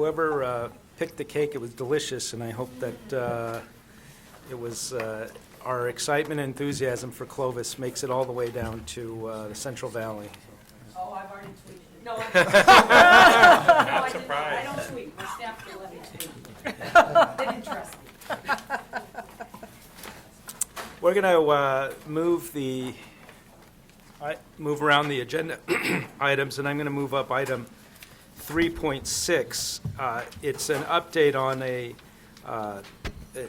whoever picked the cake, it was delicious, and I hope that it was our excitement and enthusiasm for Clovis makes it all the way down to the Central Valley. Oh, I've already tweeted it. No, I Not surprised. I don't tweet. My staff will let me tweet. They didn't trust me. We're going to move around the agenda items, and I'm going to move up item 3.6. It's an update on a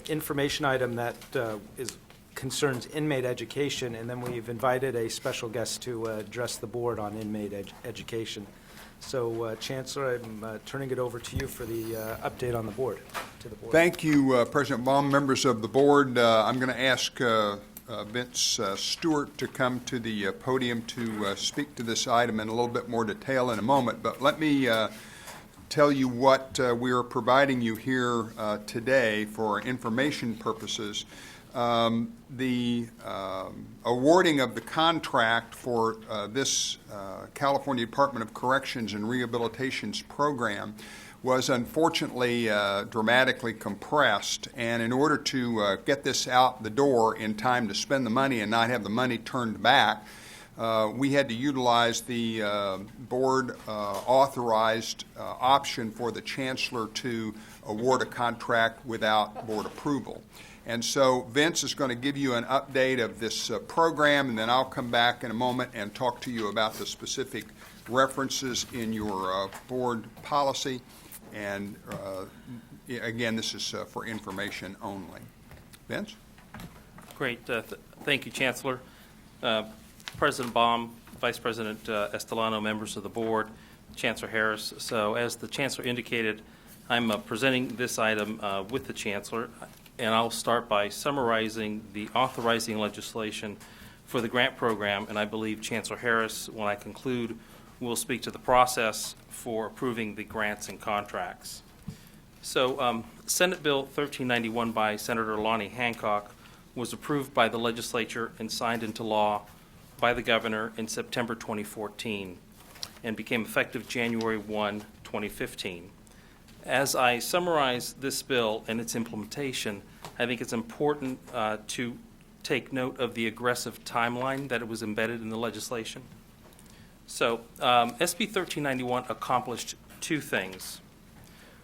information item that concerns inmate education, and then we've invited a special guest to address the board on inmate education. So, Chancellor, I'm turning it over to you for the update on the board. Thank you, President Baum, members of the board. I'm going to ask Vince Stewart to come to the podium to speak to this item in a little bit more detail in a moment. But let me tell you what we are providing you here today for information purposes. The awarding of the contract for this California Department of Corrections and Rehabilitation's program was unfortunately dramatically compressed, and in order to get this out the door in time to spend the money and not have the money turned back, we had to utilize the board authorized option for the chancellor to award a contract without board approval. And so Vince is going to give you an update of this program, and then I'll come back in a moment and talk to you about the specific references in your board policy. And again, this is for information only. Vince? Great. Thank you, Chancellor. President Baum, Vice President Estelano, members of the board, Chancellor Harris. So as the Chancellor indicated, I'm presenting this item with the Chancellor, and I'll start by summarizing the authorizing legislation for the grant program, and I believe Chancellor Harris, when I conclude, will speak to the process for approving the grants and contracts. So Senate Bill 1391 by Senator Lonnie Hancock was approved by the legislature and signed into law by the governor in September 2014 and became effective January 1, 2015. As I summarize this bill and its implementation, I think it's important to take note of the aggressive timeline that it was embedded in the legislation. So SB 1391 accomplished two things.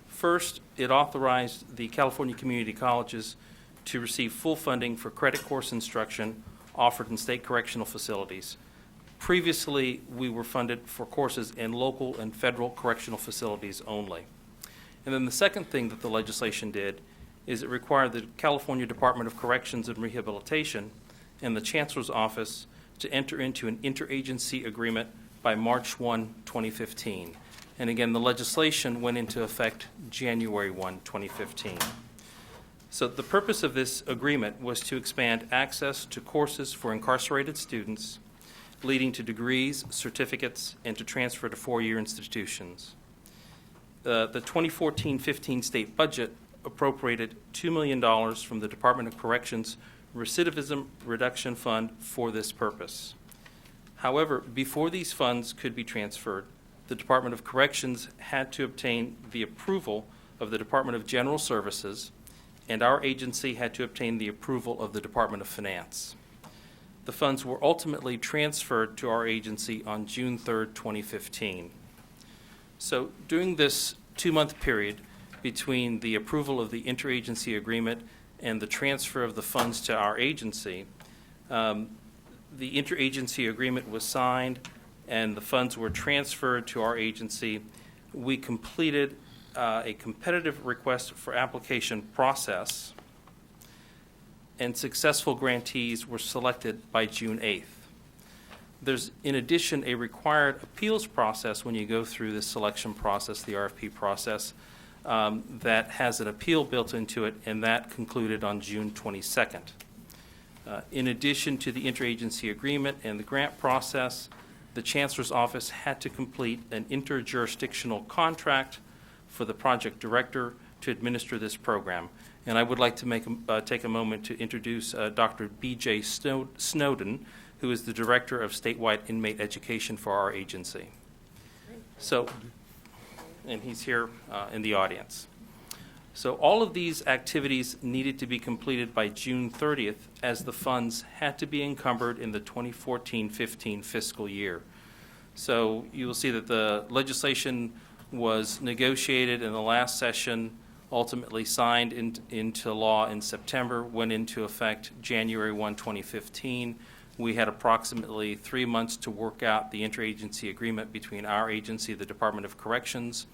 First, it authorized the California community colleges to receive full funding for credit course instruction offered in state correctional facilities. Previously, we were funded for courses in local and federal correctional facilities only. And then the second thing that the legislation did is it required the California Department of Corrections and Rehabilitation and the Chancellor's Office to enter into an interagency agreement by March 1, 2015. And again, the legislation went into effect January 1, 2015. So the purpose of this agreement was to expand access to courses for incarcerated students, leading to degrees, certificates, and to transfer to four-year institutions. The 2014-15 state budget appropriated $2 million from the Department of Corrections Recidivism Reduction Fund for this purpose. However, before these funds could be transferred, the Department of Corrections had to obtain the approval of the Department of General Services, and our agency had to obtain the approval of the Department of Finance. The funds were ultimately transferred to our agency on June 3, 2015. So during this 2-month period between the approval of the interagency agreement and the transfer of the funds to our agency, the interagency agreement was signed and the funds were transferred to our agency. We completed a competitive request for application process, and successful grantees were selected by June 8th. There's, in addition, a required appeals process when you go through this selection process, the RFP process, that has an appeal built into it, and that concluded on June 22nd. In addition to the interagency agreement and the grant process, the Chancellor's Office had to complete an interjurisdictional contract for the project director to administer this program. And I would like to take a moment to introduce Dr. B.J. Snowden, who is the Director of Statewide Inmate Education for our agency. So, and he's here in the audience. So all of these activities needed to be completed by June 30th, as the funds had to be encumbered in the 2014-15 fiscal year. So you will see that the legislation was negotiated in the last session, ultimately signed into law in September, went into effect January 1, 2015. We had approximately 3 months to work out the interagency agreement between our agency, the Department of Corrections.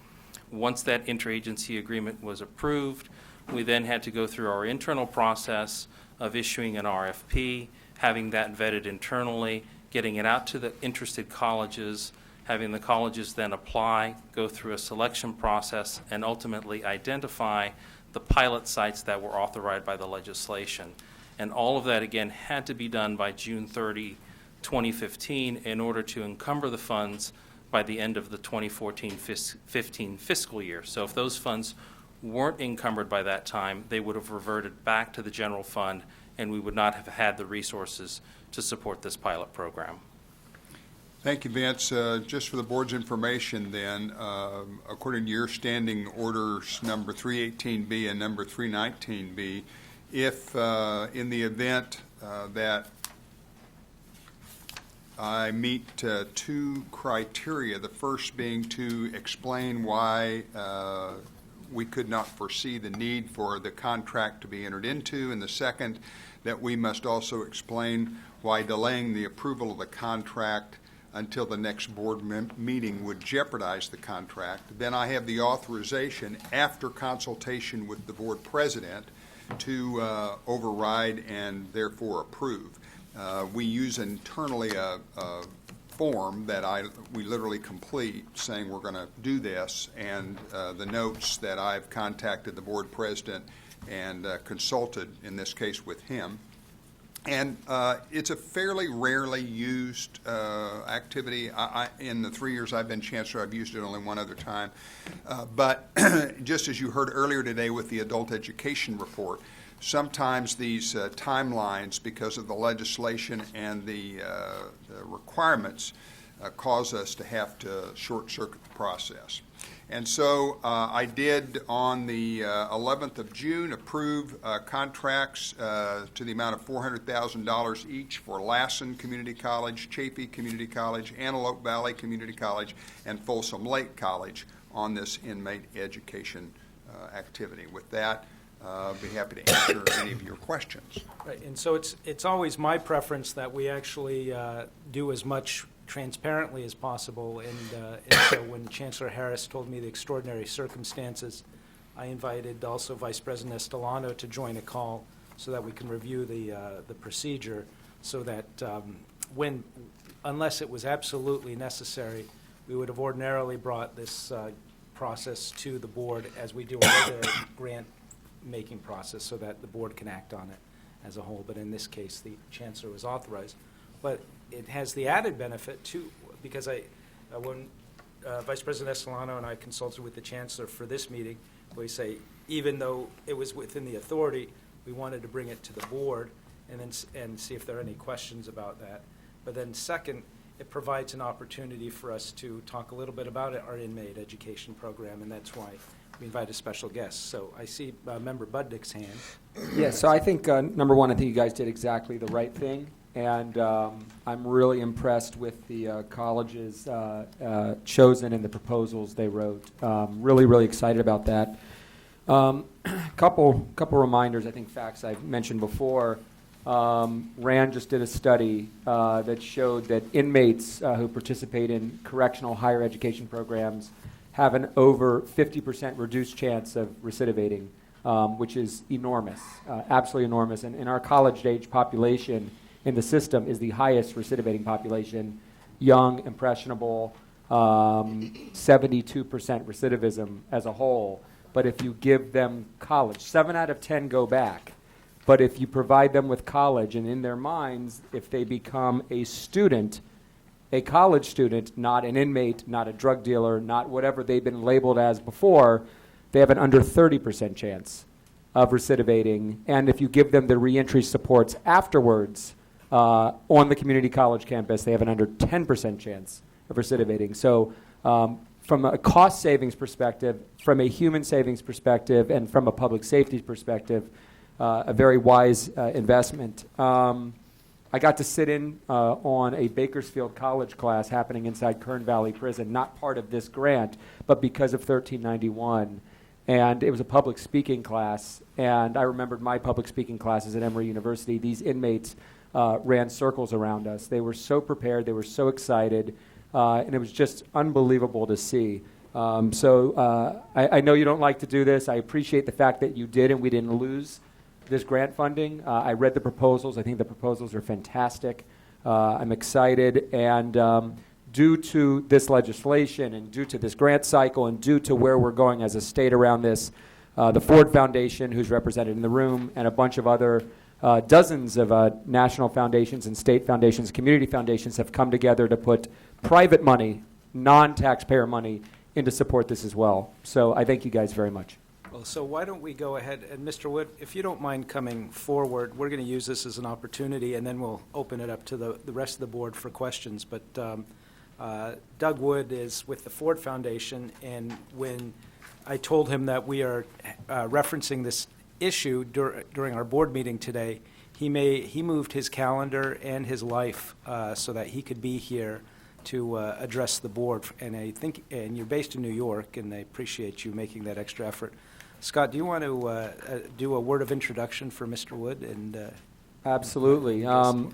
Once that interagency agreement was approved, we then had to go through our internal process of issuing an RFP, having that vetted internally, getting it out to the interested colleges, having the colleges then apply, go through a selection process, and ultimately identify the pilot sites that were authorized by the legislation. And all of that, again, had to be done by June 30, 2015 in order to encumber the funds by the end of the 2014-15 fiscal year. So if those funds weren't encumbered by that time, they would have reverted back to the general fund, and we would not have had the resources to support this pilot program. Thank you, Vince. Just for the board's information then, according to your standing orders number 318B and number 319B, if in the event that I meet two criteria, the first being to explain why we could not foresee the need for the contract to be entered into, and the second, that we must also explain why delaying the approval of the contract until the next board meeting would jeopardize the contract, then I have the authorization, after consultation with the board president, to override and therefore approve. We use internally a form that we literally complete saying we're going to do this, and the notes that I've contacted the board president and consulted, in this case with him. And it's a fairly rarely used activity. In the 3 years I've been chancellor, I've used it only one other time. But just as you heard earlier today with the adult education report, sometimes these timelines, because of the legislation and the requirements, cause us to have to short-circuit the process. And so I did, on the 11th of June, approve contracts to the amount of $400,000 each for Lassen Community College, Chaffey Community College, Antelope Valley Community College, and Folsom Lake College on this inmate education activity. With that, I'll be happy to answer any of your questions. Right, and so it's always my preference that we actually do as much transparently as possible, and so when Chancellor Harris told me the extraordinary circumstances, I invited also Vice President Estolano to join a call so that we can review the procedure, so that unless it was absolutely necessary, we would have ordinarily brought this process to the board as we do another grant-making process, so that the board can act on it as a whole. But in this case, the Chancellor was authorized. But it has the added benefit, too, because when Vice President Estolano and I consulted with the Chancellor for this meeting, we say, even though it was within the authority, we wanted to bring it to the board and see if there are any questions about that. But then second, it provides an opportunity for us to talk a little bit about our inmate education program, and that's why we invite a special guest. So I see Member Budnick's hand. Yeah, so I think, number one, I think you guys did exactly the right thing. And I'm really impressed with the colleges chosen and the proposals they wrote. Really excited about that. Couple reminders, I think facts I've mentioned before. RAND just did a study that showed that inmates who participate in correctional higher education programs have an over 50% reduced chance of recidivating, which is enormous, absolutely enormous. And in our college-age population, in the system is the highest recidivating population, young, impressionable, 72% recidivism as a whole. But if you give them college, 7 out of 10 go back. But if you provide them with college, and in their minds, if they become a student, a college student, not an inmate, not a drug dealer, not whatever they've been labeled as before, they have an under 30% chance of recidivating. And if you give them the reentry supports afterwards, on the community college campus, they have an under 10% chance of recidivating. So from a cost savings perspective, from a human savings perspective, and from a public safety perspective, a very wise investment. I got to sit in on a Bakersfield College class happening inside Kern Valley Prison, not part of this grant, but because of 1391. And it was a public speaking class, and I remembered my public speaking classes at Emory University. These inmates ran circles around us. They were so prepared, they were so excited, and it was just unbelievable to see. I know you don't like to do this. I appreciate the fact that you did and we didn't lose this grant funding. I read the proposals. I think the proposals are fantastic. I'm excited, and due to this legislation and due to this grant cycle and due to where we're going as a state around this, the Ford Foundation, who's represented in the room, and a bunch of other dozens of national foundations and state foundations, community foundations have come together to put private money, non-taxpayer money, in to support this as well. So I thank you guys very much. Well, so why don't we go ahead, and Mr. Wood, if you don't mind coming forward, we're going to use this as an opportunity, and then we'll open it up to the rest of the board for questions. But Doug Wood is with the Ford Foundation, and when I told him that we are referencing this issue during our board meeting today, he moved his calendar and his life so that he could be here to address the board. And I think, and you're based in New York, and I appreciate you making that extra effort. Scott, do you want to do a word of introduction for Mr. Wood? And Absolutely.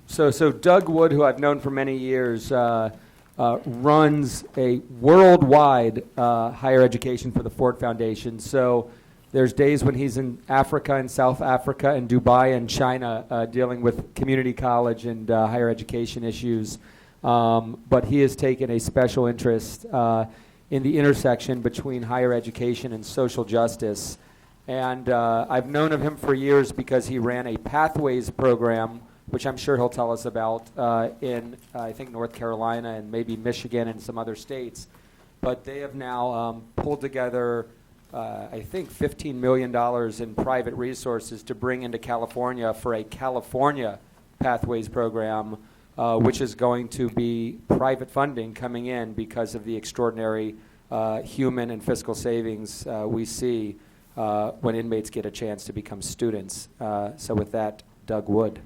So Doug Wood, who I've known for many years, runs a worldwide higher education for the Ford Foundation. So there's days when he's in Africa and South Africa and Dubai and China dealing with community college and higher education issues. But he has taken a special interest in the intersection between higher education and social justice. And I've known of him for years because he ran a Pathways program, which I'm sure he'll tell us about, in, I think, North Carolina and maybe Michigan and some other states. But they have now pulled together, I think, $15 million in private resources to bring into California for a California Pathways program, which is going to be private funding coming in because of the extraordinary human and fiscal savings we see when inmates get a chance to become students. So with that, Doug Wood.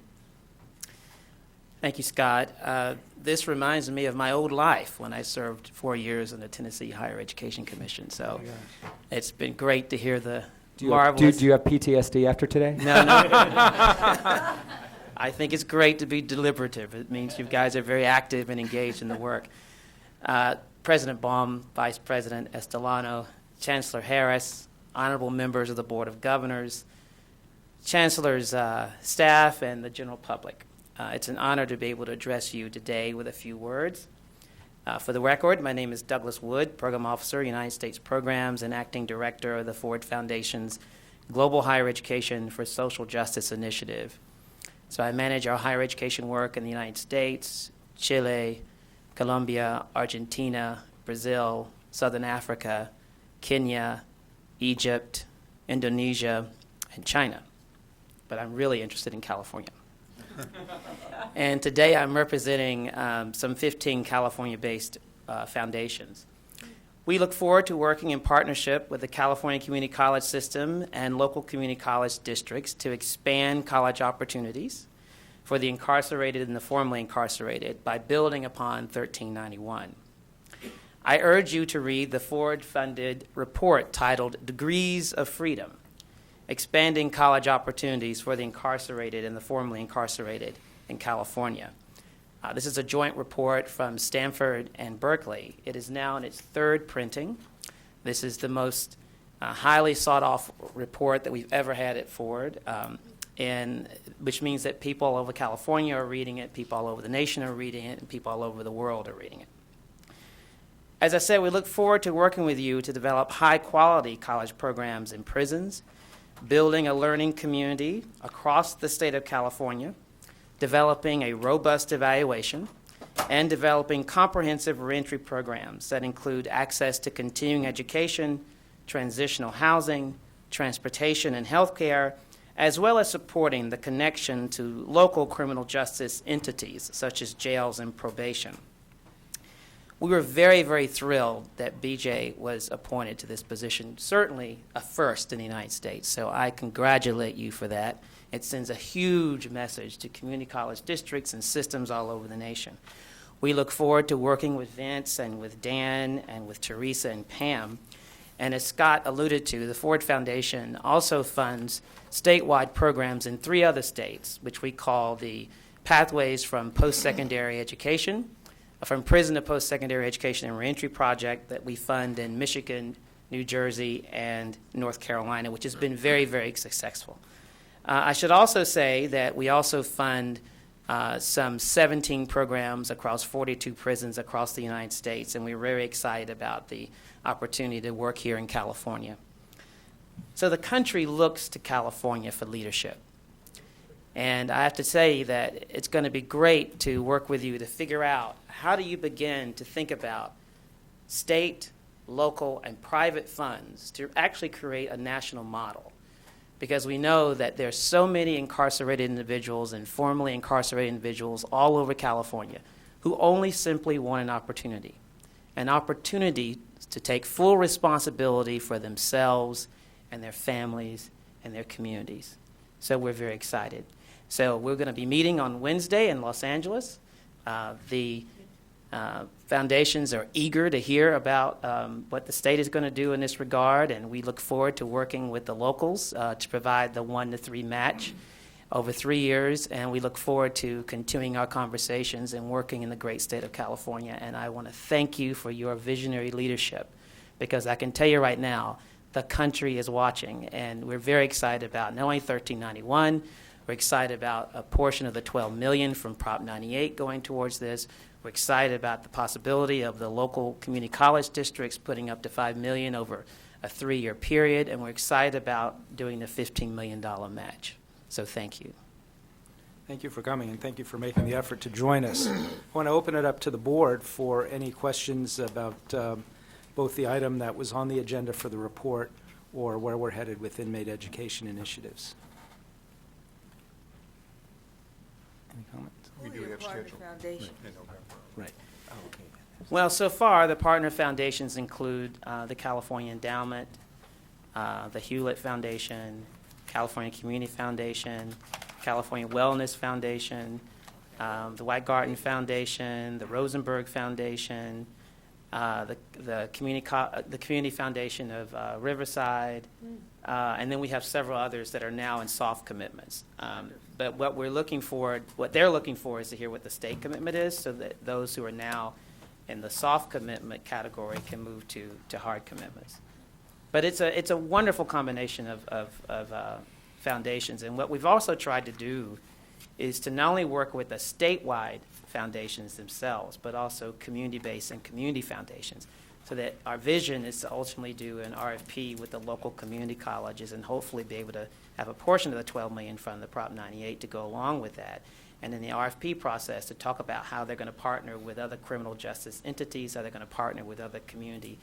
Thank you, Scott. This reminds me of my old life when I served 4 years in the Tennessee Higher Education Commission. So it's been great to hear the marvelous... Do you have PTSD after today? No. I think it's great to be deliberative. It means you guys are very active and engaged in the work. President Baum, Vice President Estolano, Chancellor Harris, honorable members of the Board of Governors, Chancellor's staff, and the general public. It's an honor to be able to address you today with a few words. For the record, my name is Douglas Wood, Program Officer, United States Programs, and Acting Director of the Ford Foundation's Global Higher Education for Social Justice Initiative. So I manage our higher education work in the United States, Chile, Colombia, Argentina, Brazil, Southern Africa, Kenya, Egypt, Indonesia, and China. But I'm really interested in California. And today I'm representing some 15 California-based foundations. We look forward to working in partnership with the California Community College System and local community college districts to expand college opportunities for the incarcerated and the formerly incarcerated by building upon 1391. I urge you to read the Ford-funded report titled Degrees of Freedom, Expanding College Opportunities for the Incarcerated and the Formerly Incarcerated in California. This is a joint report from Stanford and Berkeley. It is now in its third printing. This is the most highly sought-off report that we've ever had at Ford, and which means that people all over California are reading it, people all over the nation are reading it, and people all over the world are reading it. As I said, we look forward to working with you to develop high-quality college programs in prisons, building a learning community across the state of California, developing a robust evaluation, and developing comprehensive reentry programs that include access to continuing education, transitional housing, transportation, and health care, as well as supporting the connection to local criminal justice entities such as jails and probation. We were very, very thrilled that BJ was appointed to this position, certainly a first in the United States. So I congratulate you for that. It sends a huge message to community college districts and systems all over the nation. We look forward to working with Vince and with Dan and with Teresa and Pam. And as Scott alluded to, the Ford Foundation also funds statewide programs in 3 other states, which we call the Pathways from Post-Secondary Education, from Prison to Post-Secondary Education and Reentry Project that we fund in Michigan, New Jersey, and North Carolina, which has been very, very successful. I should also say that we also fund some 17 programs across 42 prisons across the United States, and we're very excited about the opportunity to work here in California. So the country looks to California for leadership. And I have to say that it's going to be great to work with you to figure out how do you begin to think about state, local, and private funds to actually create a national model. Because we know that there's so many incarcerated individuals and formerly incarcerated individuals all over California who only simply want an opportunity to take full responsibility for themselves and their families and their communities. So we're very excited. So we're going to be meeting on Wednesday in Los Angeles. The foundations are eager to hear about what the state is going to do in this regard, and we look forward to working with the locals to provide the 1-to-3 match over 3 years, and we look forward to continuing our conversations and working in the great state of California. And I want to thank you for your visionary leadership, because I can tell you right now, the country is watching, and we're very excited about not only 1391, we're excited about a portion of the $12 million from Prop 98 going towards this. We're excited about the possibility of the local community college districts putting up to $5 million over a 3-year period, and we're excited about doing the $15 million match. So thank you. Thank you for coming, and thank you for making the effort to join us. I want to open it up to the board for any questions about both the item that was on the agenda for the report or where we're headed with inmate education initiatives. Any comments? We do have scheduled. Foundation. Right. Oh, okay. Well, so far, the partner foundations include the California Endowment, the Hewlett Foundation, California Community Foundation, California Wellness Foundation, the Weingarten Foundation, the Rosenberg Foundation, the Community Foundation of Riverside, and then we have several others that are now in soft commitments. But what they're looking for is to hear what the state commitment is, so that those who are now in the soft commitment category can move to hard commitments. But it's a wonderful combination of foundations. And what we've also tried to do is to not only work with the statewide foundations themselves, but also community-based and community foundations, so that our vision is to ultimately do an RFP with the local community colleges and hopefully be able to have a portion of the $12 million from the Prop 98 to go along with that. And in the RFP process to talk about how they're going to partner with other criminal justice entities, how they're going to partner with other community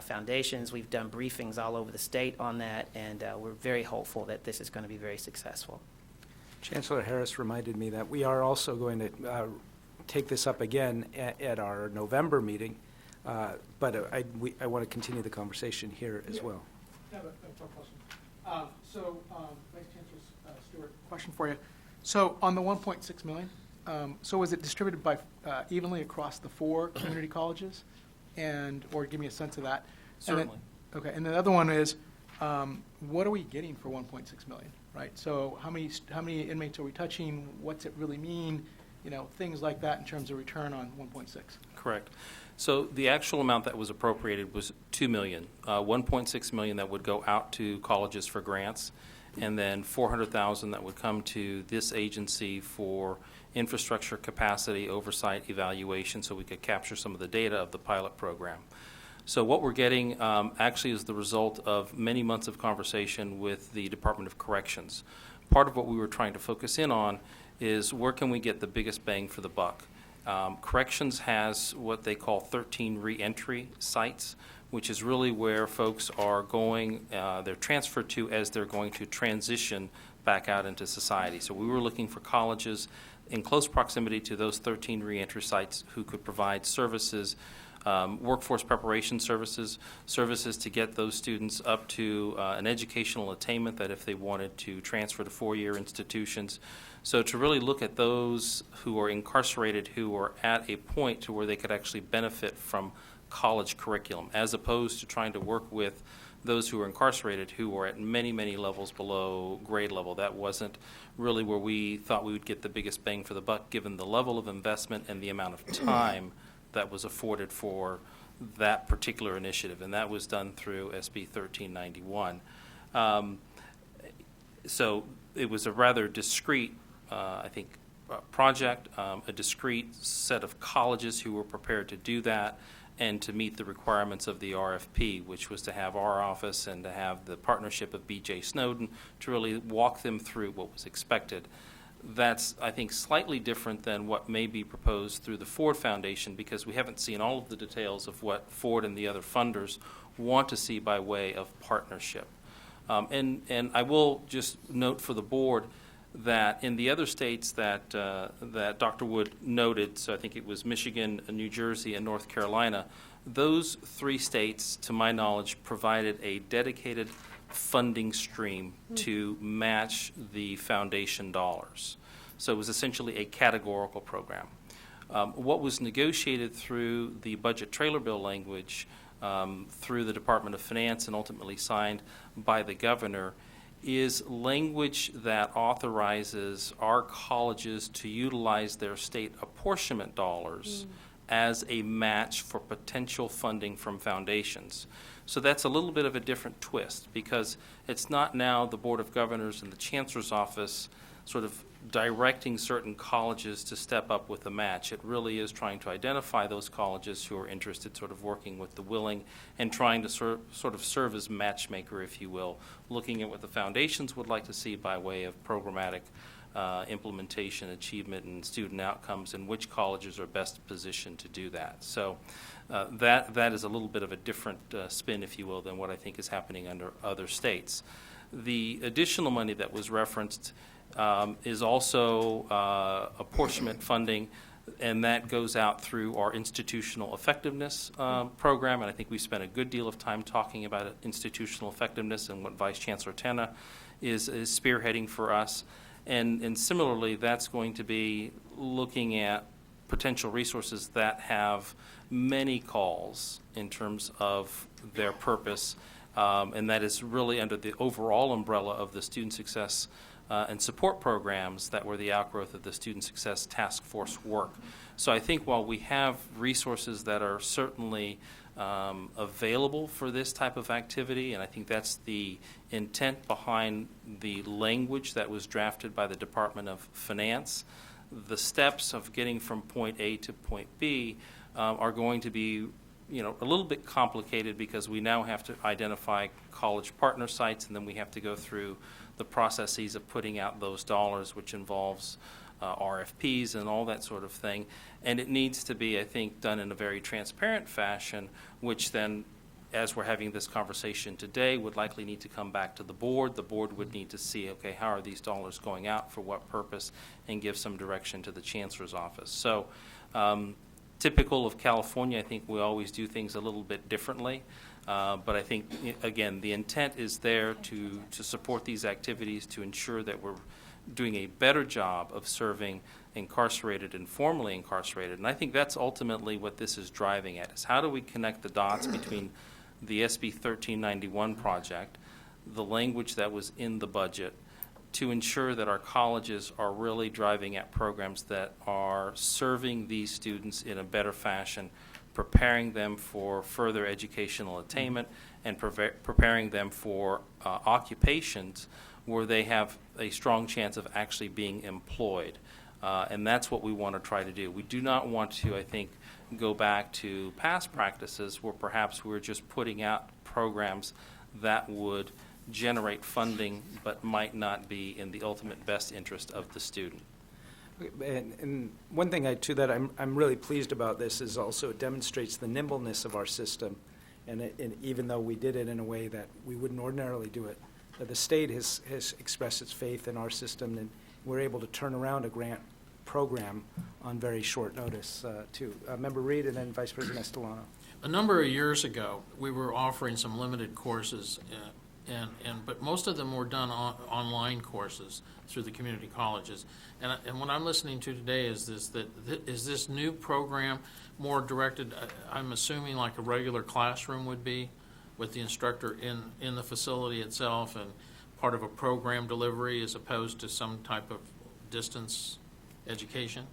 foundations. We've done briefings all over the state on that, and we're very hopeful that this is going to be very successful. Chancellor Harris reminded me that we are also going to take this up again at our November meeting, but I want to continue the conversation here as well. I have a question. Vice Chancellor Stewart, question for you. So on the 1.6 million, so was it distributed by evenly across the 4 community colleges, or give me a sense of that? Certainly. Okay, and the other one is, what are we getting for 1.6 million, right? So how many inmates are we touching? What's it really mean? Things like that in terms of return on 1.6. Correct. So the actual amount that was appropriated was $2 million, 1.6 million that would go out to colleges for grants, and then $400,000 that would come to this agency for infrastructure capacity, oversight, evaluation, so we could capture some of the data of the pilot program. So what we're getting actually is the result of many months of conversation with the Department of Corrections. Part of what we were trying to focus in on is where can we get the biggest bang for the buck. Corrections has what they call 13 reentry sites, which is really where folks are going, they're transferred to as they're going to transition back out into society. So we were looking for colleges in close proximity to those 13 reentry sites who could provide services workforce preparation services to get those students up to an educational attainment that if they wanted to transfer to four-year institutions. So to really look at those who are incarcerated who are at a point to where they could actually benefit from college curriculum, as opposed to trying to work with those who are incarcerated who are at many, many levels below grade level. That wasn't really where we thought we would get the biggest bang for the buck, given the level of investment and the amount of time that was afforded for that particular initiative, and that was done through SB 1391. So it was a rather discrete, I think, project, a discrete set of colleges who were prepared to do that and to meet the requirements of the RFP, which was to have our office and to have the partnership of B.J. Snowden to really walk them through what was expected. That's, I think, slightly different than what may be proposed through the Ford Foundation, because we haven't seen all of the details of what Ford and the other funders want to see by way of partnership. And I will just note for the board that in the other states that Dr. Wood noted, so I think it was Michigan, New Jersey, and North Carolina, those three states, to my knowledge, provided a dedicated funding stream to match the foundation dollars. So it was essentially a categorical program. What was negotiated through the budget trailer bill language through the Department of Finance and ultimately signed by the governor is language that authorizes our colleges to utilize their state apportionment dollars as a match for potential funding from foundations. So that's a little bit of a different twist, because it's not now the Board of Governors and the Chancellor's Office sort of directing certain colleges to step up with a match. It really is trying to identify those colleges who are interested, sort of working with the willing and trying to sort of serve as matchmaker, if you will, looking at what the foundations would like to see by way of programmatic implementation, achievement, and student outcomes, and which colleges are best positioned to do that. So that is a little bit of a different spin, if you will, than what I think is happening under other states. The additional money that was referenced is also apportionment funding, and that goes out through our institutional effectiveness program, and I think we spent a good deal of time talking about institutional effectiveness and what Vice Chancellor Tenna is spearheading for us. And similarly, that's going to be looking at potential resources that have many calls in terms of their purpose, and that is really under the overall umbrella of the student success and support programs that were the outgrowth of the Student Success Task Force work. So I think while we have resources that are certainly available for this type of activity, and I think that's the intent behind the language that was drafted by the Department of Finance, the steps of getting from point A to point B are going to be a little bit complicated, because we now have to identify college partner sites, and then we have to go through the processes of putting out those dollars, which involves RFPs and all that sort of thing. And it needs to be, I think, done in a very transparent fashion, which then, as we're having this conversation today, would likely need to come back to the board. The board would need to see, okay, how are these dollars going out, for what purpose, and give some direction to the Chancellor's Office. So typical of California, I think we always do things a little bit differently. But I think, again, the intent is there to support these activities, to ensure that we're doing a better job of serving incarcerated and formerly incarcerated. And I think that's ultimately what this is driving at, is how do we connect the dots between the SB 1391 project, the language that was in the budget, to ensure that our colleges are really driving at programs that are serving these students in a better fashion, preparing them for further educational attainment, and preparing them for occupations where they have a strong chance of actually being employed. And that's what we want to try to do. We do not want to, I think, go back to past practices where perhaps we're just putting out programs that would generate funding but might not be in the ultimate best interest of the student. And one thing to that I'm really pleased about this is also it demonstrates the nimbleness of our system. And even though we did it in a way that we wouldn't ordinarily do it, the state has expressed its faith in our system, and we're able to turn around a grant program on very short notice, too. Member Reed and then Vice President Estolano. A number of years ago, we were offering some limited courses, but most of them were done online courses through the community colleges. And what I'm listening to today is is this new program more directed, I'm assuming like a regular classroom would be, with the instructor in the facility itself and part of a program delivery as opposed to some type of distance education?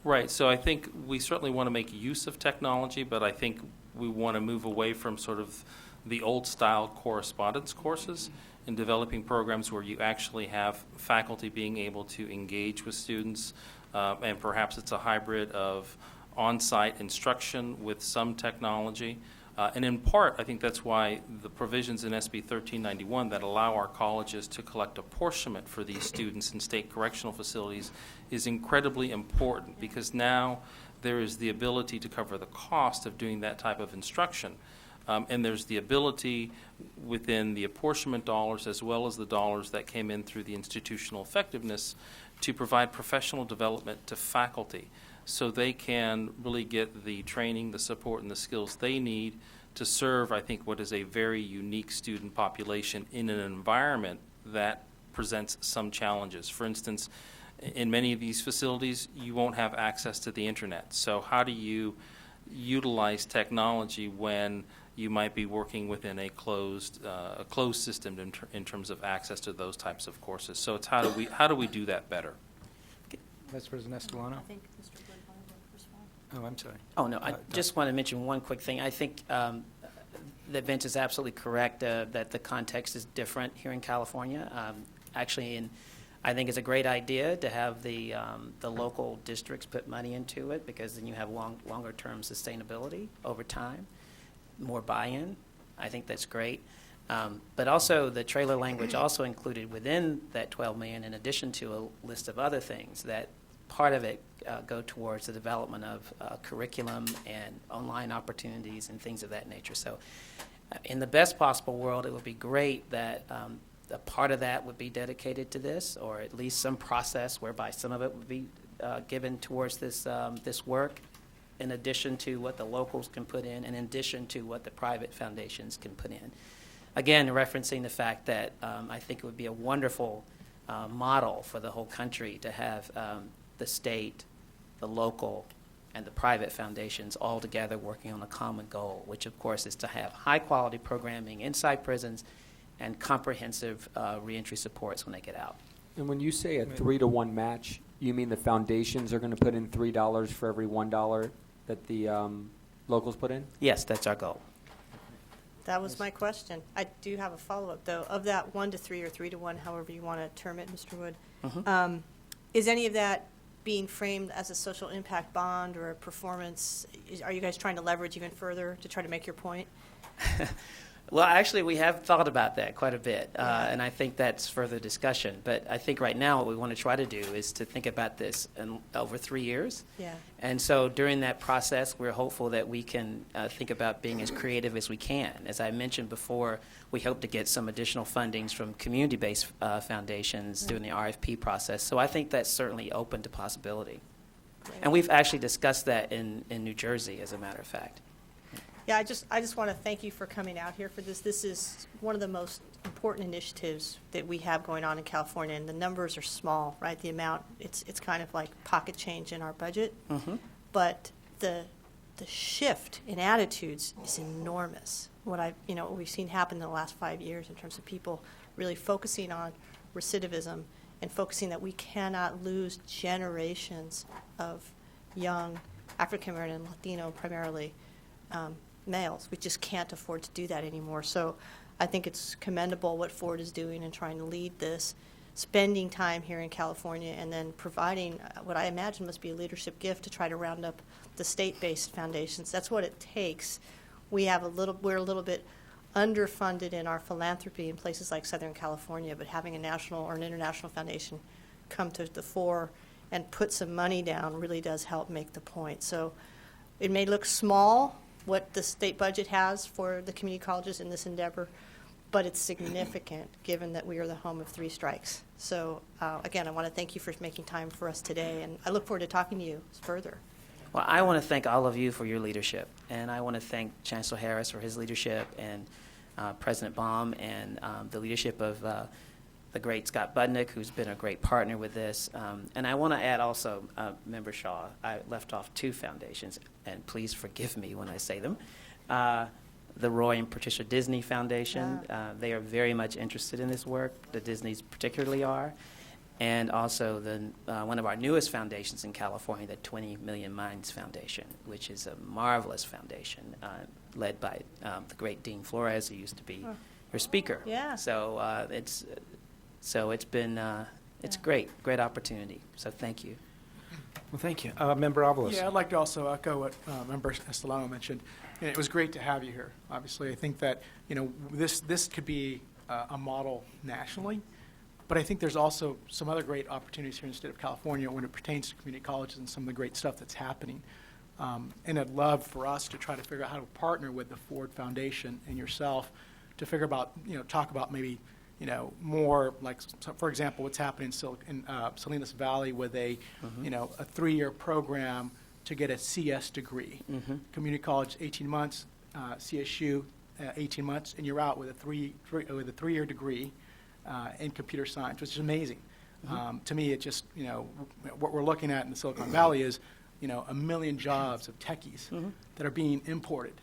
Right, so I think we certainly want to make use of technology, but I think we want to move away from sort of the old-style correspondence courses and developing programs where you actually have faculty being able to engage with students, and perhaps it's a hybrid of on-site instruction with some technology. And in part, I think that's why the provisions in SB 1391 that allow our colleges to collect apportionment for these students in state correctional facilities is incredibly important, because now there is the ability to cover the cost of doing that type of instruction. And there's the ability within the apportionment dollars as well as the dollars that came in through the institutional effectiveness to provide professional development to faculty so they can really get the training, the support, and the skills they need to serve, I think, what is a very unique student population in an environment that presents some challenges. For instance, in many of these facilities, you won't have access to the internet. So how do you utilize technology when you might be working within a closed system in terms of access to those types of courses? So it's how do we do that better? Vice President Estolano? I think Mr. Wood wanted to respond. Oh, I'm sorry. Oh, no, I just want to mention one quick thing. I think that Vince is absolutely correct that the context is different here in California. Actually, I think it's a great idea to have the local districts put money into it, because then you have longer-term sustainability over time, more buy-in. I think that's great. But also, the trailer language also included within that $12 million, in addition to a list of other things, that part of it go towards the development of curriculum and online opportunities and things of that nature. So in the best possible world, it would be great that a part of that would be dedicated to this, or at least some process whereby some of it would be given towards this work, in addition to what the locals can put in, and in addition to what the private foundations can put in. Again, referencing the fact that I think it would be a wonderful model for the whole country to have the state, the local, and the private foundations all together working on a common goal, which of course is to have high-quality programming inside prisons and comprehensive reentry supports when they get out. And when you say a 3-to-1 match, you mean the foundations are going to put in $3 for every $1 that the locals put in? Yes, that's our goal. That was my question. I do have a follow-up, though. Of that 1 to 3 or 3 to 1, however you want to term it, Mr. Wood, is any of that being framed as a social impact bond or a performance? Are you guys trying to leverage even further to try to make your point? Well, actually, we have thought about that quite a bit, and I think that's further discussion. But I think right now what we want to try to do is to think about this over 3 years. Yeah. And so during that process, we're hopeful that we can think about being as creative as we can. As I mentioned before, we hope to get some additional fundings from community-based foundations during the RFP process. So I think that's certainly open to possibility. Great. And we've actually discussed that in New Jersey, as a matter of fact. Yeah, I just want to thank you for coming out here for this. This is one of the most important initiatives that we have going on in California, and the numbers are small, right? The amount, it's kind of like pocket change in our budget. Mm-hmm. But the shift in attitudes is enormous. What we've seen happen in the last 5 years in terms of people really focusing on recidivism and focusing that we cannot lose generations of young African American and Latino primarily males. We just can't afford to do that anymore. So I think it's commendable what Ford is doing and trying to lead this, spending time here in California, and then providing what I imagine must be a leadership gift to try to round up the state-based foundations. That's what it takes. We're a little bit underfunded in our philanthropy in places like Southern California, but having a national or an international foundation come to the fore and put some money down really does help make the point. So it may look small, what the state budget has for the community colleges in this endeavor, but it's significant given that we are the home of 3 strikes. So again, I want to thank you for making time for us today, and I look forward to talking to you further. Well, I want to thank all of you for your leadership, and I want to thank Chancellor Harris for his leadership, and President Baum, and the leadership of the great Scott Budnick, who's been a great partner with this. And I want to add also, Member Shaw, I left off 2 foundations, and please forgive me when I say them. The Roy and Patricia Disney Foundation, they are very much interested in this work. The Disneys particularly are. And also one of our newest foundations in California, the 20 Million Minds Foundation, which is a marvelous foundation led by the great Dean Flores, who used to be your speaker. Yeah. So it's been it's great opportunity. So thank you. Well, thank you. Member Avalos. Yeah, I'd like to also echo what Member Estolano mentioned. And it was great to have you here. Obviously, I think that this could be a model nationally, but I think there's also some other great opportunities here in the state of California when it pertains to community colleges and some of the great stuff that's happening. And I'd love for us to try to figure out how to partner with the Ford Foundation and yourself to figure about, talk about maybe, more like, for example, what's happening in Salinas Valley with a 3-year program to get a CS degree. Community college, 18 months, CSU, 18 months, and you're out with a 3-year degree in computer science, which is amazing. To me, it just, what we're looking at in the Silicon Valley is, 1 million jobs of techies that are being imported.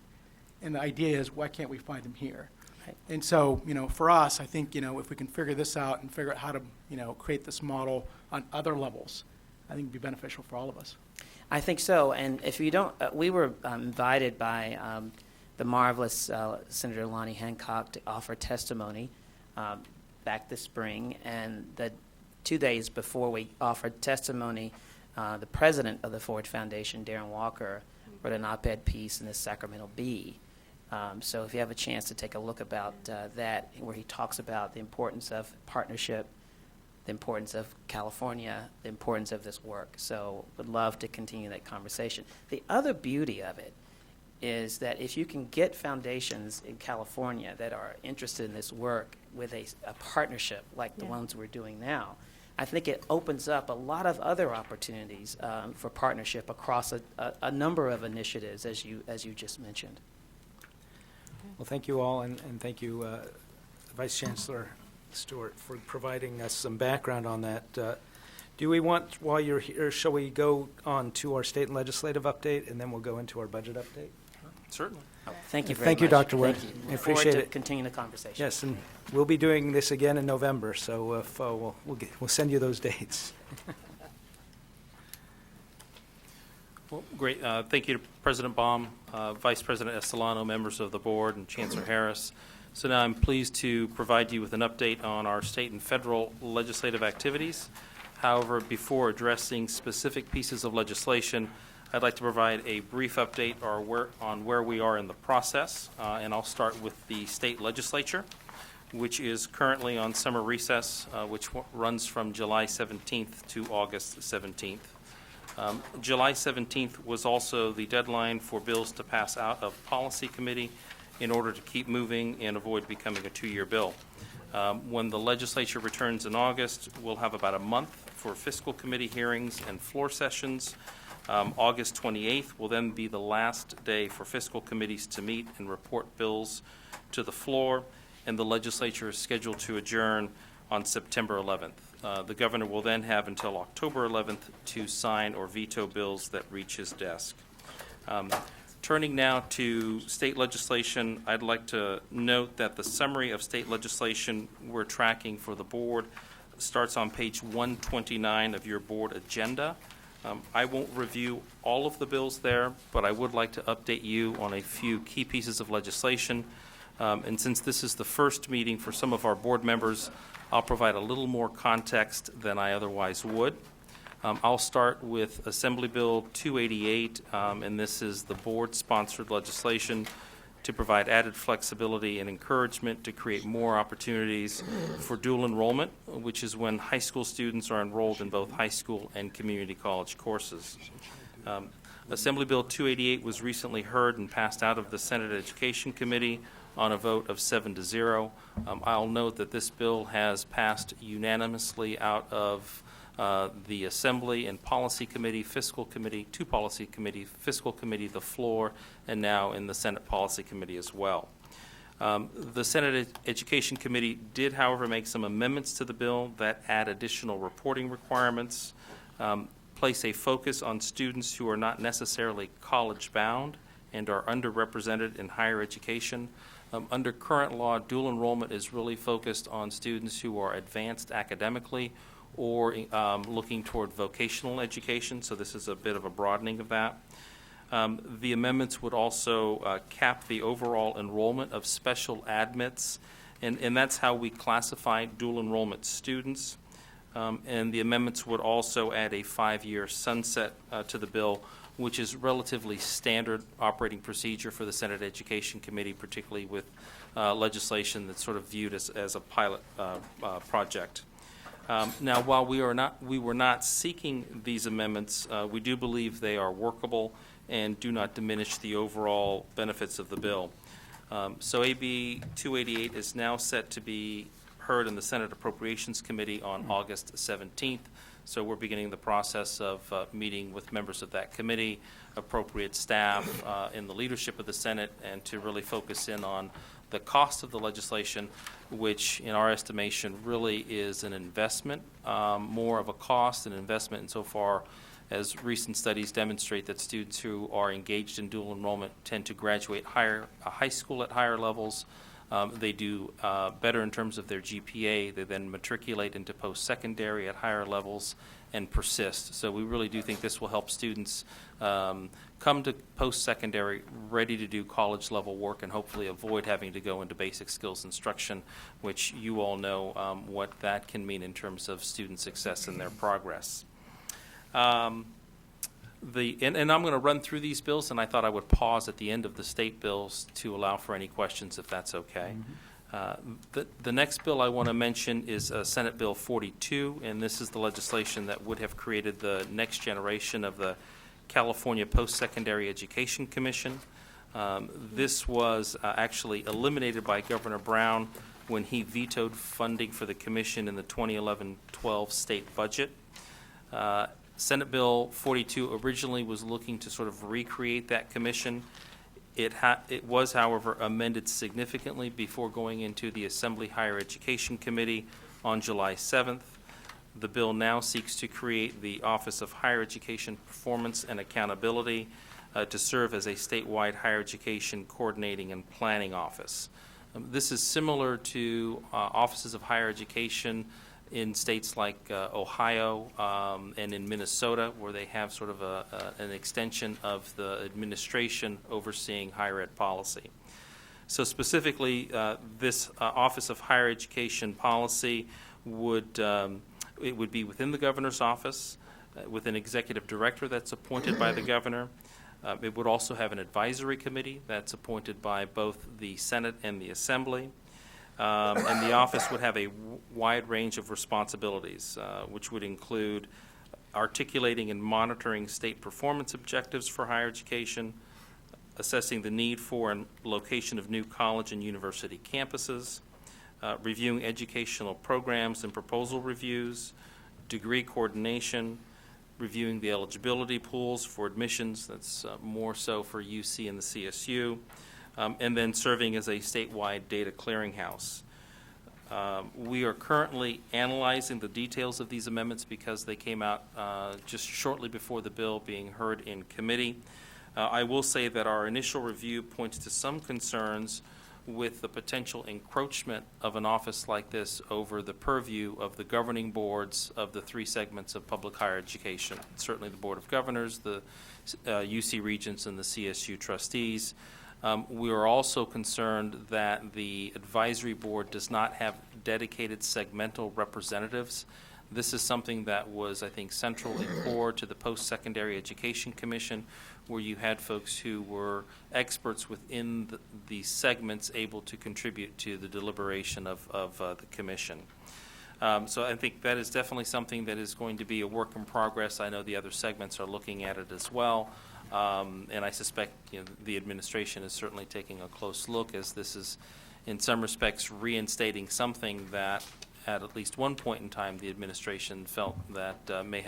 And the idea is, why can't we find them here? Right. And so, for us, I think, if we can figure this out and figure out how to, create this model on other levels, I think it'd be beneficial for all of us. I think so. And if you don't, we were invited by the marvelous Senator Lonnie Hancock to offer testimony back this spring. And the 2 days before we offered testimony, the president of the Ford Foundation, Darren Walker, wrote an op-ed piece in the Sacramento Bee. So if you have a chance to take a look about that, where he talks about the importance of partnership, the importance of California, the importance of this work. So would love to continue that conversation. The other beauty of it is that if you can get foundations in California that are interested in this work with a partnership like the ones we're doing now, I think it opens up a lot of other opportunities for partnership across a number of initiatives, as you just mentioned. Well, thank you all, and thank you, Vice Chancellor Stewart, for providing us some background on that. Do we want, while you're here, shall we go on to our state and legislative update, and then we'll go into our budget update? Certainly. Thank you very much. Thank you, Dr. Ware. Thank you. I Look appreciate forward to it. continuing the conversation. Yes, and we'll be doing this again in November, so if, we'll send you those dates. Well, great. Thank you to President Baum, Vice President Estolano, members of the board, and Chancellor Harris. So now I'm pleased to provide you with an update on our state and federal legislative activities. However, before addressing specific pieces of legislation, I'd like to provide a brief update on where we are in the process, and I'll start with the state legislature, which is currently on summer recess, which runs from July 17th to August 17th. July 17th was also the deadline for bills to pass out of policy committee in order to keep moving and avoid becoming a 2-year bill. When the legislature returns in August, we'll have about a month for fiscal committee hearings and floor sessions. August 28th will then be the last day for fiscal committees to meet and report bills to the floor, and the legislature is scheduled to adjourn on September 11th. The governor will then have until October 11th to sign or veto bills that reach his desk. Turning now to state legislation, I'd like to note that the summary of state legislation we're tracking for the board starts on page 129 of your board agenda. I won't review all of the bills there, but I would like to update you on a few key pieces of legislation. And since this is the first meeting for some of our board members, I'll provide a little more context than I otherwise would. I'll start with Assembly Bill 288, and this is the board-sponsored legislation to provide added flexibility and encouragement to create more opportunities for dual enrollment, which is when high school students are enrolled in both high school and community college courses. Assembly Bill 288 was recently heard and passed out of the Senate Education Committee on a vote of 7-0. I'll note that this bill has passed unanimously out of the Assembly and Policy Committee, Fiscal Committee, two Policy Committee, Fiscal Committee, the floor, and now in the Senate Policy Committee as well. The Senate Education Committee did, however, make some amendments to the bill that add additional reporting requirements, place a focus on students who are not necessarily college-bound and are underrepresented in higher education. Under current law, dual enrollment is really focused on students who are advanced academically or looking toward vocational education, so this is a bit of a broadening of that. The amendments would also cap the overall enrollment of special admits, and that's how we classify dual enrollment students. And the amendments would also add a 5-year sunset to the bill, which is relatively standard operating procedure for the Senate Education Committee, particularly with legislation that's sort of viewed as a pilot project. Now, while we were not seeking these amendments, we do believe they are workable and do not diminish the overall benefits of the bill. So AB 288 is now set to be heard in the Senate Appropriations Committee on August 17th. So we're beginning the process of meeting with members of that committee, appropriate staff in the leadership of the Senate, and to really focus in on the cost of the legislation, which in our estimation really is an investment, more of a cost, an investment insofar as recent studies demonstrate that students who are engaged in dual enrollment tend to graduate high school at higher levels. They do better in terms of their GPA. They then matriculate into post-secondary at higher levels and persist. So we really do think this will help students come to post-secondary ready to do college-level work and hopefully avoid having to go into basic skills instruction, which you all know what that can mean in terms of student success and their progress. And I'm going to run through these bills, and I thought I would pause at the end of the state bills to allow for any questions, if that's okay. The next bill I want to mention is Senate Bill 42, and this is the legislation that would have created the next generation of the California Post-Secondary Education Commission. This was actually eliminated by Governor Brown when he vetoed funding for the commission in the 2011-12 state budget. Senate Bill 42 originally was looking to sort of recreate that commission. It was, however, amended significantly before going into the Assembly Higher Education Committee on July 7th. The bill now seeks to create the Office of Higher Education Performance and Accountability to serve as a statewide higher education coordinating and planning office. This is similar to offices of higher education in states like Ohio and in Minnesota, where they have sort of an extension of the administration overseeing higher ed policy. So specifically, this Office of Higher Education Policy would be within the governor's office with an executive director that's appointed by the governor. It would also have an advisory committee that's appointed by both the Senate and the Assembly. And the office would have a wide range of responsibilities, which would include articulating and monitoring state performance objectives for higher education, assessing the need for and location of new college and university campuses, reviewing educational programs and proposal reviews, degree coordination, reviewing the eligibility pools for admissions, that's more so for UC and the CSU, and then serving as a statewide data clearinghouse. We are currently analyzing the details of these amendments because they came out just shortly before the bill being heard in committee. I will say that our initial review points to some concerns with the potential encroachment of an office like this over the purview of the governing boards of the three segments of public higher education, certainly the Board of Governors, the UC Regents, and the CSU trustees. We are also concerned that the advisory board does not have dedicated segmental representatives. This is something that was, I think, central and core to the Post-Secondary Education Commission, where you had folks who were experts within the segments able to contribute to the deliberation of the commission. So I think that is definitely something that is going to be a work in progress. I know the other segments are looking at it as well. And I suspect, the administration is certainly taking a close look, as this is, in some respects, reinstating something that, at least one point in time, the administration felt that may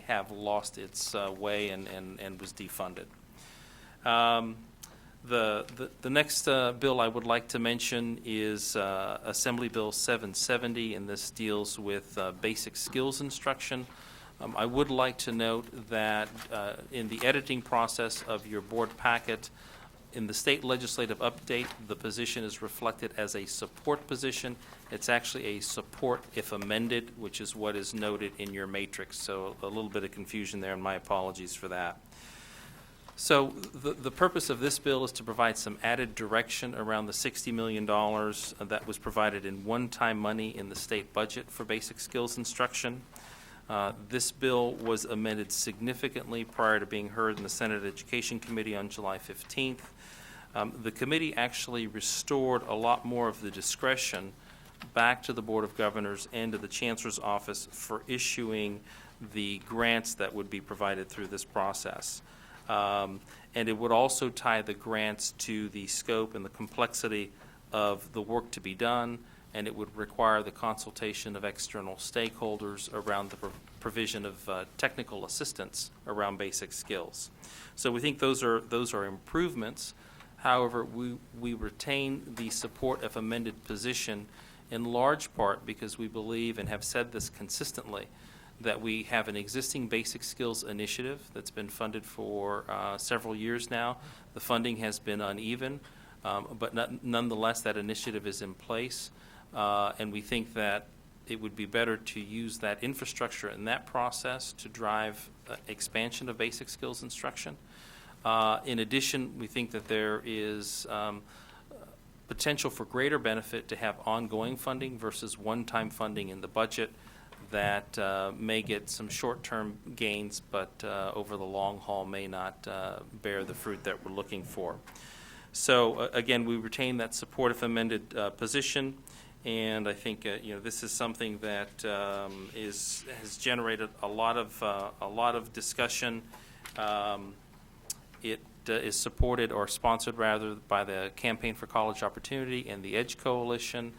have lost its way and was defunded. The next bill I would like to mention is Assembly Bill 770, and this deals with basic skills instruction. I would like to note that in the editing process of your board packet, in the state legislative update, the position is reflected as a support position. It's actually a support if amended, which is what is noted in your matrix. So a little bit of confusion there, and my apologies for that. So the purpose of this bill is to provide some added direction around the $60 million that was provided in one-time money in the state budget for basic skills instruction. This bill was amended significantly prior to being heard in the Senate Education Committee on July 15th. The committee actually restored a lot more of the discretion back to the Board of Governors and to the Chancellor's Office for issuing the grants that would be provided through this process. And it would also tie the grants to the scope and the complexity of the work to be done, and it would require the consultation of external stakeholders around the provision of technical assistance around basic skills. So we think those are improvements. However, we retain the support if amended position in large part because we believe, and have said this consistently, that we have an existing basic skills initiative that's been funded for several years now. The funding has been uneven, but nonetheless that initiative is in place, and we think that it would be better to use that infrastructure and that process to drive expansion of basic skills instruction. In addition, we think that there is potential for greater benefit to have ongoing funding versus one-time funding in the budget that may get some short-term gains, but over the long haul may not bear the fruit that we're looking for. So again, we retain that support if amended position, and I think this is something that has generated a lot of discussion. It is supported or sponsored rather by the Campaign for College Opportunity and the EDGE Coalition,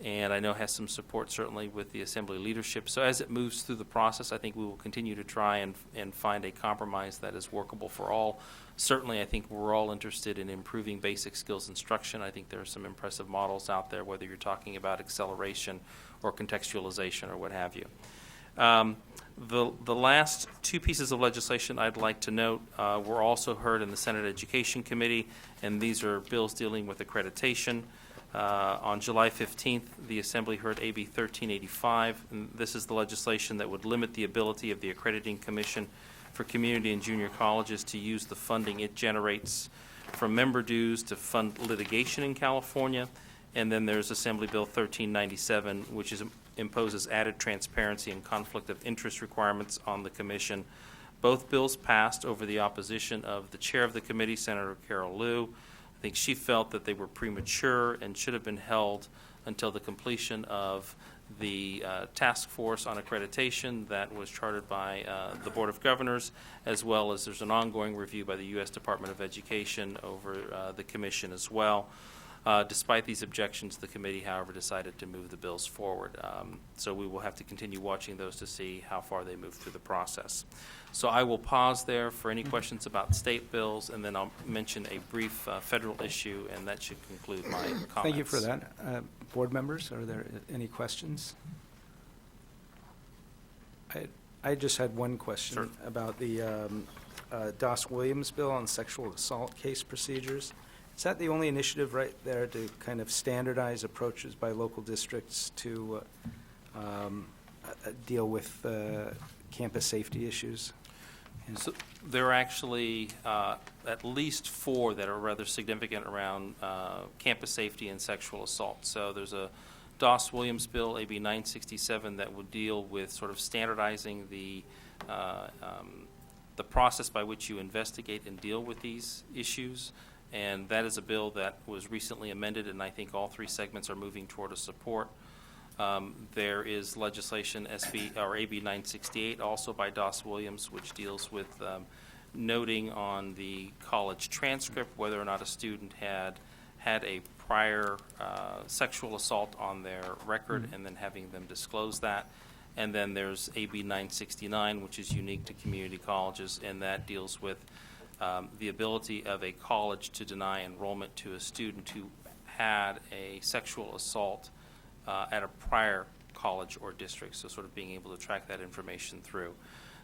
and I know has some support certainly with the Assembly leadership. So as it moves through the process, I think we will continue to try and find a compromise that is workable for all. Certainly, I think we're all interested in improving basic skills instruction. I think there are some impressive models out there, whether you're talking about acceleration or contextualization or what have you. The last two pieces of legislation I'd like to note were also heard in the Senate Education Committee, and these are bills dealing with accreditation. On July 15th, the Assembly heard AB 1385, and this is the legislation that would limit the ability of the Accrediting Commission for community and junior colleges to use the funding it generates from member dues to fund litigation in California. And then there's Assembly Bill 1397, which imposes added transparency and conflict of interest requirements on the Commission. Both bills passed over the opposition of the chair of the committee, Senator Carol Liu. I think she felt that they were premature and should have been held until the completion of the task force on accreditation that was chartered by the Board of Governors, as well as there's an ongoing review by the U.S. Department of Education over the Commission as well. Despite these objections, the committee, however, decided to move the bills forward. So we will have to continue watching those to see how far they move through the process. So I will pause there for any questions about state bills, and then I'll mention a brief federal issue, and that should conclude my comments. Thank you for that. Board members, are there any questions? I just had one question Sure. about the Doss Williams bill on sexual assault case procedures. Is that the only initiative right there to kind of standardize approaches by local districts to deal with campus safety issues? So there are actually at least 4 that are rather significant around campus safety and sexual assault. So there's a Doss Williams bill, AB 967, that would deal with sort of standardizing the process by which you investigate and deal with these issues. And that is a bill that was recently amended, and I think all 3 segments are moving toward a support. There is legislation AB 968, also by Doss Williams, which deals with noting on the college transcript whether or not a student had a prior sexual assault on their record, and then having them disclose that. And then there's AB 969, which is unique to community colleges, and that deals with the ability of a college to deny enrollment to a student who had a sexual assault at a prior college or district, so sort of being able to track that information through.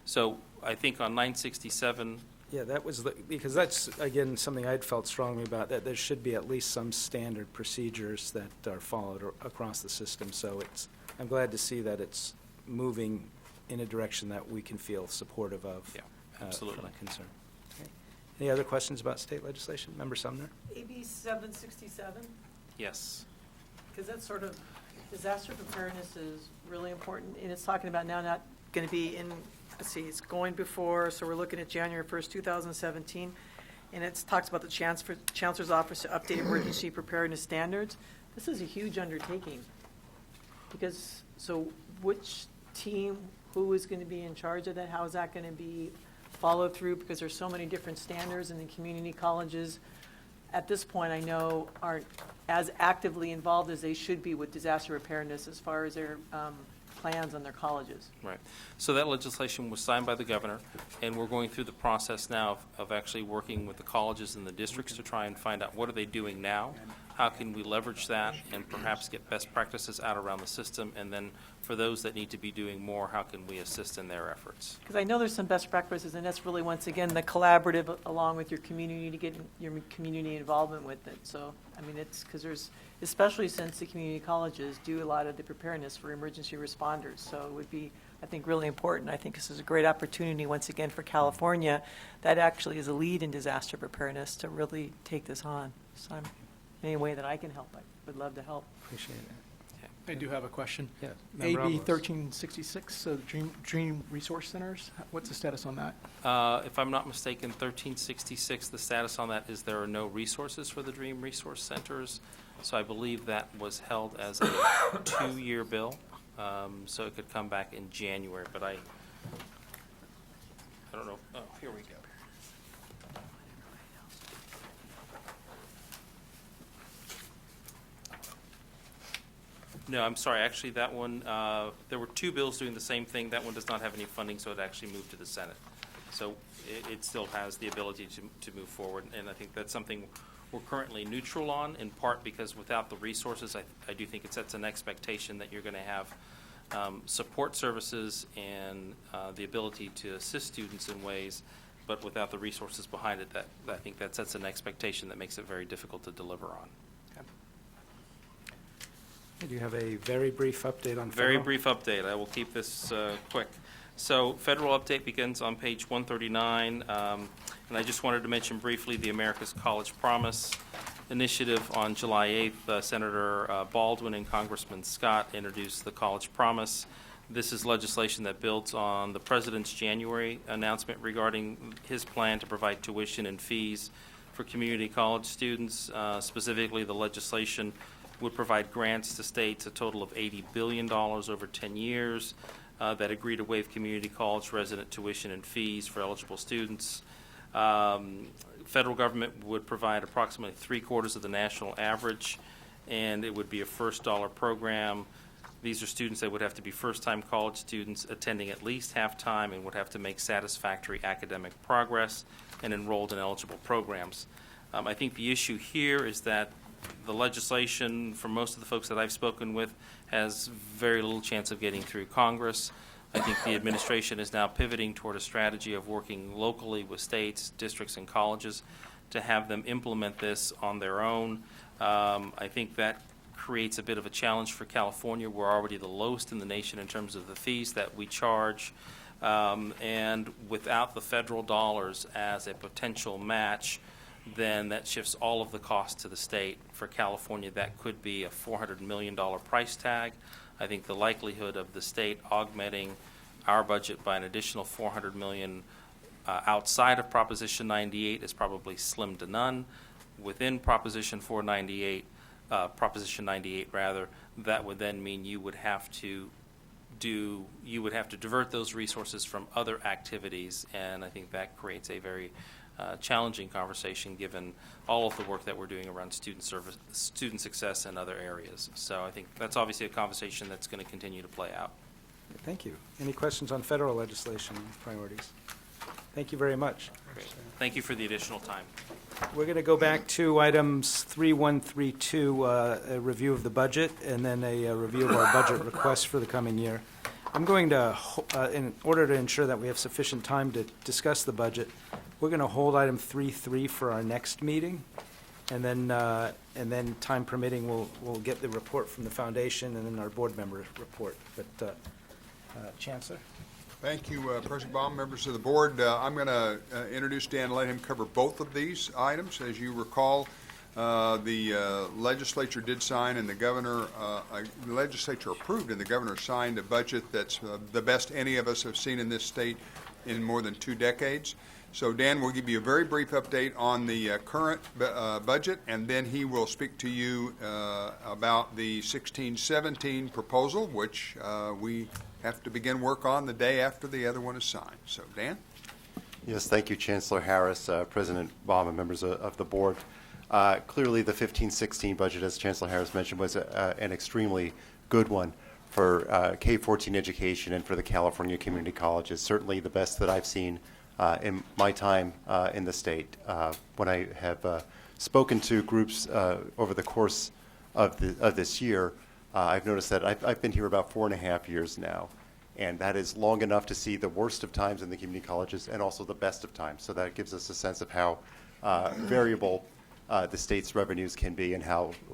So I think on 967, Yeah, that was, because that's, again, something I'd felt strongly about, that there should be at least some standard procedures that are followed across the system. So I'm glad to see that it's moving in a direction that we can feel supportive of. Yeah, From absolutely. a concern. Okay. Any other questions about state legislation? Member Sumner? AB 767, yes. because that's sort of, disaster preparedness is really important, and it's talking about now not going to be in, let's see, it's going before, so we're looking at January 1st, 2017, and it talks about the Chancellor's Office to update emergency preparedness standards. This is a huge undertaking, because, so which team, who is going to be in charge of that? How is that going to be followed through? Because there's so many different standards, and the community colleges, at this point, I know, aren't as actively involved as they should be with disaster preparedness as far as their plans on their colleges. Right. So that legislation was signed by the governor, and we're going through the process now of actually working with the colleges and the districts to try and find out what are they doing now, how can we leverage that, and perhaps get best practices out around the system, and then for those that need to be doing more, how can we assist in their efforts? Because I know there's some best practices, and that's really, once again, the collaborative along with your community to get your community involvement with it. So, I mean, it's, because there's, especially since the community colleges do a lot of the preparedness for emergency responders. So it would be, I think, really important. I think this is a great opportunity, once again, for California, that actually is a lead in disaster preparedness, to really take this on. So I'm, any way that I can help, I would love to help. Appreciate it. I do have a question. Yeah. AB Member Avalos. 1366, so Dream Resource Centers, what's the status on that? If I'm not mistaken, 1366, the status on that is there are no resources for the Dream Resource Centers. So I believe that was held as a 2-year bill, so it could come back in January, but I don't know. Oh, here we go. No, I'm sorry. Actually, that one, there were 2 bills doing the same thing. That one does not have any funding, so it actually moved to the Senate. So it still has the ability to move forward, and I think that's something we're currently neutral on, in part because without the resources, I do think it sets an expectation that you're going to have support services and the ability to assist students in ways, but without the resources behind it, that I think that sets an expectation that makes it very difficult to deliver on. Do you have a very brief update on Very federal? brief update. I will keep this quick. So federal update begins on page 139, and I just wanted to mention briefly the America's College Promise initiative. On July 8th, Senator Baldwin and Congressman Scott introduced the College Promise. This is legislation that builds on the President's January announcement regarding his plan to provide tuition and fees for community college students. Specifically, the legislation would provide grants to states, a total of $80 billion over 10 years, that agree to waive community college resident tuition and fees for eligible students. Federal government would provide approximately 3/4 of the national average, and it would be a first dollar program. These are students that would have to be first-time college students attending at least half-time and would have to make satisfactory academic progress and enrolled in eligible programs. I think the issue here is that the legislation, for most of the folks that I've spoken with, has very little chance of getting through Congress. I think the administration is now pivoting toward a strategy of working locally with states, districts, and colleges to have them implement this on their own. I think that creates a bit of a challenge for California. We're already the lowest in the nation in terms of the fees that we charge. And without the federal dollars as a potential match, then that shifts all of the cost to the state. For California, that could be a $400 million price tag. I think the likelihood of the state augmenting our budget by an additional $400 million outside of Proposition 98 is probably slim to none. Within Proposition 98, that would then mean you would have to you would have to divert those resources from other activities, and I think that creates a very challenging conversation given all of the work that we're doing around student service, student success, and other areas. So I think that's obviously a conversation that's going to continue to play out. Thank you. Any questions on federal legislation priorities? Thank you very much. Great. Thank you for the additional time. We're going to go back to items 3132, a review of the budget, and then a review of our budget requests for the coming year. I'm going to, in order to ensure that we have sufficient time to discuss the budget, we're going to hold item 3.3 for our next meeting, and then time permitting, we'll get the report from the foundation and then our board member report. But Chancellor? Thank you, President Baum, members of the board. I'm going to introduce Dan and let him cover both of these items. As you recall, the legislature did sign and the legislature approved and the governor signed a budget that's the best any of us have seen in this state in more than 2 decades. So Dan will give you a very brief update on the current budget, and then he will speak to you about the 16-17 proposal, which we have to begin work on the day after the other one is signed. So Dan? Yes, thank you, Chancellor Harris, President Baum, and members of the board. Clearly, the 15-16 budget, as Chancellor Harris mentioned, was an extremely good one for K-14 education and for the California community colleges. Certainly the best that I've seen in my time in the state. When I have spoken to groups over the course of this year, I've noticed that I've been here about 4.5 years now, and that is long enough to see the worst of times in the community colleges and also the best of times. So that gives us a sense of how variable the state's revenues can be and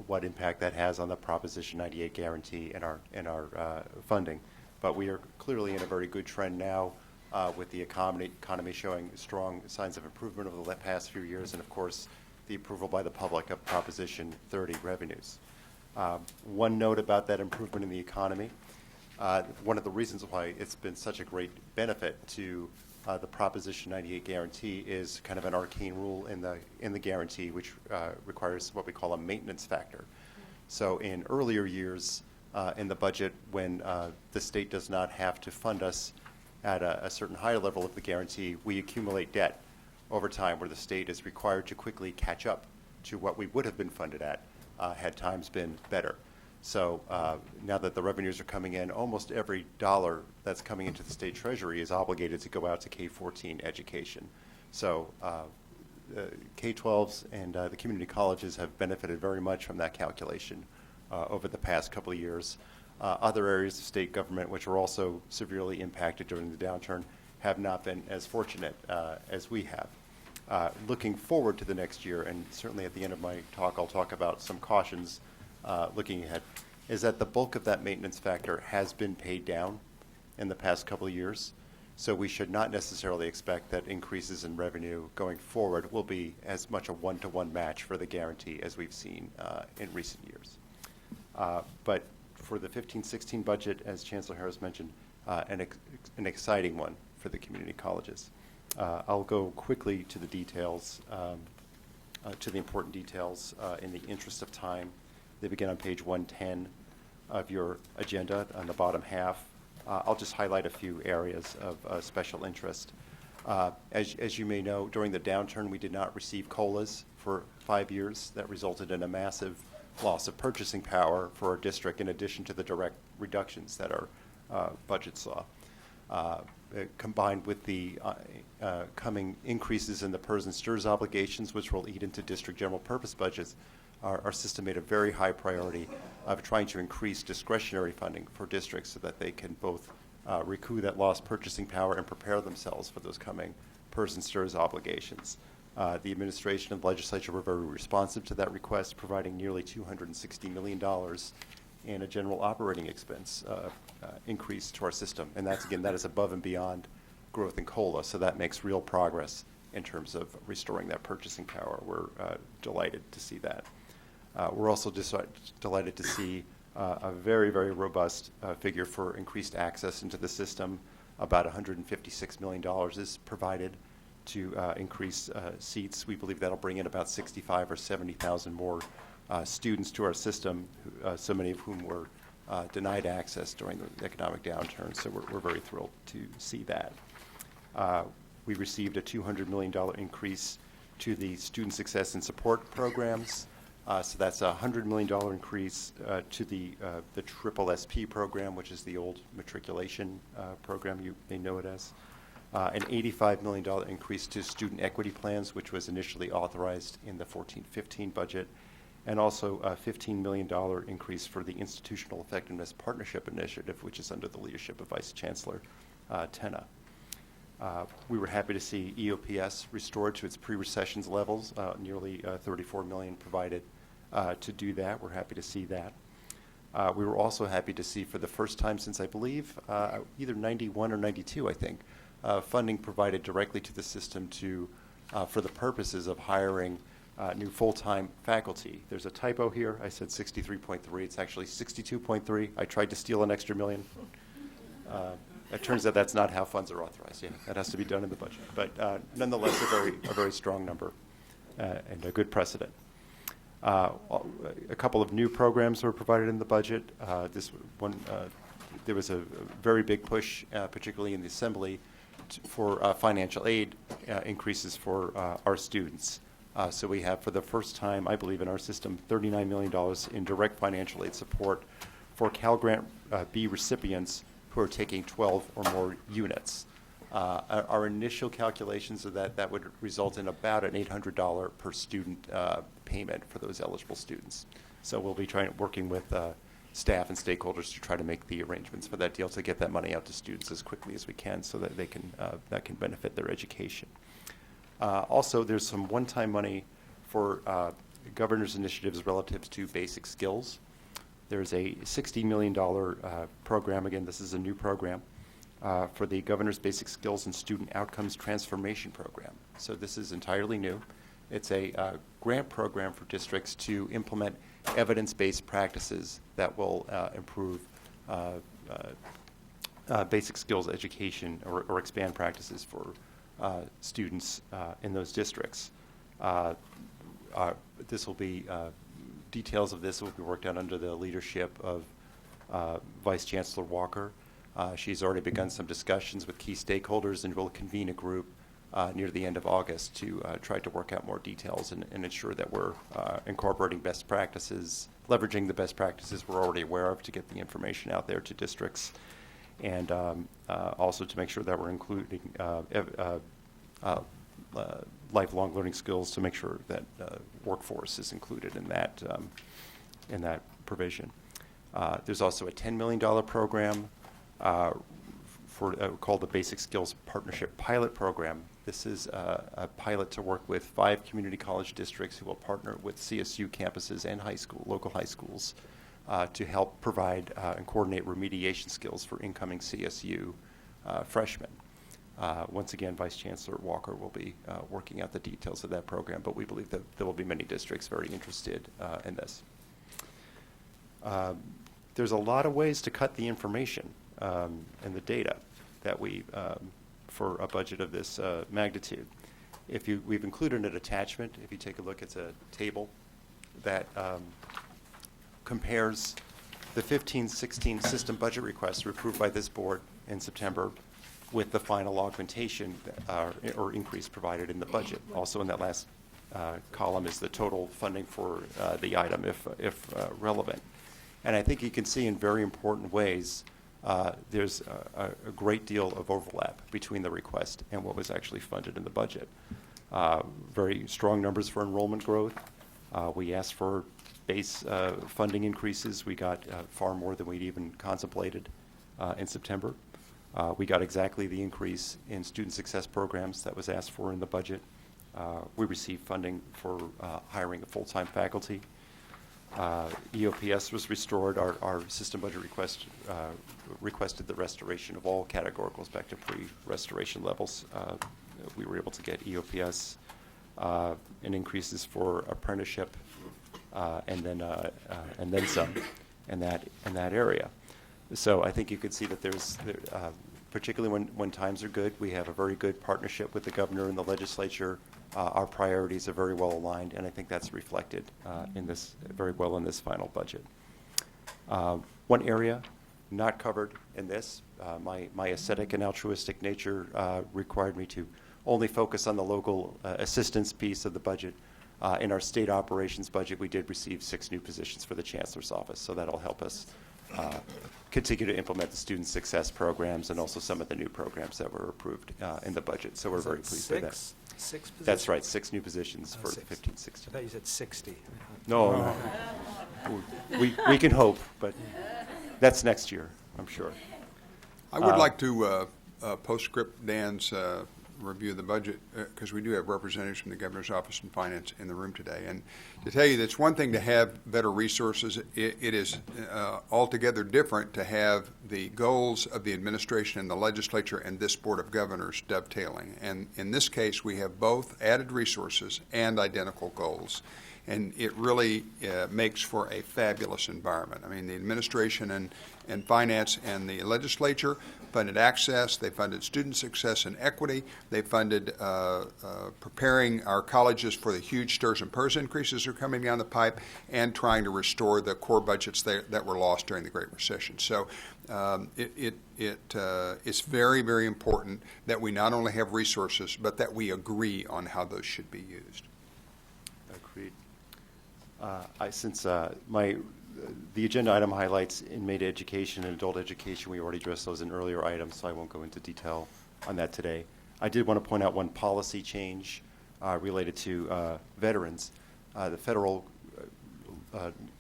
what impact that has on the Proposition 98 guarantee and our funding. But we are clearly in a very good trend now. With the economy showing strong signs of improvement over the past few years, and of course, the approval by the public of Proposition 30 revenues. One note about that improvement in the economy, one of the reasons why it's been such a great benefit to the Proposition 98 guarantee is kind of an arcane rule in the guarantee, which requires what we call a maintenance factor. So in earlier years in the budget, when the state does not have to fund us at a certain higher level of the guarantee, we accumulate debt over time where the state is required to quickly catch up to what we would have been funded at had times been better. So now that the revenues are coming in, almost every dollar that's coming into the state treasury is obligated to go out to K-14 education. So K-12s and the community colleges have benefited very much from that calculation over the past couple of years. Other areas of state government, which were also severely impacted during the downturn, have not been as fortunate as we have. Looking forward to the next year, and certainly at the end of my talk, I'll talk about some cautions looking ahead, is that the bulk of that maintenance factor has been paid down in the past couple of years. So we should not necessarily expect that increases in revenue going forward will be as much a one-to-one match for the guarantee as we've seen in recent years. But for the 15-16 budget, as Chancellor Harris mentioned, an exciting one for the community colleges. I'll go quickly to the details, to the important details in the interest of time. They begin on page 110 of your agenda on the bottom half. I'll just highlight a few areas of special interest. As you may know, during the downturn, we did not receive COLAs for 5 years. That resulted in a massive loss of purchasing power for our district, in addition to the direct reductions that our budget saw. Combined with the coming increases in the PERS and STIRS obligations, which will eat into district general purpose budgets, our system made a very high priority of trying to increase discretionary funding for districts so that they can both recoup that lost purchasing power and prepare themselves for those coming PERS and STIRS obligations. The administration and legislature were very responsive to that request, providing nearly $260 million in a general operating expense increase to our system. And that's, again, that is above and beyond growth in COLA, so that makes real progress in terms of restoring that purchasing power. We're delighted to see that. We're also delighted to see a very, very robust figure for increased access into the system. About $156 million is provided to increase seats. We believe that'll bring in about 65 or 70,000 more students to our system, so many of whom were denied access during the economic downturn. So we're very thrilled to see that. We received a $200 million increase to the student success and support programs. So that's a $100 million increase to the Triple SP program, which is the old matriculation program you may know it as. An $85 million increase to student equity plans, which was initially authorized in the 14-15 budget, and also a $15 million increase for the Institutional Effectiveness Partnership Initiative, which is under the leadership of Vice Chancellor Tenna. We were happy to see EOPS restored to its pre-recessions levels, nearly $34 million provided to do that. We're happy to see that. We were also happy to see, for the first time since, I believe, either 91 or 92, I think, funding provided directly to the system for the purposes of hiring new full-time faculty. There's a typo here. I said 63.3. It's actually 62.3. I tried to steal an extra million. It turns out that's not how funds are authorized. Yeah, that has to be done in the budget. But nonetheless, a very strong number and a good precedent. A couple of new programs were provided in the budget. This one, there was a very big push, particularly in the Assembly, for financial aid increases for our students. So we have, for the first time, I believe, in our system, $39 million in direct financial aid support for Cal Grant B recipients who are taking 12 or more units. Our initial calculations are that would result in about an $800 per student payment for those eligible students. So we'll be working with staff and stakeholders to try to make the arrangements for that deal to get that money out to students as quickly as we can, so that that can benefit their education. Also, there's some one-time money for governor's initiatives relative to basic skills. There's a $60 million program. Again, this is a new program for the Governor's Basic Skills and Student Outcomes Transformation Program. So this is entirely new. It's a grant program for districts to implement evidence-based practices that will improve basic skills education or expand practices for students in those districts. This will be details of this will be worked out under the leadership of Vice Chancellor Walker. She's already begun some discussions with key stakeholders and will convene a group near the end of August to try to work out more details and ensure that we're incorporating best practices, leveraging the best practices we're already aware of to get the information out there to districts, and also to make sure that we're including lifelong learning skills to make sure that workforce is included in that provision. There's also a $10 million program called the Basic Skills Partnership Pilot Program. This is a pilot to work with 5 community college districts who will partner with CSU campuses and local high schools to help provide and coordinate remediation skills for incoming CSU freshmen. Once again, Vice Chancellor Walker will be working out the details of that program, but we believe that there will be many districts very interested in this. There's a lot of ways to cut the information and the data that for a budget of this magnitude. We've included an attachment. If you take a look, it's a table that compares the 15-16 system budget requests approved by this board in September with the final augmentation or increase provided in the budget. Also in that last column is the total funding for the item if relevant. And I think you can see in very important ways there's a great deal of overlap between the request and what was actually funded in the budget. Very strong numbers for enrollment growth. We asked for base funding increases. We got far more than we'd even contemplated in September. We got exactly the increase in student success programs that was asked for in the budget. We received funding for hiring of full-time faculty. EOPS was restored. Our system budget requested the restoration of all categoricals back to pre-restoration levels. We were able to get EOPS and increases for apprenticeship and then some in that area. So I think you could see that there's, particularly when times are good, we have a very good partnership with the governor and the legislature. Our priorities are very well aligned, and I think that's reflected very well in this final budget. One area not covered in this, my ascetic and altruistic nature required me to only focus on the local assistance piece of the budget. In our state operations budget, we did receive 6 new positions for the Chancellor's office, so that'll help us continue to implement the student success programs and also some of the new programs that were approved in the budget. So we're very pleased with that. Six positions? That's right, 6 new positions for the 6. 15-16. I thought you said 60. No, we can hope, but that's next year, I'm sure. I would like to postscript Dan's review of the budget, because we do have representatives from the Governor's Office and Finance in the room today. And to tell you that it's one thing to have better resources. It is altogether different to have the goals of the administration and the legislature and this Board of Governors dovetailing. And in this case, we have both added resources and identical goals. And it really makes for a fabulous environment. I mean, the administration and finance and the legislature funded access, they funded student success and equity, they funded preparing our colleges for the huge STRS and PERS increases that are coming down the pipe, and trying to restore the core budgets that were lost during the Great Recession. So it's very, very important that we not only have resources, but that we agree on how those should be used. Agreed. Since the agenda item highlights inmate education and adult education, we already addressed those in earlier items, so I won't go into detail on that today. I did want to point out one policy change related to veterans. The federal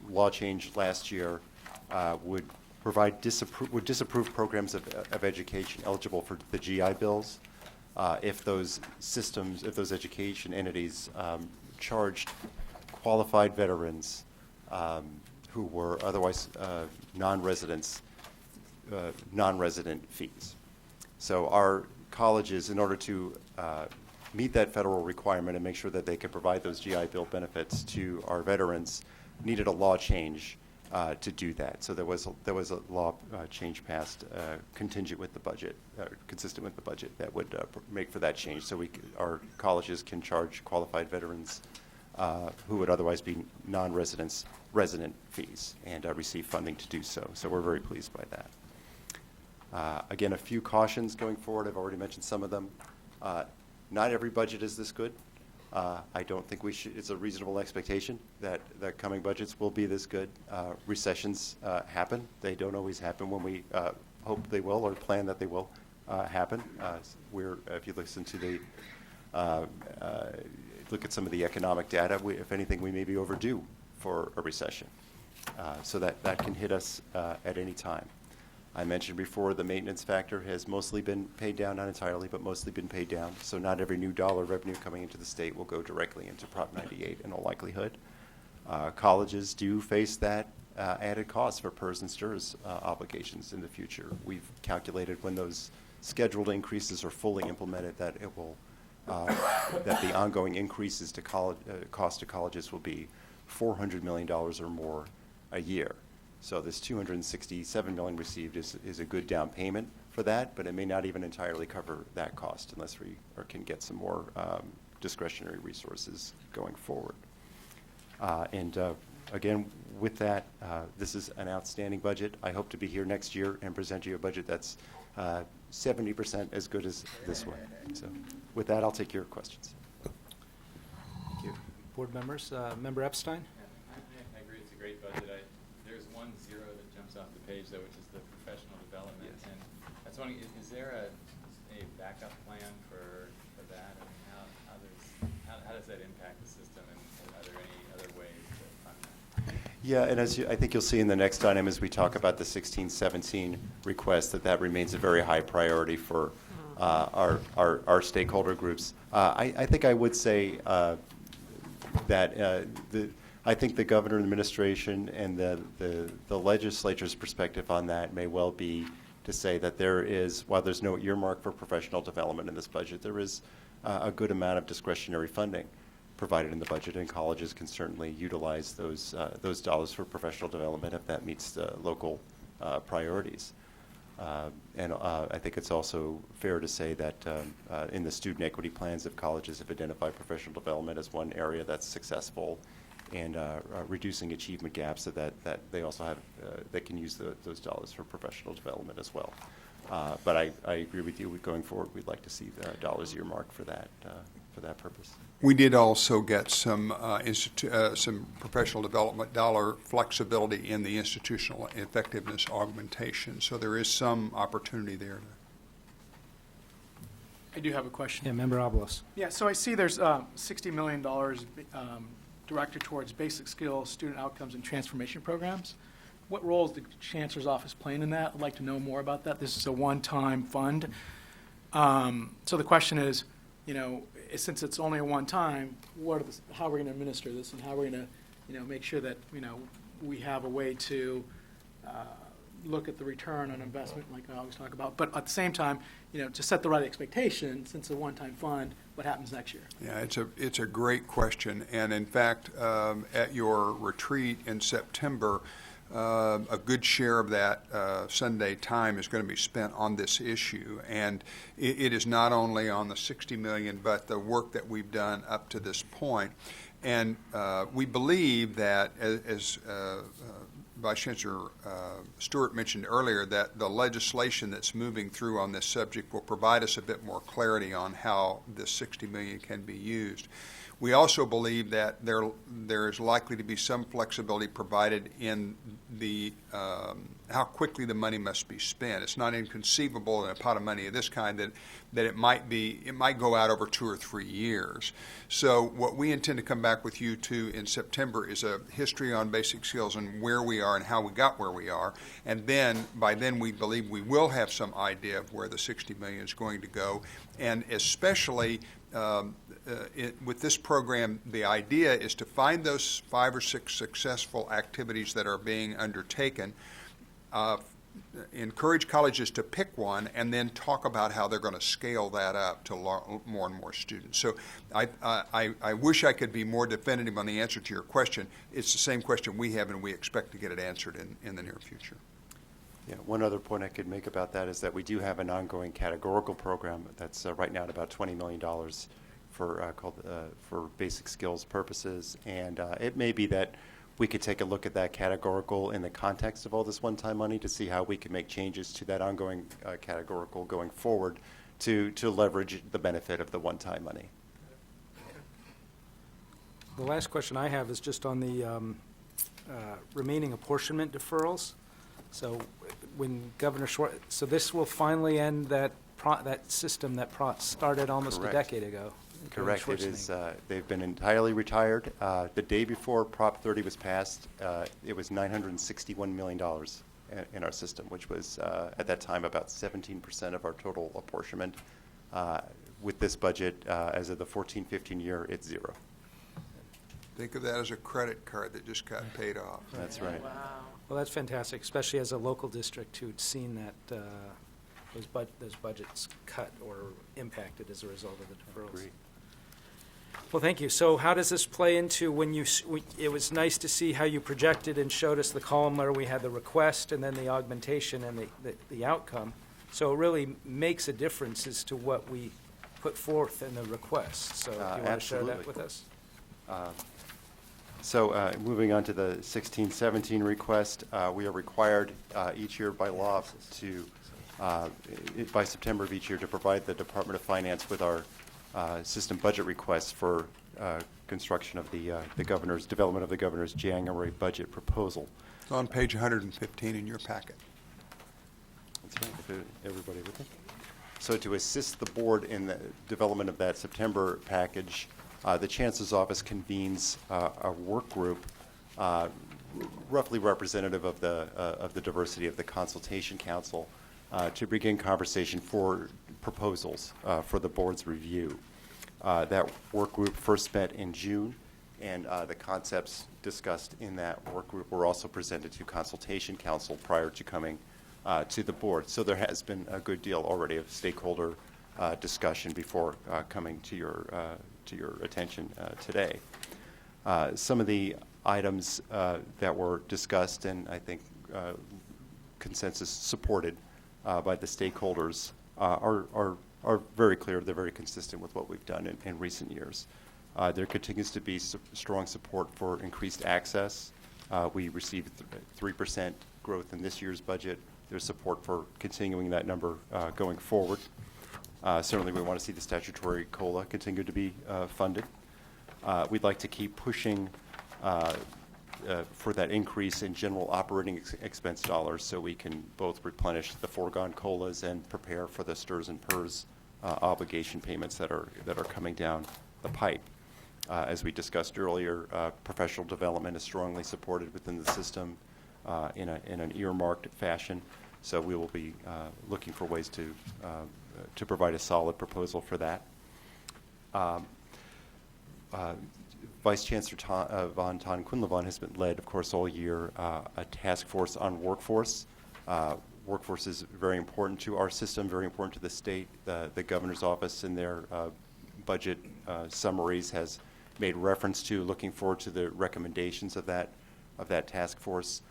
law change last year would disapprove programs of education eligible for the GI Bills if those systems, if those education entities charged qualified veterans who were otherwise non-resident fees. So our colleges, in order to meet that federal requirement and make sure that they could provide those GI Bill benefits to our veterans, needed a law change to do that. So there was a law change passed contingent with the budget, consistent with the budget, that would make for that change. So our colleges can charge qualified veterans who would otherwise be non-residents resident fees and receive funding to do so. So we're very pleased by that. Again, a few cautions going forward. I've already mentioned some of them. Not every budget is this good. I don't think it's a reasonable expectation that the coming budgets will be this good. Recessions happen. They don't always happen when we hope they will or plan that they will happen. If you listen to look at some of the economic data, if anything, we may be overdue for a recession. So that can hit us at any time. I mentioned before the maintenance factor has mostly been paid down, not entirely, but mostly been paid down. So not every new dollar of revenue coming into the state will go directly into Prop 98 in all likelihood. Colleges do face that added cost for PERS and STRS obligations in the future. We've calculated when those scheduled increases are fully implemented that it will that the ongoing increases to cost to colleges will be $400 million or more a year. So this $267 million received is a good down payment for that, but it may not even entirely cover that cost unless we can get some more discretionary resources going forward. Again, with that, this is an outstanding budget. I hope to be here next year and present you a budget that's 70% as good as this one. So with that, I'll take your questions. Thank you. Board members, Member Epstein? I agree, it's a great budget. There's 1 0 that jumps off the page, though, which is the professional development. Yes. And I was wondering, is there a backup plan for that? I mean, how does that impact the system, and are there any other ways to fund that? Yeah, and I think you'll see in the next item as we talk about the 16-17 request that remains a very high priority for our stakeholder groups. I think I would say that I think the governor and administration and the legislature's perspective on that may well be to say that while there's no earmark for professional development in this budget, there is a good amount of discretionary funding provided in the budget, and colleges can certainly utilize those dollars for professional development if that meets the local priorities. And I think it's also fair to say that in the student equity plans, if colleges have identified professional development as one area that's successful reducing achievement gaps so that they also have, they can use those dollars for professional development as well. But I agree with you, going forward, we'd like to see the dollars earmarked for that purpose. We did also get some professional development dollar flexibility in the institutional effectiveness augmentation, so there is some opportunity there. I do have a question. Yeah, Member Oblos. Yeah, so I see there's $60 million directed towards basic skills, student outcomes, and transformation programs. What role is the Chancellor's Office playing in that? I'd like to know more about that. This is a one-time fund. So the question is, since it's only a one-time, how are we going to administer this, and how are we going to, make sure that, we have a way to look at the return on investment, like I always talk about, but at the same time, to set the right expectation, since it's a one-time fund, what happens next year? Yeah, it's a great question, and in fact, at your retreat in September, a good share of that Sunday time is going to be spent on this issue, and it is not only on the $60 million, but the work that we've done up to this point. And we believe that, as Vice Chancellor Stewart mentioned earlier, that the legislation that's moving through on this subject will provide us a bit more clarity on how this $60 million can be used. We also believe that there is likely to be some flexibility provided in the how quickly the money must be spent. It's not inconceivable in a pot of money of this kind that it might go out over 2 or 3 years. So what we intend to come back with you to in September is a history on basic skills and where we are and how we got where we are. And then by then we believe we will have some idea of where the $60 million is going to go, and especially with this program, the idea is to find those 5 or 6 successful activities that are being undertaken, encourage colleges to pick one, and then talk about how they're going to scale that up to more and more students. So I wish I could be more definitive on the answer to your question. It's the same question we have, and we expect to get it answered in the near future. Yeah, one other point I could make about that is that we do have an ongoing categorical program that's right now at about $20 million for basic skills purposes, and it may be that we could take a look at that categorical in the context of all this one-time money to see how we can make changes to that ongoing categorical going forward to leverage the benefit of the one-time money. The last question I have is just on the remaining apportionment deferrals. So when Governor Schwartz, so this will finally end that system that started almost Correct. a decade ago. Correct. It is. They've been entirely retired. The day before Prop 30 was passed, it was $961 million in our system, which was at that time about 17% of our total apportionment. With this budget, as of the 14-15 year, it's 0. Think of that as a credit card that just got paid off. That's right. Wow. Well, that's fantastic, especially as a local district who'd seen that those budgets cut or impacted as a result of the deferrals. Agreed. Well, thank you. So how does this play into when it was nice to see how you projected and showed us the column where we had the request and then the augmentation and the outcome. So it really makes a difference as to what we put forth in the request. So do you want to share that absolutely. with us? So moving on to the 16-17 request, we are required each year by law to, by September of each year, to provide the Department of Finance with our system budget requests for construction of the governor's, development of the governor's January budget proposal. It's on page 115 in your packet. That's right, if everybody with me. So to assist the board in the development of that September package, the Chancellor's Office convenes a work group roughly representative of the diversity of the Consultation Council to begin conversation for proposals for the board's review. That work group first met in June, and the concepts discussed in that work group were also presented to Consultation Council prior to coming to the board. So there has been a good deal already of stakeholder discussion before coming to your attention today. Some of the items that were discussed and I think consensus supported by the stakeholders are very clear. They're very consistent with what we've done in recent years. There continues to be strong support for increased access. We received 3% growth in this year's budget. There's support for continuing that number going forward. Certainly, we want to see the statutory COLA continue to be funded. We'd like to keep pushing for that increase in general operating expense dollars so we can both replenish the foregone COLAs and prepare for the STRS and PERS obligation payments that are coming down the pipe. As we discussed earlier, professional development is strongly supported within the system in an earmarked fashion, so we will be looking for ways to provide a solid proposal for that. Vice Chancellor von Ton-Quinlivan has been led, of course, all year a task force on workforce. Workforce is very important to our system, very important to the state. The governor's office in their budget summaries has made reference to looking forward to the recommendations of that task force.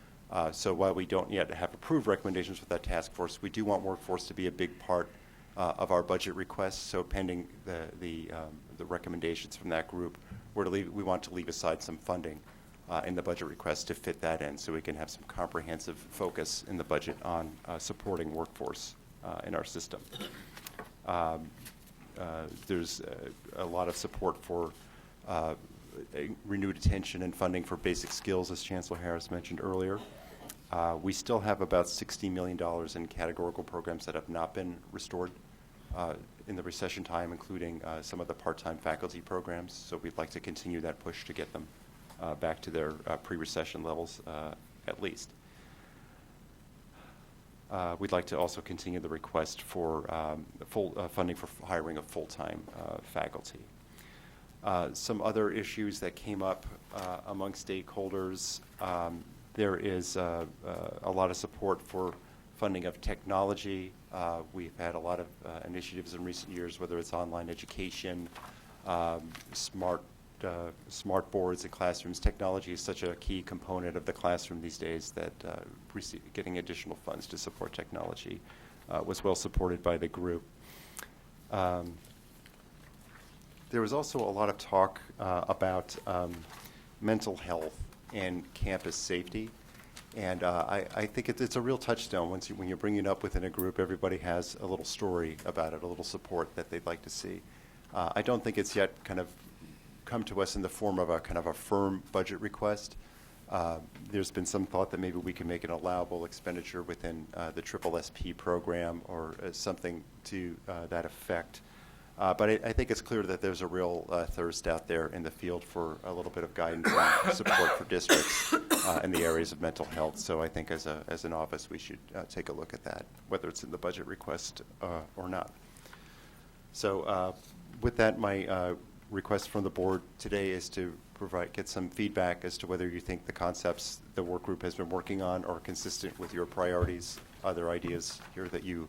So while we don't yet have approved recommendations for that task force, we do want workforce to be a big part of our budget requests. So pending the recommendations from that group, we want to leave aside some funding in the budget request to fit that in, so we can have some comprehensive focus in the budget on supporting workforce in our system. There's a lot of support for renewed attention and funding for basic skills, as Chancellor Harris mentioned earlier. We still have about $60 million in categorical programs that have not been restored in the recession time, including some of the part-time faculty programs. So we'd like to continue that push to get them back to their pre-recession levels at least. We'd like to also continue the request for full funding for hiring of full-time faculty. Some other issues that came up among stakeholders, there is a lot of support for funding of technology. We've had a lot of initiatives in recent years, whether it's online education, smart boards in classrooms. Technology is such a key component of the classroom these days that getting additional funds to support technology was well supported by the group. There was also a lot of talk about mental health and campus safety. And I think it's a real touchstone. When you're bringing it up within a group, everybody has a little story about it, a little support that they'd like to see. I don't think it's yet kind of come to us in the form of a kind of a firm budget request. There's been some thought that maybe we can make an allowable expenditure within the SSSP program or something to that effect. But I think it's clear that there's a real thirst out there in the field for a little bit of guidance and support for districts in the areas of mental health. So I think as an office, we should take a look at that, whether it's in the budget request or not. So with that, my request from the board today is to get some feedback as to whether you think the concepts the work group has been working on are consistent with your priorities. Are there ideas here that you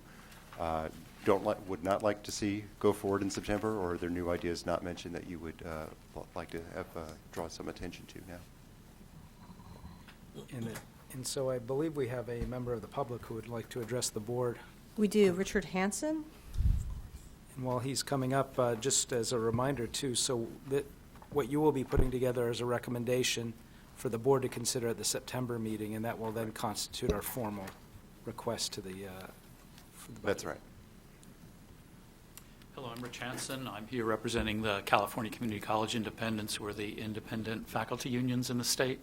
would not like to see go forward in September, or are there new ideas not mentioned that you would like to have draw some attention to now? And so I believe we have a member of the public who would like to address the board. We do. Richard Hansen? And while he's coming up, just as a reminder too, so that what you will be putting together is a recommendation for the board to consider at the September meeting, and that will then constitute our formal request to the for the budget. That's right. Hello, I'm Rich Hansen. I'm here representing the California Community College Independents, who are the independent faculty unions in the state.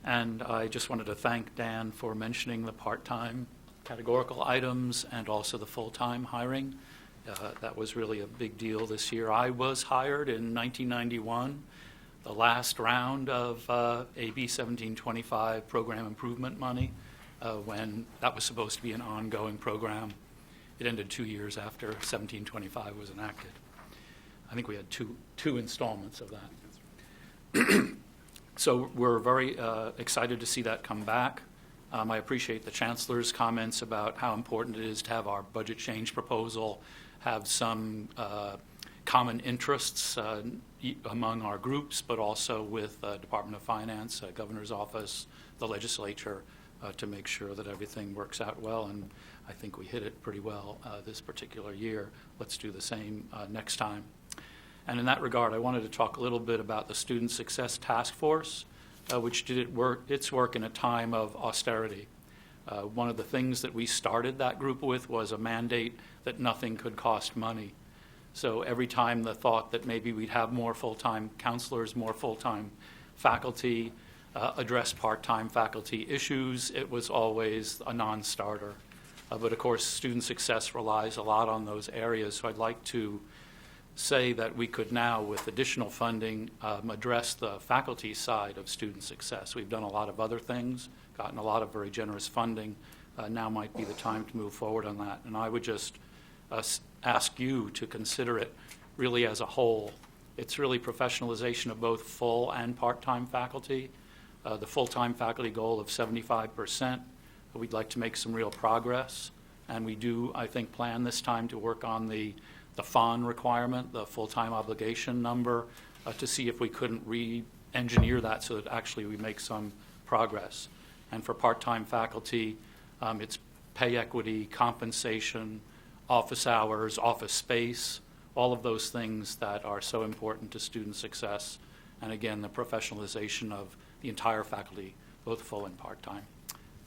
And I just wanted to thank Dan for mentioning the part-time categorical items and also the full-time hiring. That was really a big deal this year. I was hired in 1991, the last round of AB 1725 program improvement money, when that was supposed to be an ongoing program. It ended 2 years after 1725 was enacted. I think we had two installments of that. So we're very excited to see that come back. I appreciate the Chancellor's comments about how important it is to have our budget change proposal have some common interests among our groups, but also with Department of Finance, Governor's Office, the legislature, to make sure that everything works out well. And I think we hit it pretty well this particular year. Let's do the same next time. And in that regard, I wanted to talk a little bit about the Student Success Task Force, which did its work in a time of austerity. One of the things that we started that group with was a mandate that nothing could cost money. So every time the thought that maybe we'd have more full-time counselors, more full-time faculty, address part-time faculty issues, it was always a non-starter. But of course, student success relies a lot on those areas, so I'd like to say that we could now, with additional funding, address the faculty side of student success. We've done a lot of other things, gotten a lot of very generous funding. Now might be the time to move forward on that. And I would just ask you to consider it really as a whole. It's really professionalization of both full and part-time faculty. The full-time faculty goal of 75%, we'd like to make some real progress. And we do, I think, plan this time to work on the FON requirement, the full-time obligation number, to see if we couldn't re-engineer that so that actually we make some progress. And for part-time faculty, it's pay equity, compensation, office hours, office space, all of those things that are so important to student success. And again, the professionalization of the entire faculty, both full and part-time.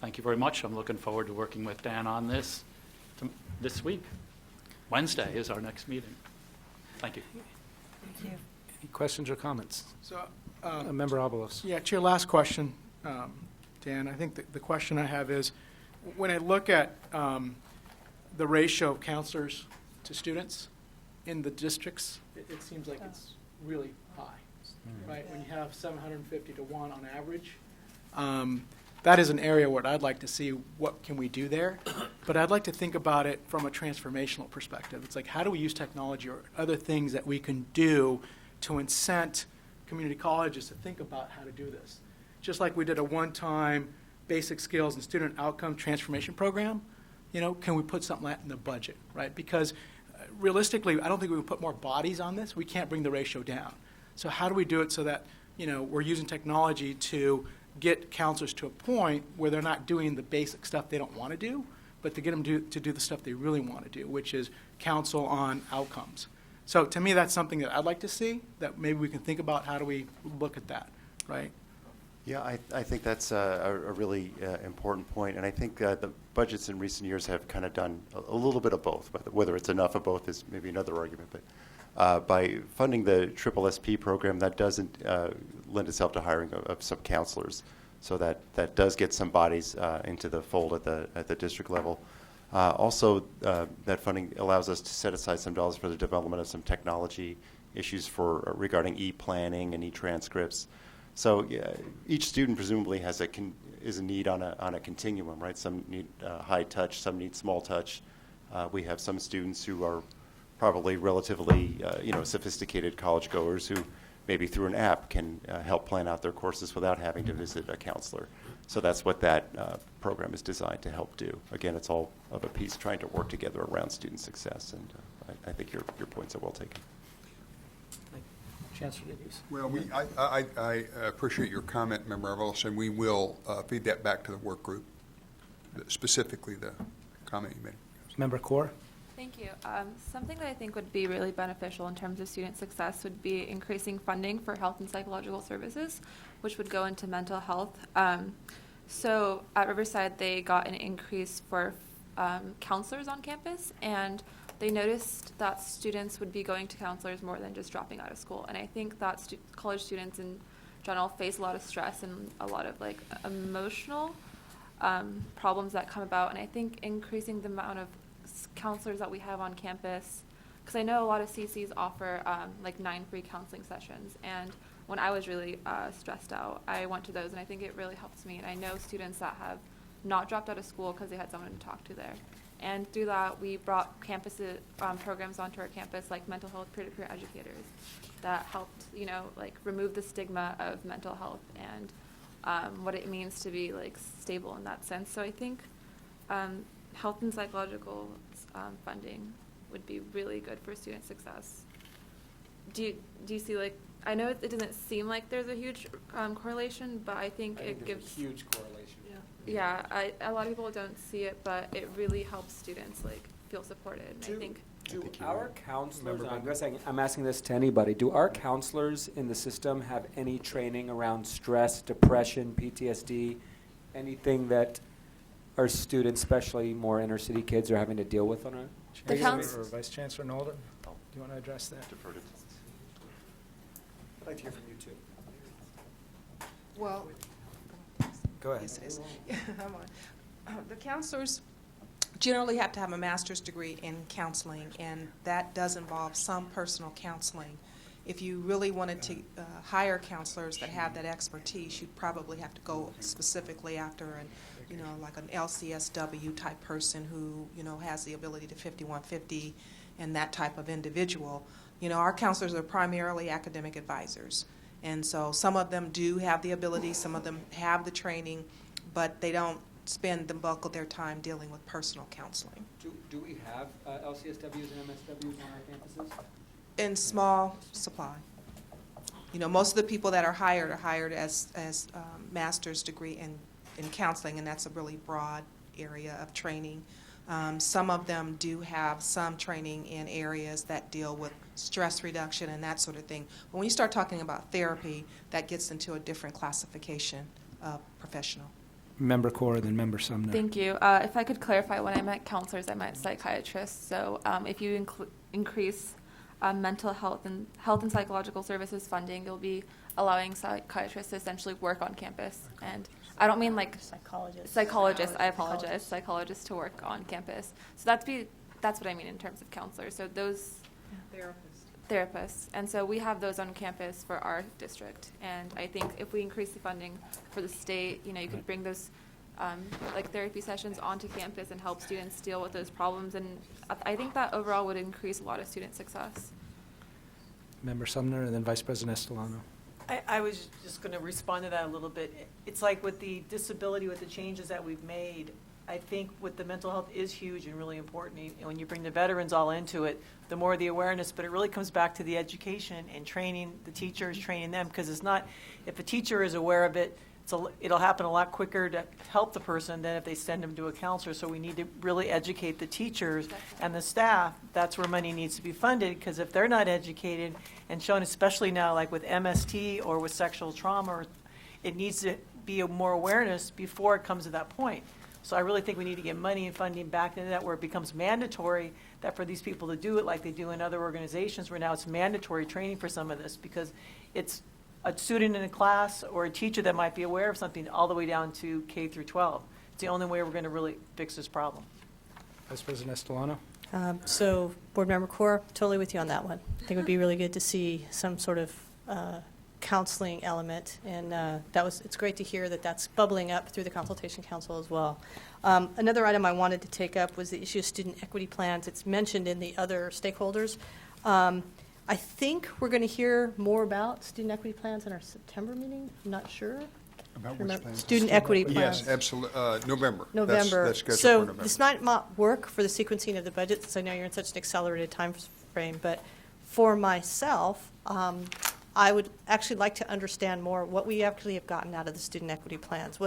Thank you very much. I'm looking forward to working with Dan on this week. Wednesday is our next meeting. Thank you. Thank you. Any questions or comments? So, Member Abalos. yeah, to your last question, Dan, I think the question I have is, when I look at the ratio of counselors to students in the districts, it seems like it's really high, right? When you have 750 to 1 on average, that is an area where I'd like to see what can we do there. But I'd like to think about it from a transformational perspective. It's like, how do we use technology or other things that we can do to incent community colleges to think about how to do this? Just like we did a one-time basic skills and student outcome transformation program, can we put something like that in the budget, right? Because realistically, I don't think we can put more bodies on this. We can't bring the ratio down. So how do we do it so that, we're using technology to get counselors to a point where they're not doing the basic stuff they don't want to do, but to get them to do the stuff they really want to do, which is counsel on outcomes. So to me, that's something that I'd like to see, that maybe we can think about how do we look at that, right? Yeah, I think that's a really important point, and I think the budgets in recent years have kind of done a little bit of both. Whether it's enough of both is maybe another argument, but by funding the SSSP program, that doesn't lend itself to hiring of some counselors, so that does get some bodies into the fold at the district level. Also, that funding allows us to set aside some dollars for the development of some technology issues regarding e-planning and e-transcripts. So each student presumably is a need on a continuum, right? Some need high touch, some need small touch. We have some students who are probably relatively sophisticated college goers who maybe through an app can help plan out their courses without having to visit a counselor. So that's what that program is designed to help do. Again, it's all of a piece trying to work together around student success, and I think your points are well taken. Chancellor Davies. Well, I appreciate your comment, Member Abalos, and we will feed that back to the work group, specifically the comment you made. Member Corr. Thank you. Something that I think would be really beneficial in terms of student success would be increasing funding for health and psychological services, which would go into mental health. So at Riverside, they got an increase for counselors on campus, and they noticed that students would be going to counselors more than just dropping out of school. And I think that college students in general face a lot of stress and a lot of emotional problems that come about. And I think increasing the amount of counselors that we have on campus, because I know a lot of CCs offer 9 free counseling sessions, and when I was really stressed out, I went to those, and I think it really helps me. And I know students that have not dropped out of school because they had someone to talk to there. And through that, we brought programs onto our campus, like mental health peer-to-peer educators, that helped, remove the stigma of mental health and what it means to be stable in that sense. So I think health and psychological funding would be really good for student success. Do you see I know it doesn't seem like there's a huge correlation, but I think it gives a huge correlation. Yeah, a lot of people don't see it, but it really helps students feel supported. And I think Do our counselors, and I guess I'm asking this to anybody, do our counselors in the system have any training around stress, depression, PTSD, anything that our students, especially more inner city kids, are having to deal with on a The Chancellor couns- or Vice Chancellor Nolden, do you want to address that? Defer to- I'd like to hear from you too. Well, Go ahead. yes, I'm on. The counselors generally have to have a master's degree in counseling, and that does involve some personal counseling. If you really wanted to hire counselors that have that expertise, you'd probably have to go specifically after like an LCSW type person who, has the ability to 5150 and that type of individual. Our counselors are primarily academic advisors. And so some of them do have the ability, some of them have the training, but they don't spend the bulk of their time dealing with personal counseling. Do we have LCSWs and MSWs on our campuses? In small supply. Most of the people that are hired as master's degree in counseling, and that's a really broad area of training. Some of them do have some training in areas that deal with stress reduction and that sort of thing. But when you start talking about therapy, that gets into a different classification of professional. Member Corr, then Member Sumner. Thank you. If I could clarify, when I meant counselors, I meant psychiatrists. So if you increase mental health and psychological services funding, you'll be allowing psychiatrists to essentially work on campus. And I don't mean like Psychologists. I apologize. Psychologists to work on campus. So that's what I mean in terms of counselors. So those therapists. And so we have those on campus for our district. And I think if we increase the funding for the state, you could bring those like therapy sessions onto campus and help students deal with those problems. And I think that overall would increase a lot of student success. Member Sumner, and then Vice President Estolano. I was just going to respond to that a little bit. It's like with the disability, with the changes that we've made, I think with the mental health is huge and really important. And when you bring the veterans all into it, the more the awareness, but it really comes back to the education and training, the teachers, training them, because it's not, if a teacher is aware of it, it'll happen a lot quicker to help the person than if they send them to a counselor. So we need to really educate the teachers and the staff. That's where money needs to be funded, because if they're not educated and shown, especially now like with MST or with sexual trauma, it needs to be more awareness before it comes to that point. So I really think we need to get money and funding back into that, where it becomes mandatory that for these people to do it like they do in other organizations, where now it's mandatory training for some of this, because it's a student in a class or a teacher that might be aware of something all the way down to K through 12. It's the only way we're going to really fix this problem. Vice President Estolano. So, Board Member Corr, totally with you on that one. I think it would be really good to see some sort of counseling element, and it's great to hear that that's bubbling up through the Consultation Council as well. Another item I wanted to take up was the issue of student equity plans. It's mentioned in the other stakeholders. I think we're going to hear more about student equity plans in our September meeting. I'm not sure. About which plans? Student equity plans. Yes, absolutely, November. November. That's scheduled for So November. this might not work for the sequencing of the budget, since I know you're in such an accelerated time frame, but for myself, I would actually like to understand more what we actually have gotten out of the student equity plans.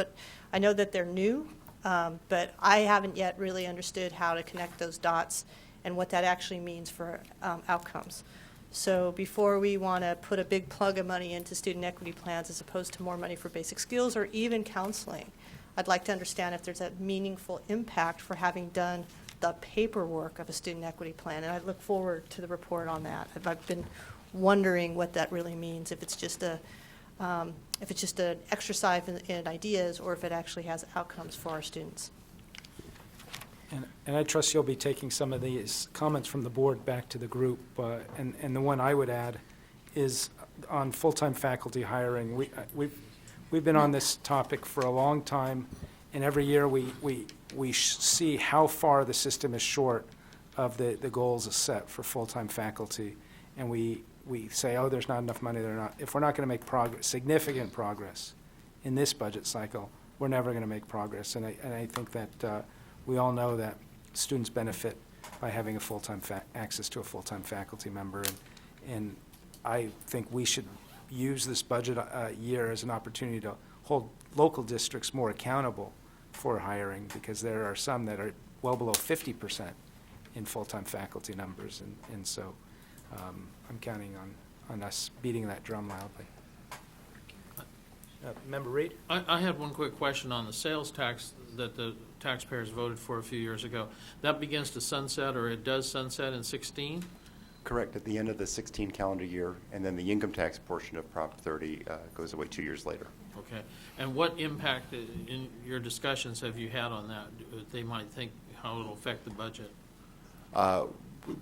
I know that they're new, but I haven't yet really understood how to connect those dots and what that actually means for outcomes. So before we want to put a big plug of money into student equity plans as opposed to more money for basic skills or even counseling, I'd like to understand if there's a meaningful impact for having done the paperwork of a student equity plan. And I look forward to the report on that. I've been wondering what that really means, if it's just an exercise in ideas, or if it actually has outcomes for our students. And I trust you'll be taking some of these comments from the board back to the group. And the one I would add is on full-time faculty hiring. We've been on this topic for a long time, and every year we see how far the system is short of the goals set for full-time faculty. And we say, oh, there's not enough money. If we're not going to make significant progress in this budget cycle, we're never going to make progress. And I think that we all know that students benefit by having a full-time access to a full-time faculty member, and I think we should use this budget year as an opportunity to hold local districts more accountable for hiring, because there are some that are well below 50% in full-time faculty numbers, and so I'm counting on us beating that drum loudly. Member Reed? I had one quick question on the sales tax that the taxpayers voted for a few years ago. That begins to sunset, or it does sunset in 16? Correct, at the end of the 16 calendar year, and then the income tax portion of Prop 30 goes away 2 years later. Okay. And what impact in your discussions have you had on that? They might think how it'll affect the budget.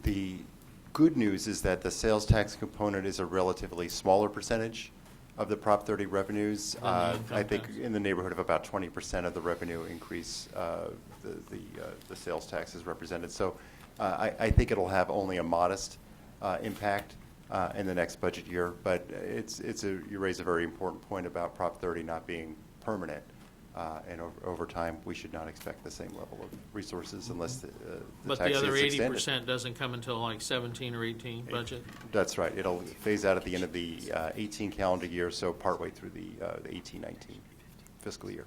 The good news is that the sales tax component is a relatively smaller percentage of the Prop 30 revenues. Than the income I think tax. in the neighborhood of about 20% of the revenue increase, the sales tax is represented. So I think it'll have only a modest impact in the next budget year. But you raise a very important point about Prop 30 not being permanent. And over time, we should not expect the same level of resources unless the But tax the other is extended. 80% doesn't come until like 17 or 18 budget? That's right. It'll phase out at the end of the 18 calendar year, so partway through the 18-19 fiscal year.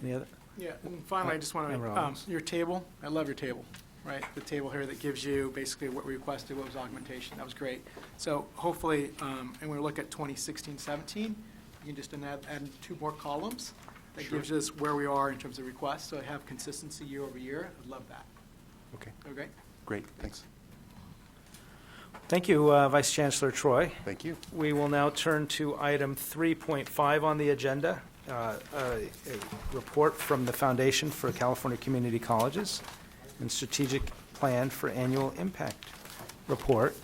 Any other? Yeah, and finally, I just want Member to, Rollins. your table, I love your table, right? The table here that gives you basically what we requested, what was augmentation, that was great. So hopefully, and when we look at 2016-17, you can just add 2 more columns. That gives us where we are in terms of requests, so I have consistency year over year. I'd love that. Okay, Okay? great, thanks. Thank you, Vice Chancellor Troy. Thank you. We will now turn to item 3.5 on the agenda, a report from the Foundation for California Community Colleges and Strategic Plan for Annual Impact Report.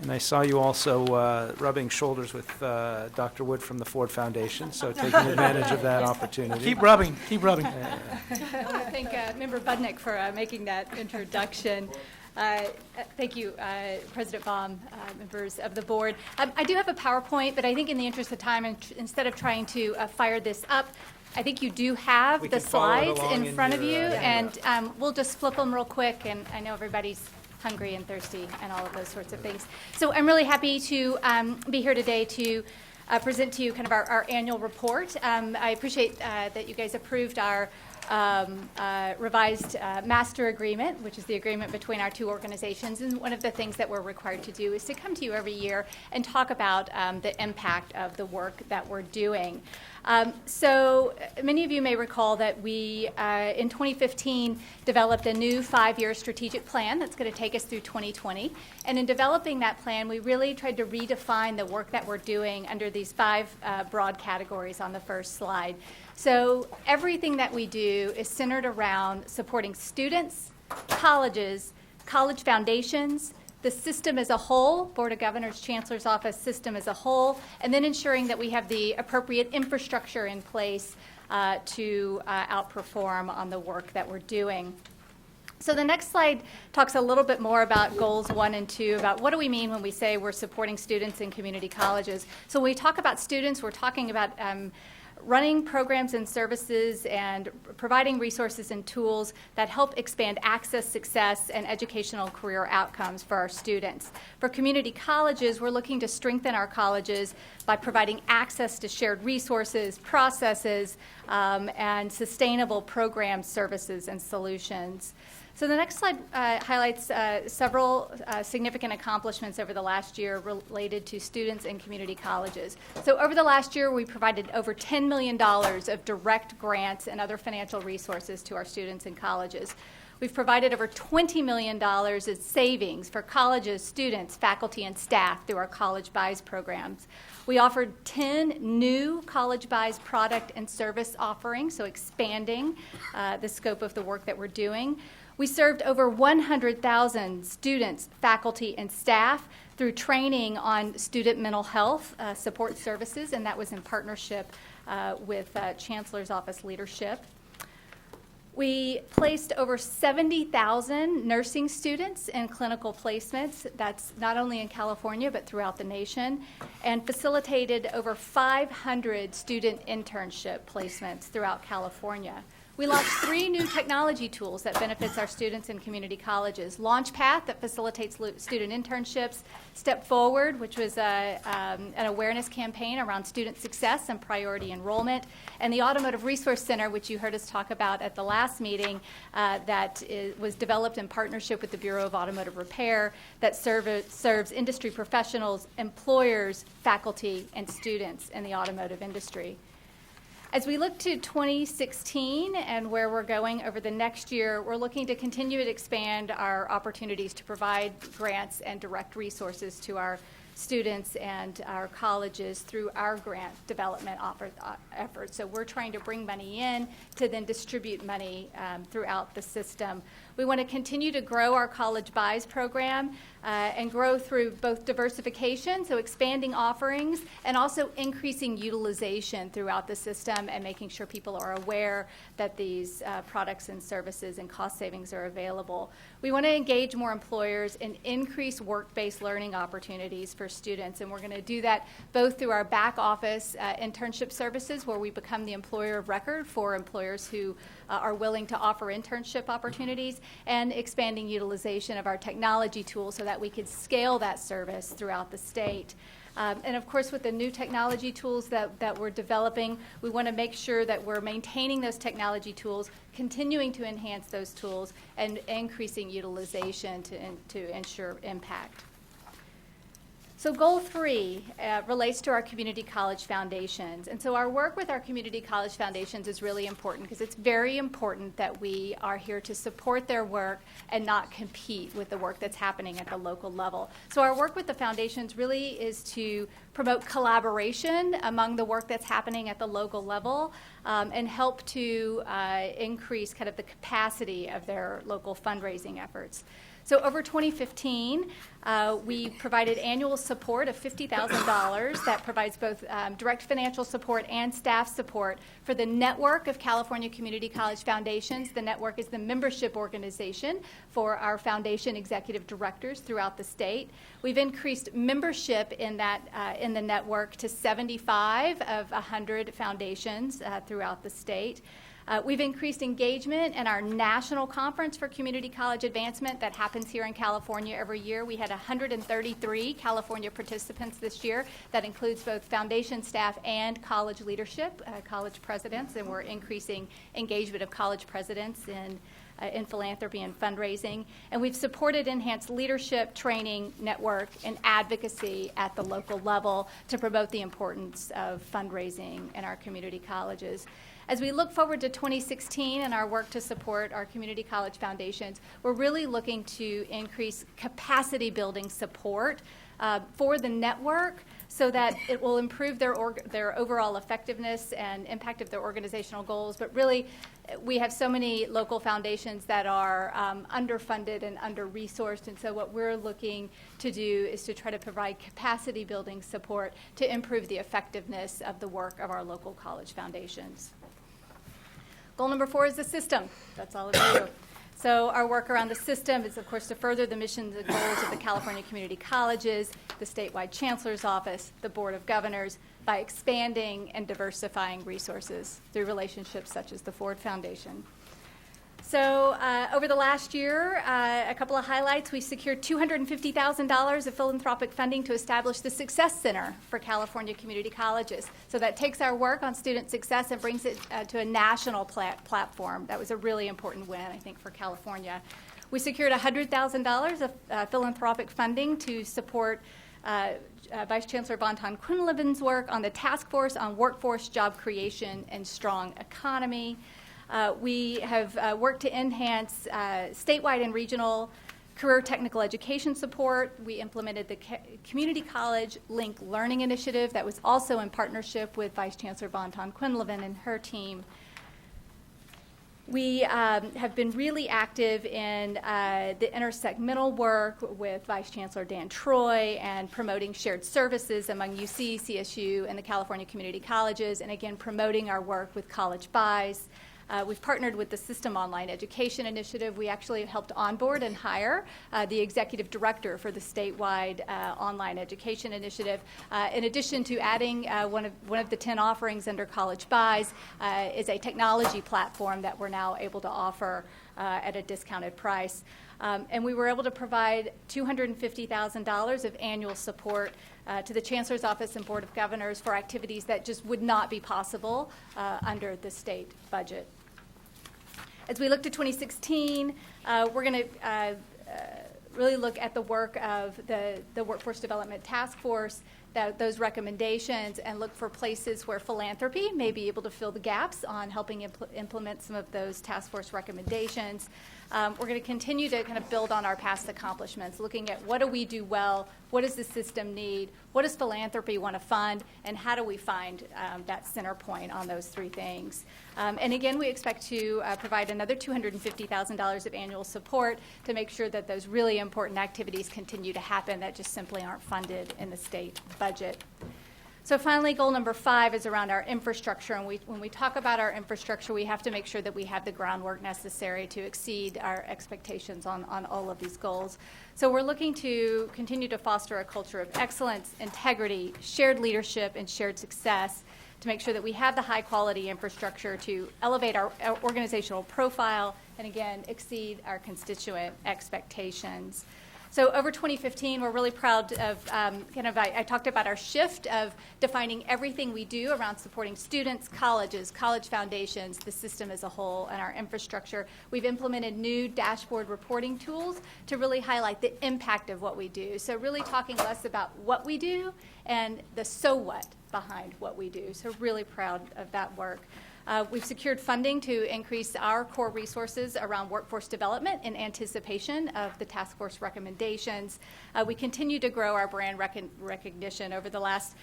And I saw you also rubbing shoulders with Dr. Wood from the Ford Foundation, so taking advantage of that opportunity. Keep rubbing, keep rubbing. I want to thank Member Budnick for making that introduction. Thank you, President Baum, members of the board. I do have a PowerPoint, but I think in the interest of time, instead of trying to fire this up, I think you do have We the can follow it slides along in front of your, you, handout. and we'll just flip them real quick, and I know everybody's hungry and thirsty and all of those sorts of things. So I'm really happy to be here today to present to you kind of our annual report. I appreciate that you guys approved our revised master agreement, which is the agreement between our 2 organizations. And one of the things that we're required to do is to come to you every year and talk about the impact of the work that we're doing. So many of you may recall that we, in 2015, developed a new 5-year strategic plan that's going to take us through 2020. And in developing that plan, we really tried to redefine the work that we're doing under these 5 broad categories on the first slide. So everything that we do is centered around supporting students, colleges, college foundations, the system as a whole, Board of Governors, Chancellor's Office system as a whole, and then ensuring that we have the appropriate infrastructure in place to outperform on the work that we're doing. So the next slide talks a little bit more about goals 1 and 2, about what do we mean when we say we're supporting students in community colleges. So when we talk about students, we're talking about running programs and services and providing resources and tools that help expand access, success, and educational career outcomes for our students. For community colleges, we're looking to strengthen our colleges by providing access to shared resources, processes, and sustainable programs, services, and solutions. So the next slide highlights several significant accomplishments over the last year related to students and community colleges. So over the last year, we provided over $10 million of direct grants and other financial resources to our students and colleges. We've provided over $20 million in savings for colleges, students, faculty, and staff through our College Buys programs. We offered 10 new College Buys product and service offerings, so expanding the scope of the work that we're doing. We served over 100,000 students, faculty, and staff through training on student mental health support services, and that was in partnership with Chancellor's Office leadership. We placed over 70,000 nursing students in clinical placements. That's not only in California, but throughout the nation, and facilitated over 500 student internship placements throughout California. We launched 3 new technology tools that benefits our students in community colleges. LaunchPath, that facilitates student internships. Step Forward, which was an awareness campaign around student success and priority enrollment. And the Automotive Resource Center, which you heard us talk about at the last meeting, was developed in partnership with the Bureau of Automotive Repair, that serves industry professionals, employers, faculty, and students in the automotive industry. As we look to 2016 and where we're going over the next year, we're looking to continue to expand our opportunities to provide grants and direct resources to our students and our colleges through our grant development efforts. So we're trying to bring money in to then distribute money throughout the system. We want to continue to grow our College Buys program and grow through both diversification, so expanding offerings, and also increasing utilization throughout the system and making sure people are aware that these products and services and cost savings are available. We want to engage more employers and increase work-based learning opportunities for students, and we're going to do that both through our back office internship services, where we become the employer of record for employers who are willing to offer internship opportunities, and expanding utilization of our technology tools so that we could scale that service throughout the state. And of course, with the new technology tools that we're developing, we want to make sure that we're maintaining those technology tools, continuing to enhance those tools, and increasing utilization to ensure impact. So goal 3 relates to our community college foundations. And so our work with our community college foundations is really important, because it's very important that we are here to support their work and not compete with the work that's happening at the local level. So our work with the foundations really is to promote collaboration among the work that's happening at the local level, and help to increase kind of the capacity of their local fundraising efforts. So over 2015, we provided annual support of $50,000 that provides both direct financial support and staff support for the network of California Community College Foundations. The network is the membership organization for our foundation executive directors throughout the state. We've increased membership in the network to 75 of 100 foundations throughout the state. We've increased engagement in our national conference for community college advancement that happens here in California every year. We had 133 California participants this year. That includes both foundation staff and college leadership, college presidents, and we're increasing engagement of college presidents in philanthropy and fundraising. And we've supported enhanced leadership, training, network, and advocacy at the local level to promote the importance of fundraising in our community colleges. As we look forward to 2016 and our work to support our community college foundations, we're really looking to increase capacity building support for the network so that it will improve their overall effectiveness and impact of their organizational goals. But really, we have so many local foundations that are underfunded and under-resourced, and so what we're looking to do is to try to provide capacity building support to improve the effectiveness of the work of our local college foundations. Goal number 4 is the system. That's all of you. So our work around the system is, of course, to further the missions and goals of the California Community Colleges, the statewide chancellor's office, the Board of Governors, by expanding and diversifying resources through relationships such as the Ford Foundation. So over the last year, a couple of highlights. We secured $250,000 of philanthropic funding to establish the Success Center for California Community Colleges. So that takes our work on student success and brings it to a national platform. That was a really important win, I think, for California. We secured $100,000 of philanthropic funding to support Vice Chancellor Bonton Quinlivan's work on the Task Force on Workforce Job Creation and Strong Economy. We have worked to enhance statewide and regional career technical education support. We implemented the Community College Link Learning Initiative that was also in partnership with Vice Chancellor Bonton Quinlivan and her team. We have been really active in the intersegmental work with Vice Chancellor Dan Troy and promoting shared services among UC, CSU, and the California Community Colleges, and again, promoting our work with College Buys. We've partnered with the System Online Education Initiative. We actually helped onboard and hire the executive director for the statewide online education initiative. In addition to adding one of the 10 offerings under College Buys is a technology platform that we're now able to offer at a discounted price. And we were able to provide $250,000 of annual support to the Chancellor's Office and Board of Governors for activities that just would not be possible under the state budget. As we look to 2016, we're going to really look at the work of the Workforce Development Task Force, those recommendations, and look for places where philanthropy may be able to fill the gaps on helping implement some of those task force recommendations. We're going to continue to kind of build on our past accomplishments, looking at what do we do well, what does the system need, what does philanthropy want to fund, and how do we find that center point on those three things. And again, we expect to provide another $250,000 of annual support to make sure that those really important activities continue to happen that just simply aren't funded in the state budget. So finally, goal number 5 is around our infrastructure. And when we talk about our infrastructure, we have to make sure that we have the groundwork necessary to exceed our expectations on all of these goals. So we're looking to continue to foster a culture of excellence, integrity, shared leadership, and shared success to make sure that we have the high-quality infrastructure to elevate our organizational profile and, again, exceed our constituent expectations. So over 2015, we're really proud of I talked about our shift of defining everything we do around supporting students, colleges, college foundations, the system as a whole, and our infrastructure. We've implemented new dashboard reporting tools to really highlight the impact of what we do. So really talking less about what we do and the so what behind what we do. So really proud of that work. We've secured funding to increase our core resources around workforce development in anticipation of the task force recommendations. We continue to grow our brand recognition. Over the last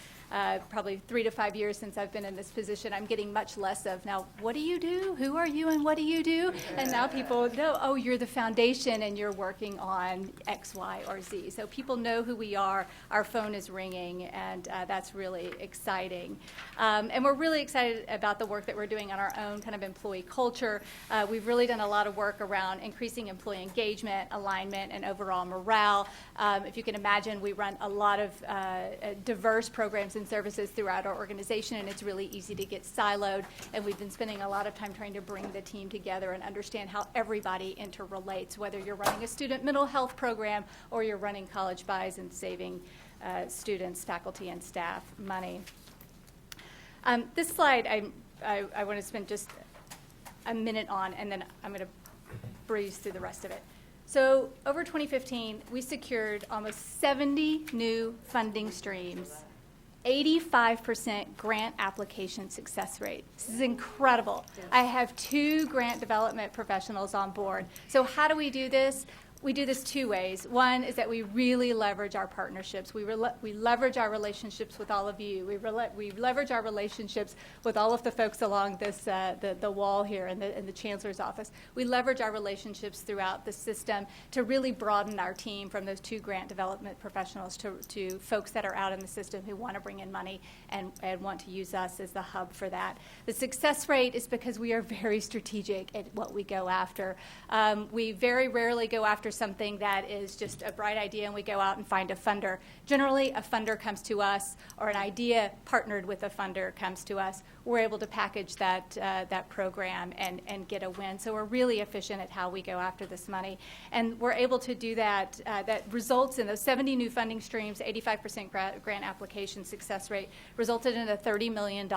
probably 3 to 5 years since I've been in this position, I'm getting much less of, now, what do you do? Who are you and what do you do? And now people know, oh, you're the foundation and you're working on X, Y, or Z. So people know who we are. Our phone is ringing, and that's really exciting. And we're really excited about the work that we're doing on our own kind of employee culture. We've really done a lot of work around increasing employee engagement, alignment, and overall morale. If you can imagine, we run a lot of diverse programs and services throughout our organization, and it's really easy to get siloed. And we've been spending a lot of time trying to bring the team together and understand how everybody interrelates, whether you're running a student mental health program or you're running College Buys and saving students, faculty, and staff money. This slide I want to spend just a minute on, and then I'm going to breeze through the rest of it. So over 2015, we secured almost 70 new funding streams, 85% grant application success rate. This is incredible. I have 2 grant development professionals on board. So how do we do this? We do this 2 ways. One is that we really leverage our partnerships. We leverage our relationships with all of you. We leverage our relationships with all of the folks along this the wall here in the Chancellor's office. We leverage our relationships throughout the system to really broaden our team from those 2 grant development professionals to folks that are out in the system who want to bring in money and want to use us as the hub for that. The success rate is because we are very strategic at what we go after. We very rarely go after something that is just a bright idea and we go out and find a funder. Generally, a funder comes to us, or an idea partnered with a funder comes to us. We're able to package that program and get a win. So we're really efficient at how we go after this money. And we're able to do that. That results in those 70 new funding streams, 85% grant application success rate, resulted in a $30 million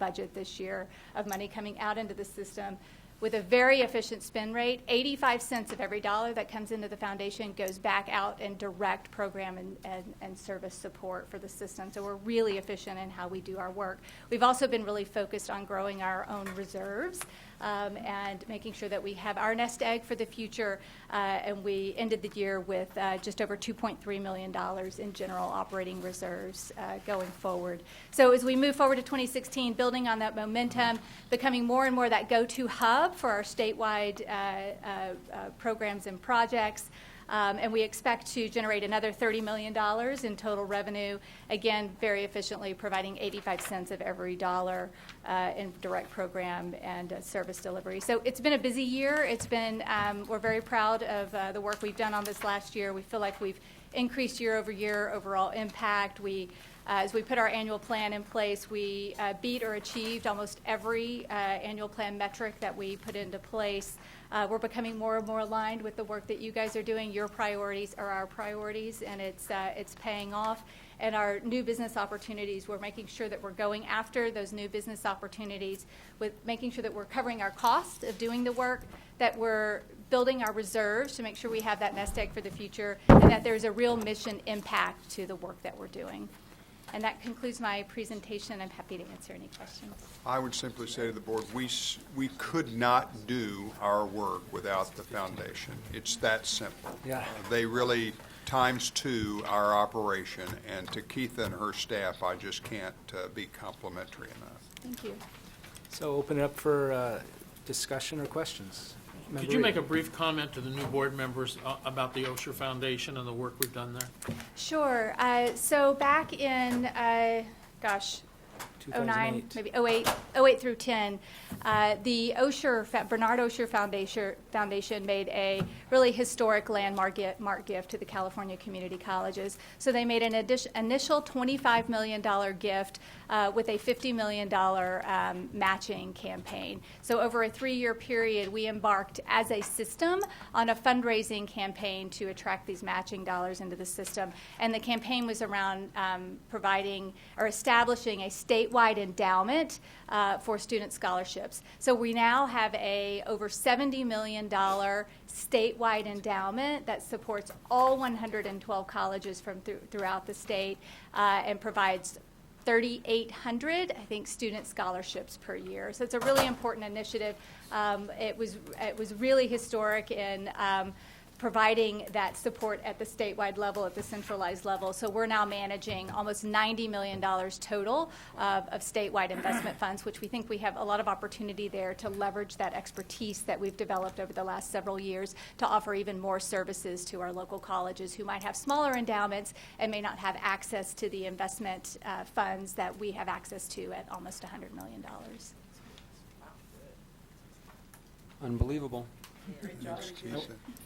budget this year of money coming out into the system. With a very efficient spend rate, 85 cents of every dollar that comes into the foundation goes back out in direct program and service support for the system. So we're really efficient in how we do our work. We've also been really focused on growing our own reserves and making sure that we have our nest egg for the future. And we ended the year with just over $2.3 million in general operating reserves going forward. So as we move forward to 2016, building on that momentum, becoming more and more that go-to hub for our statewide programs and projects, And we expect to generate another $30 million in total revenue, again, very efficiently providing 85 cents of every dollar in direct program and service delivery. So it's been a busy year. It's been, we're very proud of the work we've done on this last year. We feel like we've increased year-over-year overall impact. As we put our annual plan in place, we beat or achieved almost every annual plan metric that we put into place. We're becoming more and more aligned with the work that you guys are doing. Your priorities are our priorities, and it's paying off. And our new business opportunities, we're making sure that we're going after those new business opportunities with making sure that we're covering our cost of doing the work, that we're building our reserves to make sure we have that nest egg for the future, and that there's a real mission impact to the work that we're doing. And that concludes my presentation. I'm happy to answer any questions. I would simply say to the board, we could not do our work without the foundation. It's that simple. Yeah. They really ×2 our operation, and to Keitha and her staff, I just can't be complimentary enough. Thank you. So open it up for discussion or questions. Could you make a brief comment to the new board members about the Osher Foundation and the work we've done there? Sure. So back in, 09, 2008. maybe 08 through 10, the Bernard Osher Foundation made a really historic landmark gift to the California community colleges. So they made an initial $25 million gift with a $50 million matching campaign. So over a 3-year period, we embarked as a system on a fundraising campaign to attract these matching dollars into the system. And the campaign was around providing or establishing a statewide endowment for student scholarships. So we now have a over $70 million statewide endowment that supports all 112 colleges from throughout the state and provides 3,800, I think, student scholarships per year. So it's a really important initiative. It was really historic in providing that support at the statewide level, at the centralized level. So we're now managing almost $90 million total of statewide investment funds, which we think we have a lot of opportunity there to leverage that expertise that we've developed over the last several years to offer even more services to our local colleges who might have smaller endowments and may not have access to the investment funds that we have access to at almost $100 million. Unbelievable.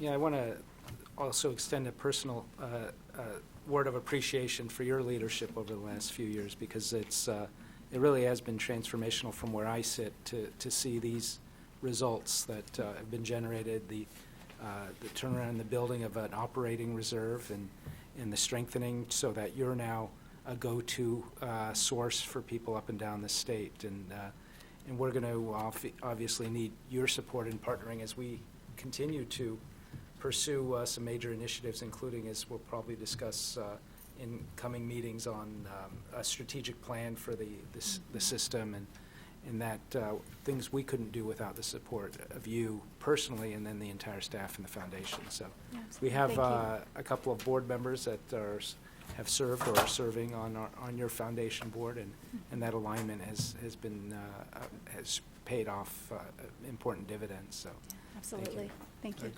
Yeah, I want to also extend a personal word of appreciation for your leadership over the last few years, because it really has been transformational from where I sit to see these results that have been generated, the turnaround in the building of an operating reserve and the strengthening so that you're now a go-to source for people up and down the state. And we're going to obviously need your support in partnering as we continue to pursue some major initiatives, including, as we'll probably discuss in coming meetings, on a strategic plan for the system and that things we couldn't do without the support of you personally and then the entire staff and the foundation. So we have a couple of board members that have served or are serving on your foundation board, and that alignment has paid off important dividends. So Absolutely. Thank you.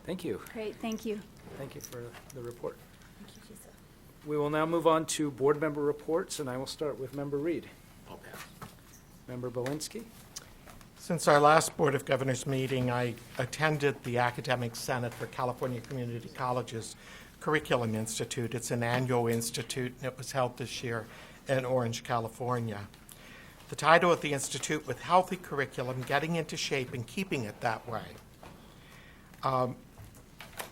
Thank you. Great. Thank you. Thank you for the report. Thank you, Lisa. We will now move on to board member reports, and I will start with Member Reed. I'll pass. Member Belinsky. Since our last Board of Governors meeting, I attended the Academic Senate for California Community Colleges Curriculum Institute. It's an annual institute, and it was held this year in Orange, California. The title of the institute, With Healthy Curriculum, Getting into Shape and Keeping It That Way.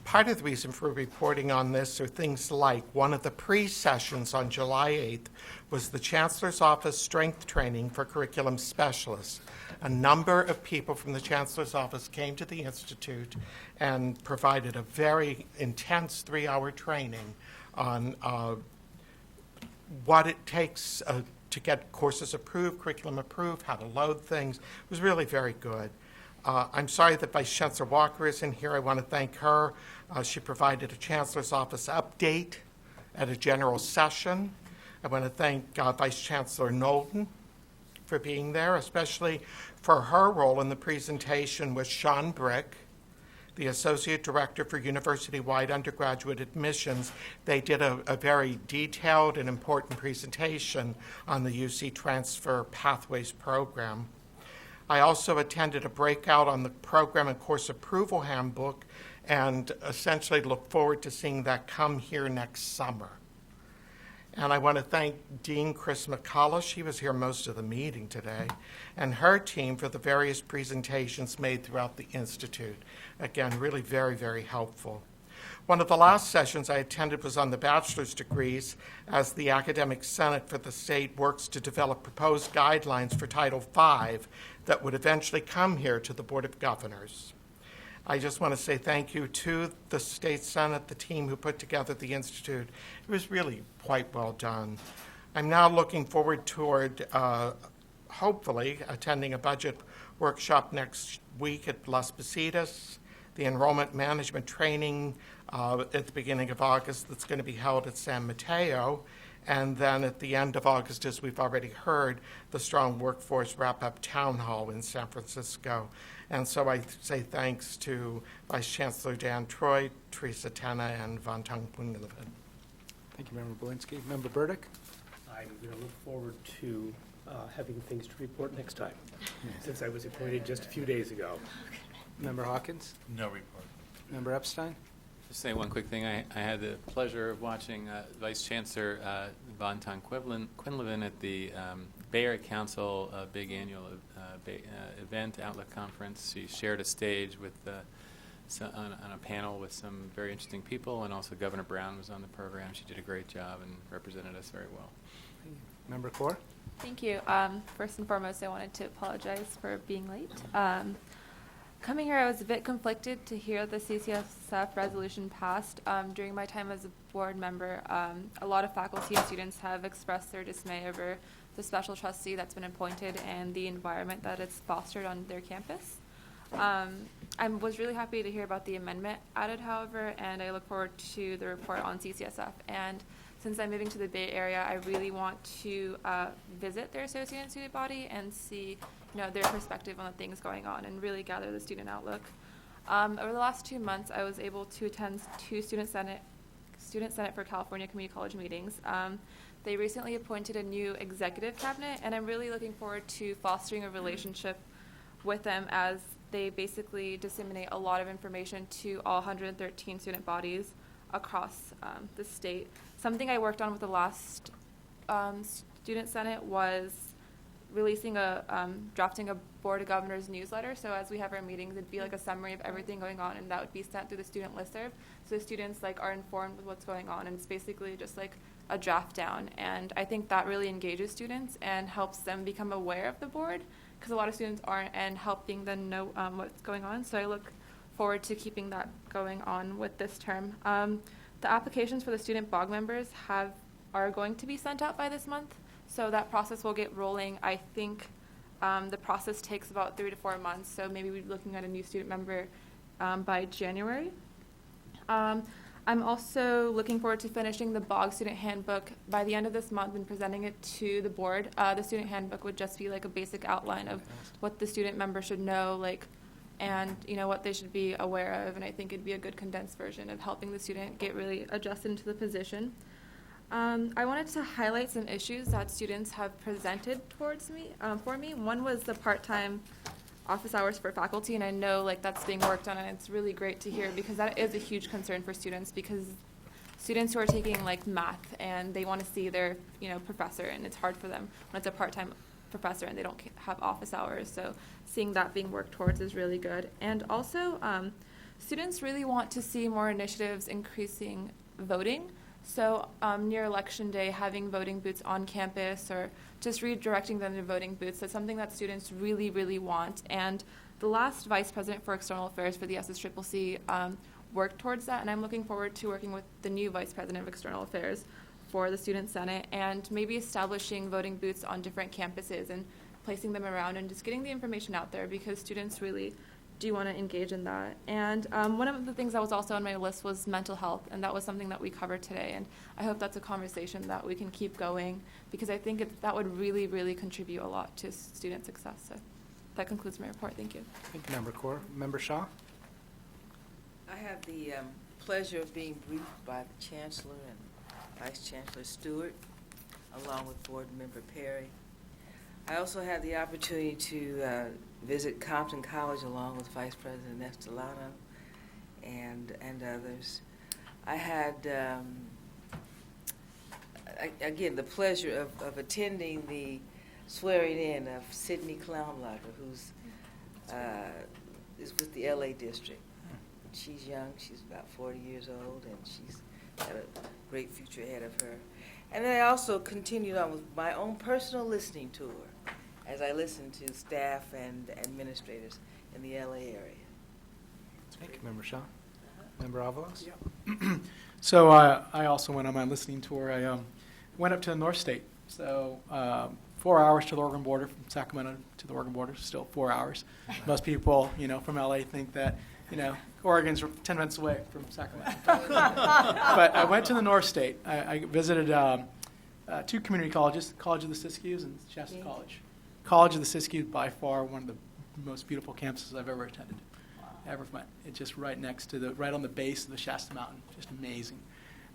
Part of the reason for reporting on this are things like one of the pre-sessions on July 8th was the Chancellor's Office Strength Training for Curriculum Specialists. A number of people from the Chancellor's Office came to the Institute and provided a very intense 3-hour training on what it takes to get courses approved, curriculum approved, how to load things. It was really very good. I'm sorry that Vice Chancellor Walker isn't here. I want to thank her. She provided a Chancellor's Office update at a general session. I want to thank Vice Chancellor Knowlton for being there, especially for her role in the presentation with Sean Brick the Associate Director for University-Wide Undergraduate Admissions. They did a very detailed and important presentation on the UC Transfer Pathways program. I also attended a breakout on the Program and Course Approval Handbook and essentially look forward to seeing that come here next summer. And I want to thank Dean Chris McCullough, she was here most of the meeting today, and her team for the various presentations made throughout the Institute. Again, really very, very helpful. One of the last sessions I attended was on the bachelor's degrees as the Academic Senate for the state works to develop proposed guidelines for Title V that would eventually come here to the Board of Governors. I just want to say thank you to the State Senate, the team who put together the Institute. It was really quite well done. I'm now looking forward toward, hopefully, attending a budget workshop next week at Las Positas, the enrollment management training at the beginning of August that's going to be held at San Mateo, and then at the end of August, as we've already heard, the Strong Workforce Wrap-Up Town Hall in San Francisco. And so I say thanks to Vice Chancellor Dan Troy, Teresa Tena, and Vantang Punilvan. Thank you, Member Belinsky. Member Burdick? I'm going to look forward to having things to report next time, since I was appointed just a few days ago. Member Hawkins? No report. Member Epstein? Just say one quick thing. I had the pleasure of watching Vice Chancellor Vantang Quinlivan at the Bay Area Council big annual event, Outlook Conference. She shared a stage with on a panel with some very interesting people, and also Governor Brown was on the program. She did a great job and represented us very well. Member Corr? Thank you. First and foremost, I wanted to apologize for being late. Coming here, I was a bit conflicted to hear the CCSF resolution passed. During my time as a board member, a lot of faculty and students have expressed their dismay over the special trustee that's been appointed and the environment that it's fostered on their campus. I was really happy to hear about the amendment added, however, and I look forward to the report on CCSF. And since I'm moving to the Bay Area, I really want to visit their associate and student body and see their perspective on the things going on and really gather the student outlook. Over the last 2 months, I was able to attend 2 Student Senate for California Community College meetings. They recently appointed a new executive cabinet, and I'm really looking forward to fostering a relationship with them as they basically disseminate a lot of information to all 113 student bodies across the state. Something I worked on with the last Student Senate was drafting a Board of Governors newsletter. So as we have our meetings, it'd be like a summary of everything going on, and that would be sent through the student listserv. So students are informed with what's going on, and it's basically just like a draft down. And I think that really engages students and helps them become aware of the board, because a lot of students aren't, and helping them know what's going on. So I look forward to keeping that going on with this term. The applications for the student BOG members are going to be sent out by this month. So that process will get rolling. I think the process takes about 3 to 4 months, so maybe we'll be looking at a new student member by January. I'm also looking forward to finishing the BOG student handbook by the end of this month and presenting it to the board. The student handbook would just be like a basic outline of what the student member should know, and what they should be aware of, and I think it'd be a good condensed version of helping the student get really adjusted into the position. I wanted to highlight some issues that students have presented for me. One was the part-time office hours for faculty, and I know that's being worked on, and it's really great to hear, because that is a huge concern for students, because students who are taking math and they want to see their professor, and it's hard for them when it's a part-time professor and they don't have office hours. So seeing that being worked towards is really good. And also students really want to see more initiatives increasing voting. So near Election Day, having voting booths on campus or just redirecting them to voting booths, that's something that students really, really want. And the last Vice President for External Affairs for the SSCCC worked towards that, and I'm looking forward to working with the new Vice President of External Affairs for the Student Senate and maybe establishing voting booths on different campuses and placing them around and just getting the information out there, because students really do want to engage in that. And one of the things that was also on my list was mental health, and that was something that we covered today, and I hope that's a conversation that we can keep going, because I think that would really, really contribute a lot to student success. So that concludes my report. Thank you. Thank you, Member Corr. Member Shaw? I have the pleasure of being briefed by the Chancellor and Vice Chancellor Stewart, along with Board Member Perry. I also had the opportunity to visit Compton College along with Vice President Estolano and others. I had, again, the pleasure of attending the swearing in of Sydney Clownlager, who's is with the LA District. She's young, she's about 40 years old, and she's got a great future ahead of her. And then I also continued on with my own personal listening tour as I listened to staff and administrators in the LA area. Thank you, Member Shaw. Member Avalos? So I also went on my listening tour. I went up to the North State. So 4 hours to the Oregon border, from Sacramento to the Oregon border, still 4 hours. Most people, from LA think that, Oregon's 10 minutes away from Sacramento. But I went to the North State. I visited 2 community colleges, College of the Siskiyous and Shasta College. College of the Siskiyous, by far, one of the most beautiful campuses I've ever attended. Ever went. It's just right next to right on the base of the Shasta Mountain. Just amazing.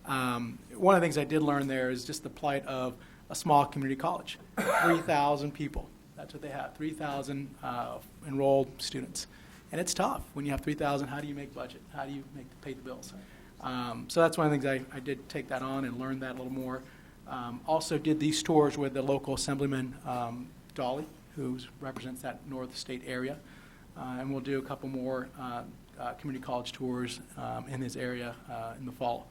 One of the things I did learn there is just the plight of a small community college. 3,000 people. That's what they have. 3,000 enrolled students. And it's tough. When you have 3,000, how do you make budget? How do you pay the bills? So that's one of the things I did take that on and learn that a little more. Also did these tours with the local assemblyman, Dolly, who represents that North State area. And we'll do a couple more community college tours in this area in the fall.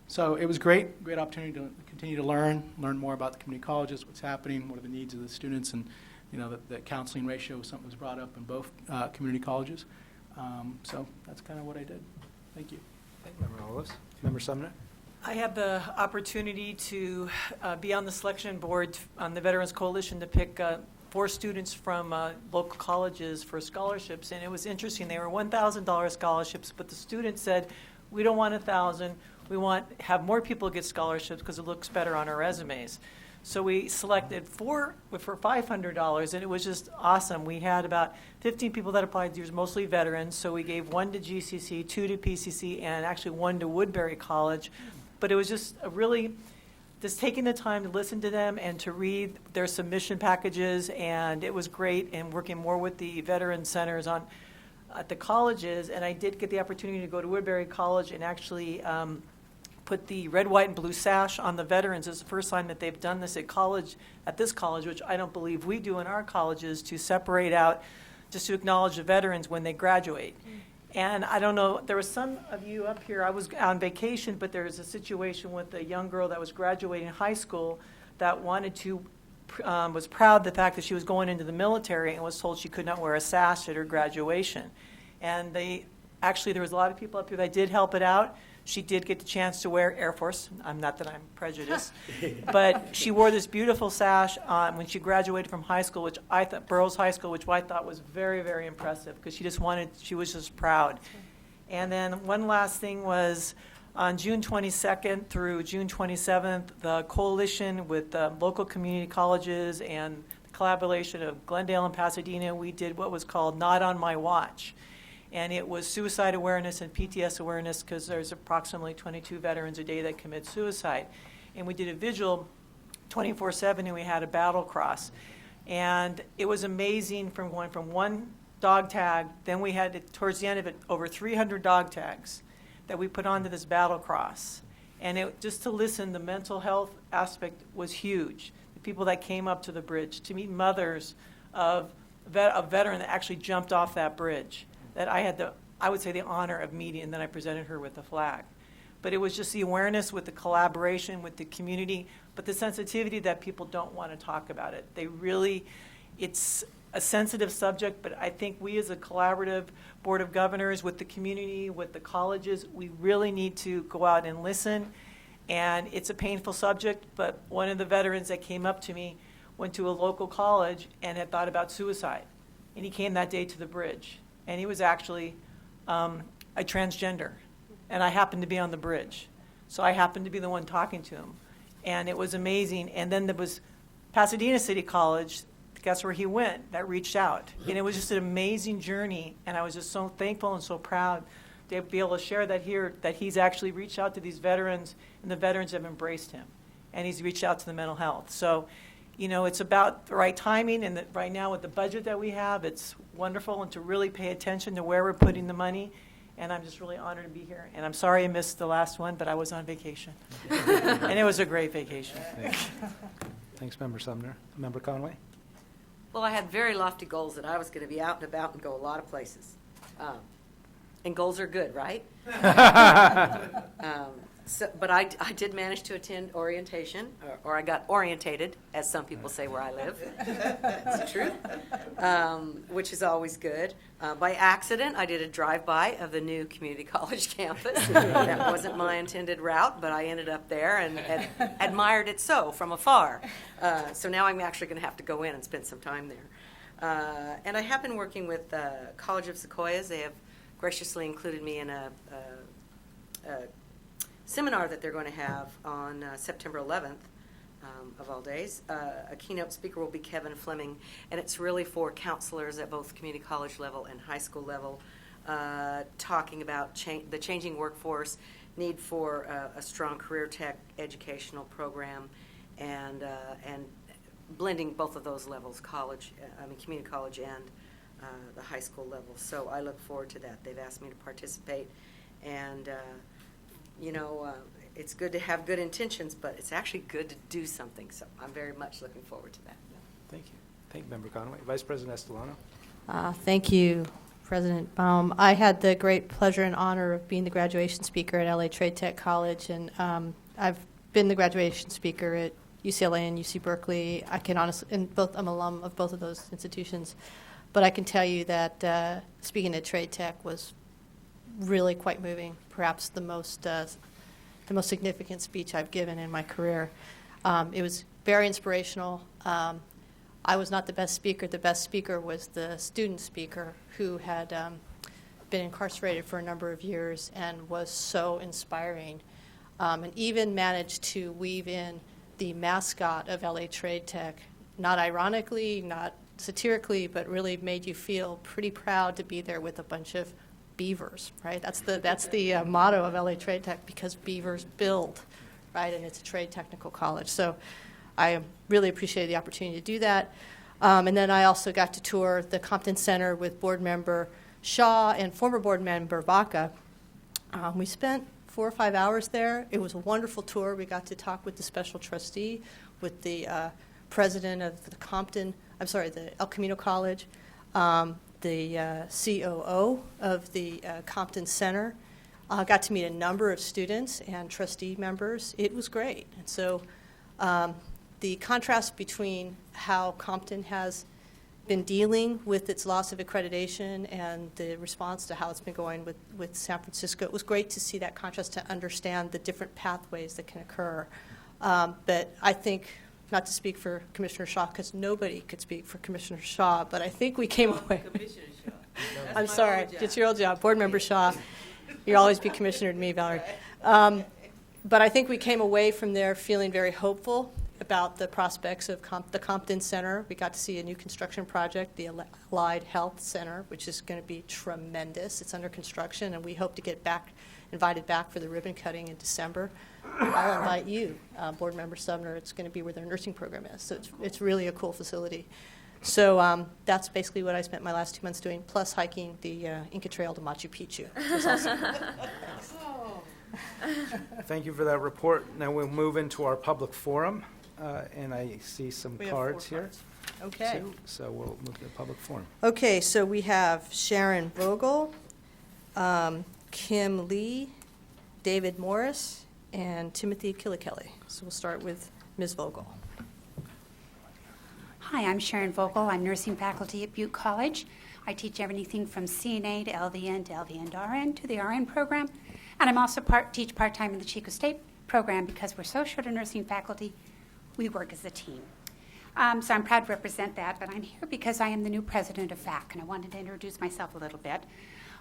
So it was great opportunity to continue to learn more about the community colleges, what's happening, what are the needs of the students, and the counseling ratio was something that was brought up in both community colleges. So that's kind of what I did. Thank you. Thank you, Member Avalos. Member Sumner? I had the opportunity to be on the selection board on the Veterans Coalition to pick 4 students from local colleges for scholarships, and it was interesting. They were $1,000 scholarships, but the students said, we don't want 1,000. We want have more people get scholarships because it looks better on our resumes. So we selected 4 for $500, and it was just awesome. We had about 15 people that applied. These were mostly veterans, so we gave 1 to GCC, 2 to PCC, and actually 1 to Woodbury College. But it was just just taking the time to listen to them and to read their submission packages, and it was great, and working more with the veteran centers at the colleges. And I did get the opportunity to go to Woodbury College and actually put the red, white, and blue sash on the veterans. It's the first time that they've done this at this college, which I don't believe we do in our colleges, to separate out, just to acknowledge the veterans when they graduate. And I don't know, there was some of you up here, I was on vacation, but there was a situation with a young girl that was graduating high school that was proud of the fact that she was going into the military and was told she could not wear a sash at her graduation. And there was a lot of people up here that did help it out. She did get the chance to wear Air Force. Not that I'm prejudiced. But she wore this beautiful sash when she graduated from high school, which I thought, Burroughs High School, which I thought was very, very impressive because she was just proud. And then one last thing was on June 22nd through June 27th, the coalition with local community colleges and the collaboration of Glendale and Pasadena, we did what was called Not on My Watch. And it was suicide awareness and PTS awareness because there's approximately 22 veterans a day that commit suicide. And we did a vigil 24/7, and we had a battle cross. And it was amazing from going from 1 dog tag, then we had, towards the end of it, over 300 dog tags that we put onto this battle cross. And just to listen, the mental health aspect was huge. The people that came up to the bridge, to meet mothers of a veteran that actually jumped off that bridge, that I had I would say the honor of meeting, and then I presented her with the flag. But it was just the awareness with the collaboration with the community, but the sensitivity that people don't want to talk about it. It's a sensitive subject, but I think we as a collaborative board of governors with the community, with the colleges, we really need to go out and listen. And it's a painful subject, but one of the veterans that came up to me went to a local college and had thought about suicide. And he came that day to the bridge. And he was actually a transgender. And I happened to be on the bridge. So I happened to be the one talking to him. And it was amazing. And then there was Pasadena City College, guess where he went, that reached out. And it was just an amazing journey. And I was just so thankful and so proud to be able to share that here, that he's actually reached out to these veterans, and the veterans have embraced him. And he's reached out to the mental health. So, you know, it's about the right timing, and that right now with the budget that we have, it's wonderful, and to really pay attention to where we're putting the money. And I'm just really honored to be here. And I'm sorry I missed the last one, but I was on vacation. And it was a great vacation. Thanks, Member Sumner. Member Conway? Well, I had very lofty goals that I was going to be out and about and go a lot of places. And goals are good, right? But I did manage to attend orientation, or I got orientated, as some people say where I live. That's the truth, which is always good. By accident, I did a drive-by of the new community college campus. That wasn't my intended route, but I ended up there and admired it from afar. So now I'm actually going to have to go in and spend some time there. And I have been working with College of Sequoias. They have graciously included me in a seminar that they're going to have on September 11th, of all days. A keynote speaker will be Kevin Fleming, and it's really for counselors at both community college level and high school level, talking about the changing workforce, need for a strong career tech educational program, and blending both of those levels, community college and the high school level. So I look forward to that. They've asked me to participate, and it's good to have good intentions, but it's actually good to do something. So I'm very much looking forward to that. Thank you. Thank you, Member Conway. Vice President Estolano? Thank you, President Baum. I had the great pleasure and honor of being the graduation speaker at LA Trade Tech College, and I've been the graduation speaker at UCLA and UC Berkeley. I can honestly, I'm alum of both of those institutions, but I can tell you that speaking at Trade Tech was really quite moving, perhaps the most significant speech I've given in my career. It was very inspirational. I was not the best speaker. The best speaker was the student speaker who had been incarcerated for a number of years and was so inspiring, and even managed to weave in the mascot of LA Trade Tech, not ironically, not satirically, but really made you feel pretty proud to be there with a bunch of beavers, right? That's the motto of LA Trade Tech, because beavers build, right? And it's a trade technical college. So I really appreciated the opportunity to do that. And then I also got to tour the Compton Center with board member Shaw and former board member Baca. We spent 4 or 5 hours there. It was a wonderful tour. We got to talk with the special trustee, with the president of the El Camino College, the COO of the Compton Center. Got to meet a number of students and trustee members. It was great. And so the contrast between how Compton has been dealing with its loss of accreditation and the response to how it's been going with San Francisco, it was great to see that contrast, to understand the different pathways that can occur. But I think, not to speak for Commissioner Shaw, because nobody could speak for Commissioner Shaw, but I think we came away. Commissioner Shaw. I'm sorry, it's your old job. Board Member Shaw, you'll always be commissioner to me, Valerie. But I think we came away from there feeling very hopeful about the prospects of the Compton Center. We got to see a new construction project, the Allied Health Center, which is going to be tremendous. It's under construction, and we hope to get invited back for the ribbon cutting in December. I'll invite you, Board Member Sumner. It's going to be where their nursing program is. So it's really a cool facility. So that's basically what I spent my last 2 months doing, plus hiking the Inca Trail to Machu Picchu. It was awesome. Thank you for that report. Now we'll move into our public forum, and I see some We have cards 4 here. cards. Okay. Too, so we'll move to the public forum. Okay, so we have Sharon Vogel, Kim Lee, David Morris, and Timothy Killikelly. So we'll start with Ms. Vogel. Hi, I'm Sharon Vogel. I'm nursing faculty at Butte College. I teach everything from CNA to LVN to LVN to RN to the RN program. And I'm also teach part-time in the Chico State program because we're so short of nursing faculty, we work as a team. So I'm proud to represent that, but I'm here because I am the new president of FAC, and I wanted to introduce myself a little bit.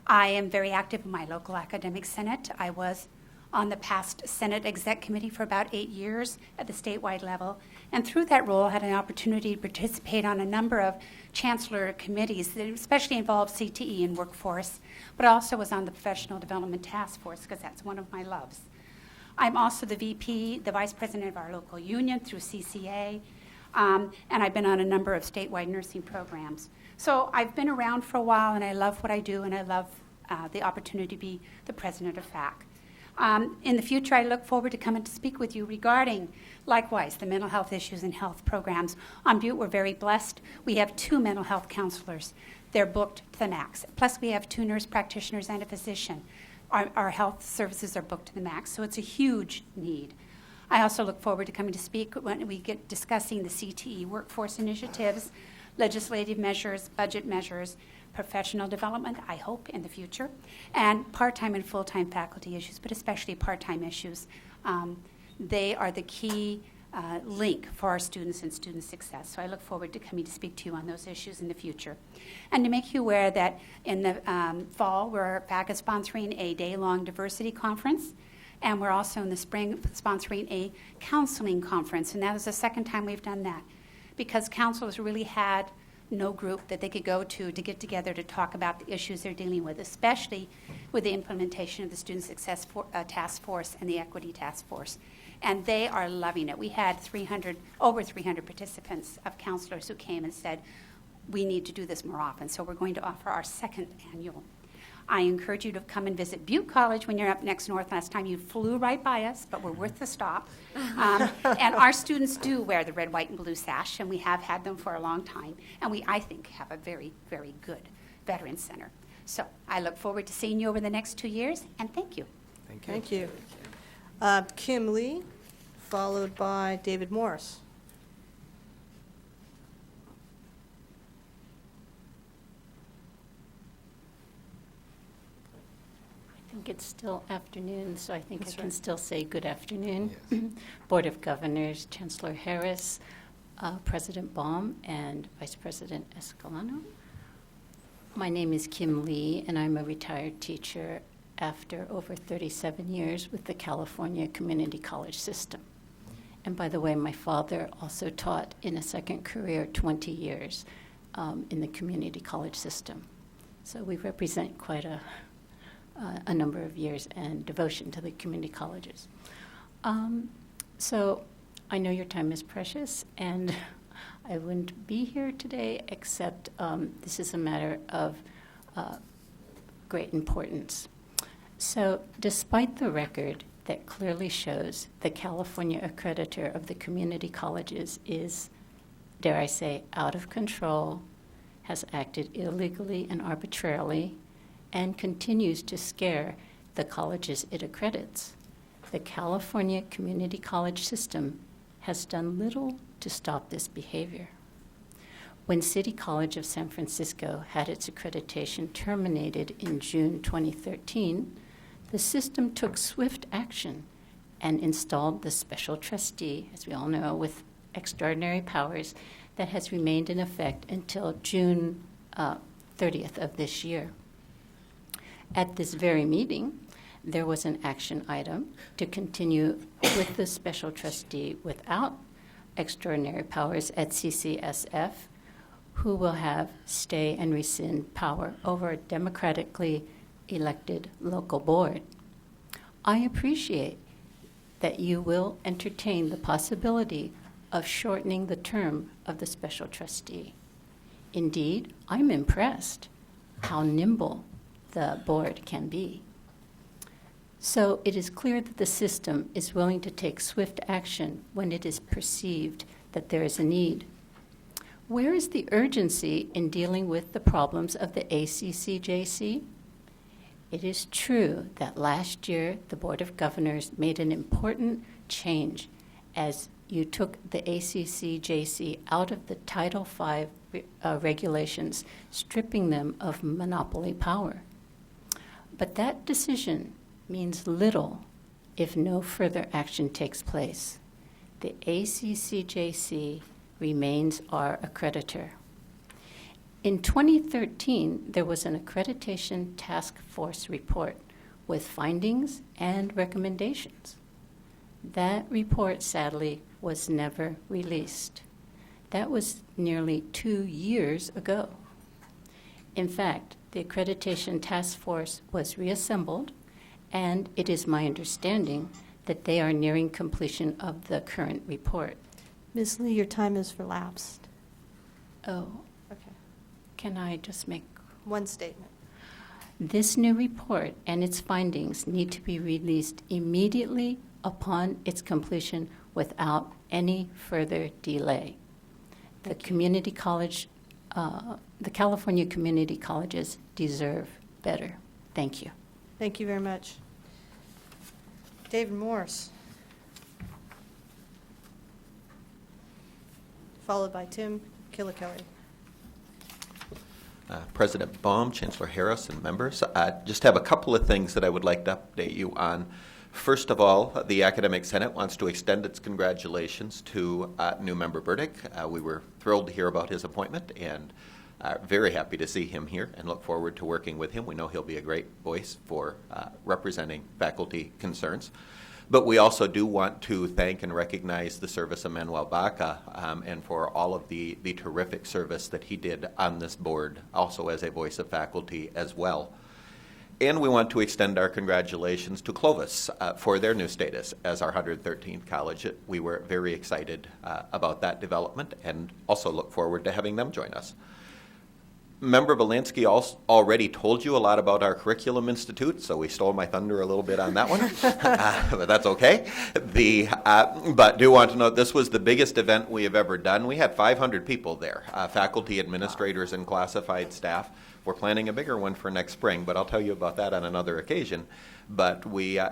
I am very active in my local academic senate. I was on the past Senate Exec Committee for about 8 years at the statewide level. And through that role, I had an opportunity to participate on a number of chancellor committees that especially involved CTE and workforce, but also was on the Professional Development Task Force because that's one of my loves. I'm also the VP, the Vice President of our local union through CCA, and I've been on a number of statewide nursing programs. So I've been around for a while, and I love what I do, and I love the opportunity to be the president of FAC. In the future, I look forward to coming to speak with you regarding, likewise, the mental health issues and health programs. On Butte, we're very blessed. We have 2 mental health counselors. They're booked to the max. Plus, we have 2 nurse practitioners and a physician. Our health services are booked to the max, so it's a huge need. I also look forward to coming to speak when we get discussing the CTE workforce initiatives, legislative measures, budget measures, professional development, I hope, in the future, and part-time and full-time faculty issues, but especially part-time issues. They are the key link for our students and student success. So I look forward to coming to speak to you on those issues in the future. And to make you aware that in the fall, we're back at sponsoring a day-long diversity conference, and we're also in the spring sponsoring a counseling conference, and that was the second time we've done that, because counselors really had no group that they could go to get together to talk about the issues they're dealing with, especially with the implementation of the Student Success Task Force and the Equity Task Force. And they are loving it. We had over 300 participants of counselors who came and said, we need to do this more often, so we're going to offer our 2nd annual. I encourage you to come and visit Butte College when you're up next north. Last time you flew right by us, but we're worth the stop. And our students do wear the red, white, and blue sash, and we have had them for a long time. And we, I think, have a very, very good Veterans Center. So I look forward to seeing you over the next 2 years, and thank you. Thank you. Thank you. Kim Lee, followed by David Morris. I think it's still afternoon, so I think That's I can right. still say good afternoon. Board of Governors, Chancellor Harris, President Baum, and Vice President Escalano. My name is Kim Lee, and I'm a retired teacher after over 37 years with the California Community College system. And by the way, my father also taught in a second career 20 years in the community college system. So we represent quite a number of years and devotion to the community colleges. So I know your time is precious, and I wouldn't be here today except this is a matter of great importance. So despite the record that clearly shows the California accreditor of the community colleges is, dare I say, out of control, has acted illegally and arbitrarily, and continues to scare the colleges it accredits, the California community college system has done little to stop this behavior. When City College of San Francisco had its accreditation terminated in June 2013, the system took swift action and installed the special trustee, as we all know, with extraordinary powers that has remained in effect until June 30th of this year. At this very meeting, there was an action item to continue with the special trustee without extraordinary powers at CCSF, who will have stay and rescind power over a democratically elected local board. I appreciate that you will entertain the possibility of shortening the term of the special trustee. Indeed, I'm impressed how nimble the board can be. So it is clear that the system is willing to take swift action when it is perceived that there is a need. Where is the urgency in dealing with the problems of the ACCJC? It is true that last year the Board of Governors made an important change as you took the ACCJC out of the Title V regulations, stripping them of monopoly power. But that decision means little if no further action takes place. The ACCJC remains our accreditor. In 2013, there was an accreditation task force report with findings and recommendations. That report, sadly, was never released. That was nearly 2 years ago. In fact, the Accreditation Task Force was reassembled, and it is my understanding that they are nearing completion of the current report. Ms. Lee, your time is elapsed. Oh, Okay. can I just make One statement. This new report and its findings need to be released immediately upon its completion without any further delay. The community college, the California community colleges deserve better. Thank you. Thank you very much. David Morse. Followed by Tim Killikelly. President Baum, Chancellor Harris, and members. I just have a couple of things that I would like to update you on. First of all, the Academic Senate wants to extend its congratulations to new member Burdick. We were thrilled to hear about his appointment and very happy to see him here and look forward to working with him. We know he'll be a great voice for representing faculty concerns. But we also do want to thank and recognize the service of Manuel Baca and for all of the terrific service that he did on this board, also as a voice of faculty as well. And we want to extend our congratulations to Clovis for their new status as our 113th college. We were very excited about that development and also look forward to having them join us. Member Valinsky already told you a lot about our Curriculum Institute, so we stole my thunder a little bit on that one, but that's okay. But do want to note this was the biggest event we have ever done. We had 500 people there, faculty, administrators, and classified staff. We're planning a bigger one for next spring, but I'll tell you about that on another occasion. But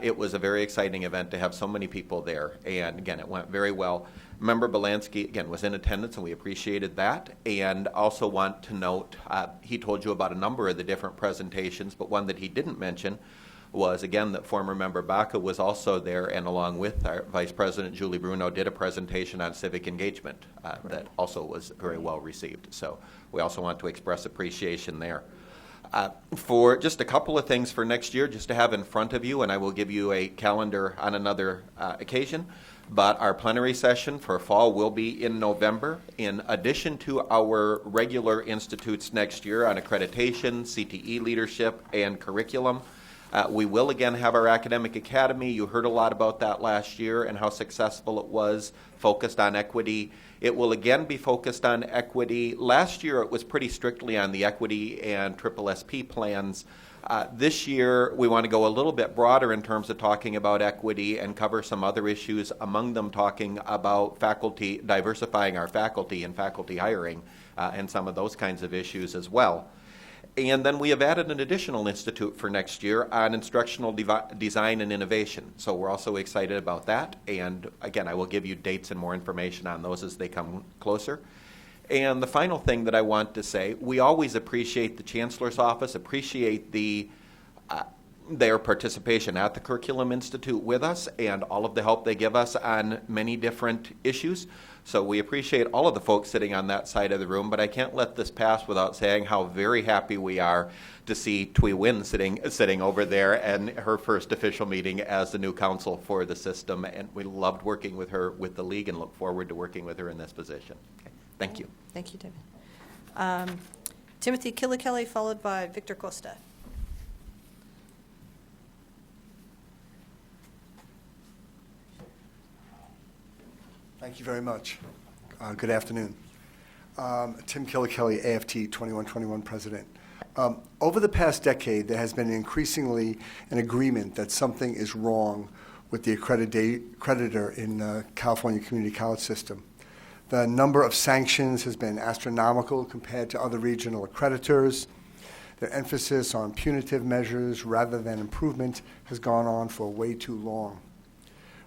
it was a very exciting event to have so many people there, and again, it went very well. Member Belansky, again, was in attendance, and we appreciated that. And also want to note, he told you about a number of the different presentations, but one that he didn't mention was, again, that former member Baca was also there, and along with our Vice President Julie Bruno, did a presentation on civic engagement that also was very well received. So we also want to express appreciation there. For just a couple of things for next year, just to have in front of you, and I will give you a calendar on another occasion. But our plenary session for fall will be in November. In addition to our regular institutes next year on accreditation, CTE leadership, and curriculum, we will again have our academic academy. You heard a lot about that last year and how successful it was, focused on equity. It will again be focused on equity. Last year it was pretty strictly on the equity and SSSP plans. This year, we want to go a little bit broader in terms of talking about equity and cover some other issues, among them talking about faculty, diversifying our faculty and faculty hiring, and some of those kinds of issues as well. And then we have added an additional institute for next year on instructional design and innovation. So we're also excited about that. And again, I will give you dates and more information on those as they come closer. And the final thing that I want to say, we always appreciate the Chancellor's Office, appreciate their participation at the Curriculum Institute with us and all of the help they give us on many different issues. So we appreciate all of the folks sitting on that side of the room, but I can't let this pass without saying how very happy we are to see Tui Win sitting over there and her first official meeting as the new counsel for the system. And we loved working with her with the league and look forward to working with her in this position. Okay. Thank you. Thank you, David. Timothy Killikelly, followed by Victor Costa. Thank you very much. Good afternoon. Tim Killikelly, AFT 2121 President. Over the past decade, there has been increasingly an agreement that something is wrong with the accreditor in the California Community College system. The number of sanctions has been astronomical compared to other regional accreditors. Their emphasis on punitive measures rather than improvement has gone on for way too long.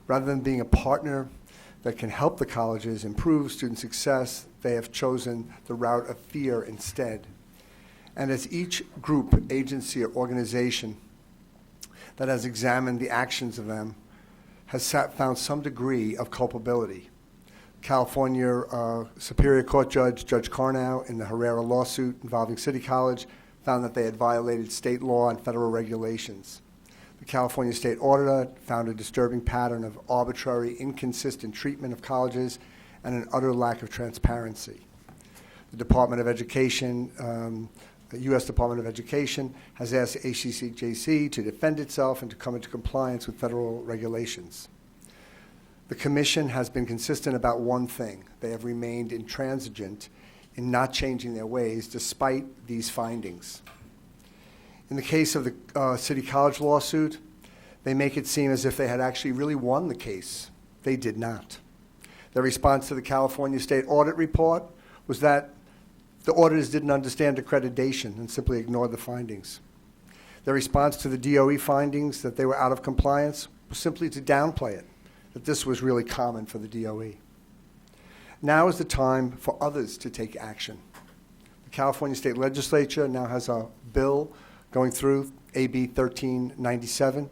Rather than being a partner that can help the colleges improve student success, they have chosen the route of fear instead. And as each group, agency, or organization that has examined the actions of them has found some degree of culpability. California Superior Court Judge Carnow in the Herrera lawsuit involving City College found that they had violated state law and federal regulations. The California State Auditor found a disturbing pattern of arbitrary, inconsistent treatment of colleges and an utter lack of transparency. The Department of Education, the U.S. Department of Education, has asked ACCJC to defend itself and to come into compliance with federal regulations. The Commission has been consistent about one thing. They have remained intransigent in not changing their ways despite these findings. In the case of the City College lawsuit, they make it seem as if they had actually really won the case. They did not. Their response to the California State Audit Report was that the auditors didn't understand accreditation and simply ignored the findings. Their response to the DOE findings that they were out of compliance was simply to downplay it, that this was really common for the DOE. Now is the time for others to take action. The California State Legislature now has a bill going through, AB 1397,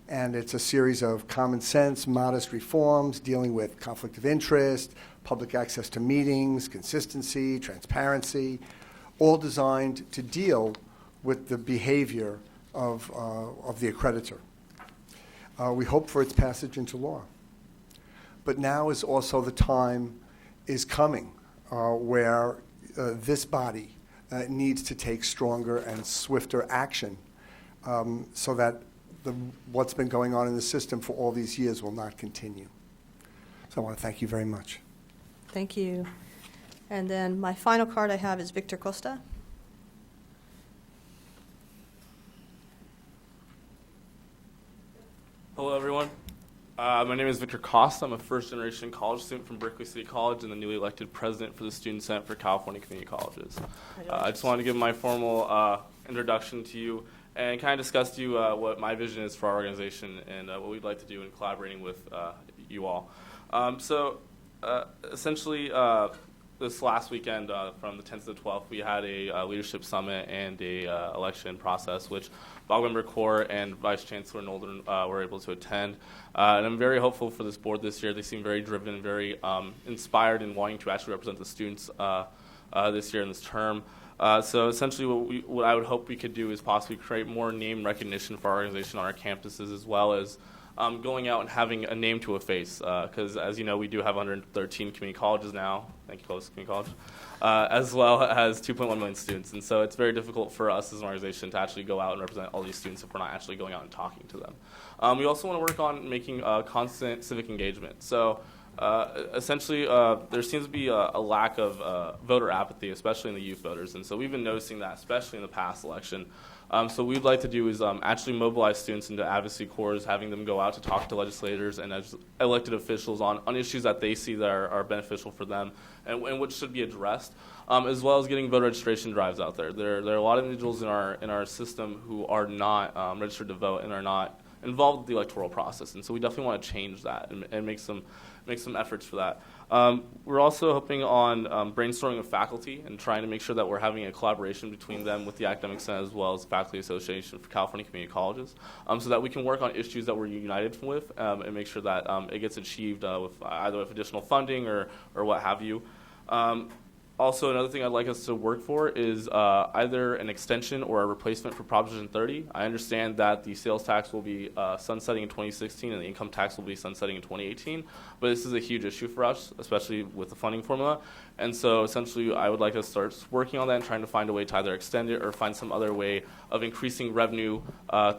and it's a series of common sense, modest reforms dealing with conflict of interest, public access to meetings, consistency, transparency, all designed to deal with the behavior of the accreditor. We hope for its passage into law. But now is also the time is coming where this body needs to take stronger and swifter action so that what's been going on in the system for all these years will not continue. So I want to thank you very much. Thank you. And then my final card I have is Victor Costa. Hello, everyone. My name is Victor Costa. I'm a first-generation college student from Berkeley City College and the newly elected president for the Student Senate for California Community Colleges. I just wanted to give my formal introduction to you and kind of discuss to you what my vision is for our organization and what we'd like to do in collaborating with you all. Essentially, this last weekend, from the 10th to the 12th, we had a leadership summit and a election process, which Bob Member Core and Vice Chancellor Nolden were able to attend. And I'm very hopeful for this board this year. They seem very driven and very inspired in wanting to actually represent the students this year in this term. So essentially what I would hope we could do is possibly create more name recognition for our organization on our campuses, as well as going out and having a name to a face, because as you know, we do have 113 community colleges now, thank you, Close Community College, as well as 2.1 million students. And so it's very difficult for us as an organization to actually go out and represent all these students if we're not actually going out and talking to them. We also want to work on making constant civic engagement. So essentially, there seems to be a lack of voter apathy, especially in the youth voters. And so we've been noticing that, especially in the past election. So what we'd like to do is actually mobilize students into advocacy corps, having them go out to talk to legislators and elected officials on issues that they see that are beneficial for them and which should be addressed, as well as getting voter registration drives out there. There are a lot of individuals in our system who are not registered to vote and are not involved with the electoral process, and so we definitely want to change that and make some efforts for that. We're also hoping on brainstorming with faculty and trying to make sure that we're having a collaboration between them with the Academic Senate as well as the Faculty Association for California Community Colleges, so that we can work on issues that we're united with and make sure that it gets achieved with either with additional funding or what have you. Also, another thing I'd like us to work for is either an extension or a replacement for Proposition 30. I understand that the sales tax will be sunsetting in 2016 and the income tax will be sunsetting in 2018, but this is a huge issue for us, especially with the funding formula. And so essentially, I would like us to start working on that and trying to find a way to either extend it or find some other way of increasing revenue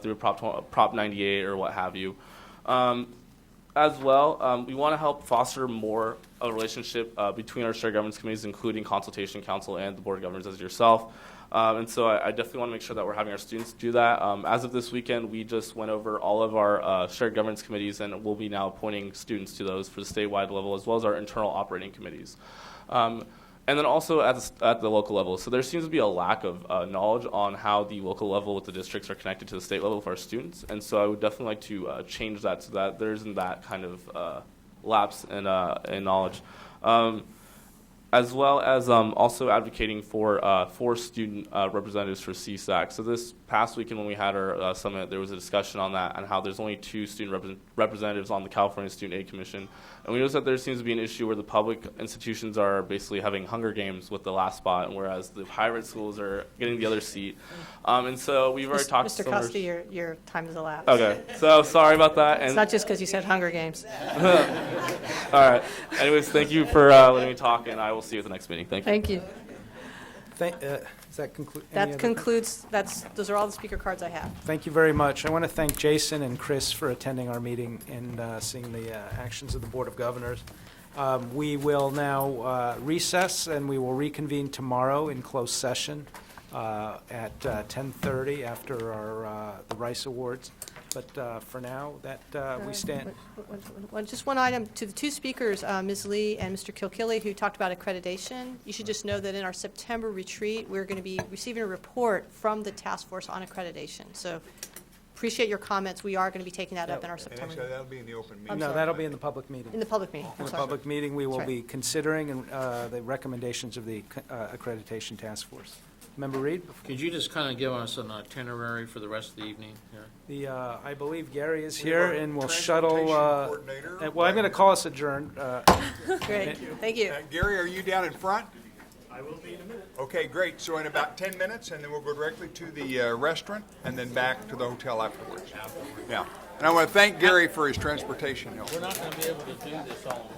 through Prop 98 or what have you. As well, we want to help foster more a relationship between our shared governance committees, including Consultation Council and the Board of Governors as yourself. And so I definitely want to make sure that we're having our students do that. As of this weekend, we just went over all of our shared governance committees, and we'll be now appointing students to those for the statewide level, as well as our internal operating committees. And then also at the local level. So there seems to be a lack of knowledge on how the local level with the districts are connected to the state level for our students. And so I would definitely like to change that so that there isn't that kind of lapse in knowledge. as well as also advocating for 4 student representatives for CSAC. So this past weekend when we had our summit, there was a discussion on that and how there's only 2 student representatives on the California Student Aid Commission. And we noticed that there seems to be an issue where the public institutions are basically having Hunger Games with the last spot, and whereas the private schools are getting the other seat. And so we've already talked to Mr. Costa, your time has elapsed. Okay, so sorry about that. It's not just because you said Hunger Games. All right. Anyways, thank you for letting me talk, and I will see you at the next meeting. Thank you. Thank you. Does that conclude? That concludes, those are all the speaker cards I have. Thank you very much. I want to thank Jason and Chris for attending our meeting and seeing the actions of the Board of Governors. We will now recess, and we will reconvene tomorrow in closed session at 10:30 after our the Rice Awards. But for now, we stand. Just one item to the 2 speakers, Ms. Lee and Mr. Kilkilly, who talked about accreditation. You should just know that in our September retreat, we're going to be receiving a report from the task force on accreditation. So appreciate your comments. We are going to be taking that up in our September. And actually, that'll be in the open meeting. No, that'll be in the public meeting. In the public meeting. In the public meeting, we will be considering the recommendations of the accreditation task force. Member Reed? Could you just kind of give us an itinerary for the rest of the evening here? I believe Gary is here and will shuttle. Coordinator. Well, I'm going to call us adjourned. Great. Thank you. Gary, are you down in front? I will be in a minute. Okay, great. So in about 10 minutes, and then we'll go directly to the restaurant and then back to the hotel afterwards. Yeah. And I want to thank Gary for his transportation help. We're not going to be able to do this all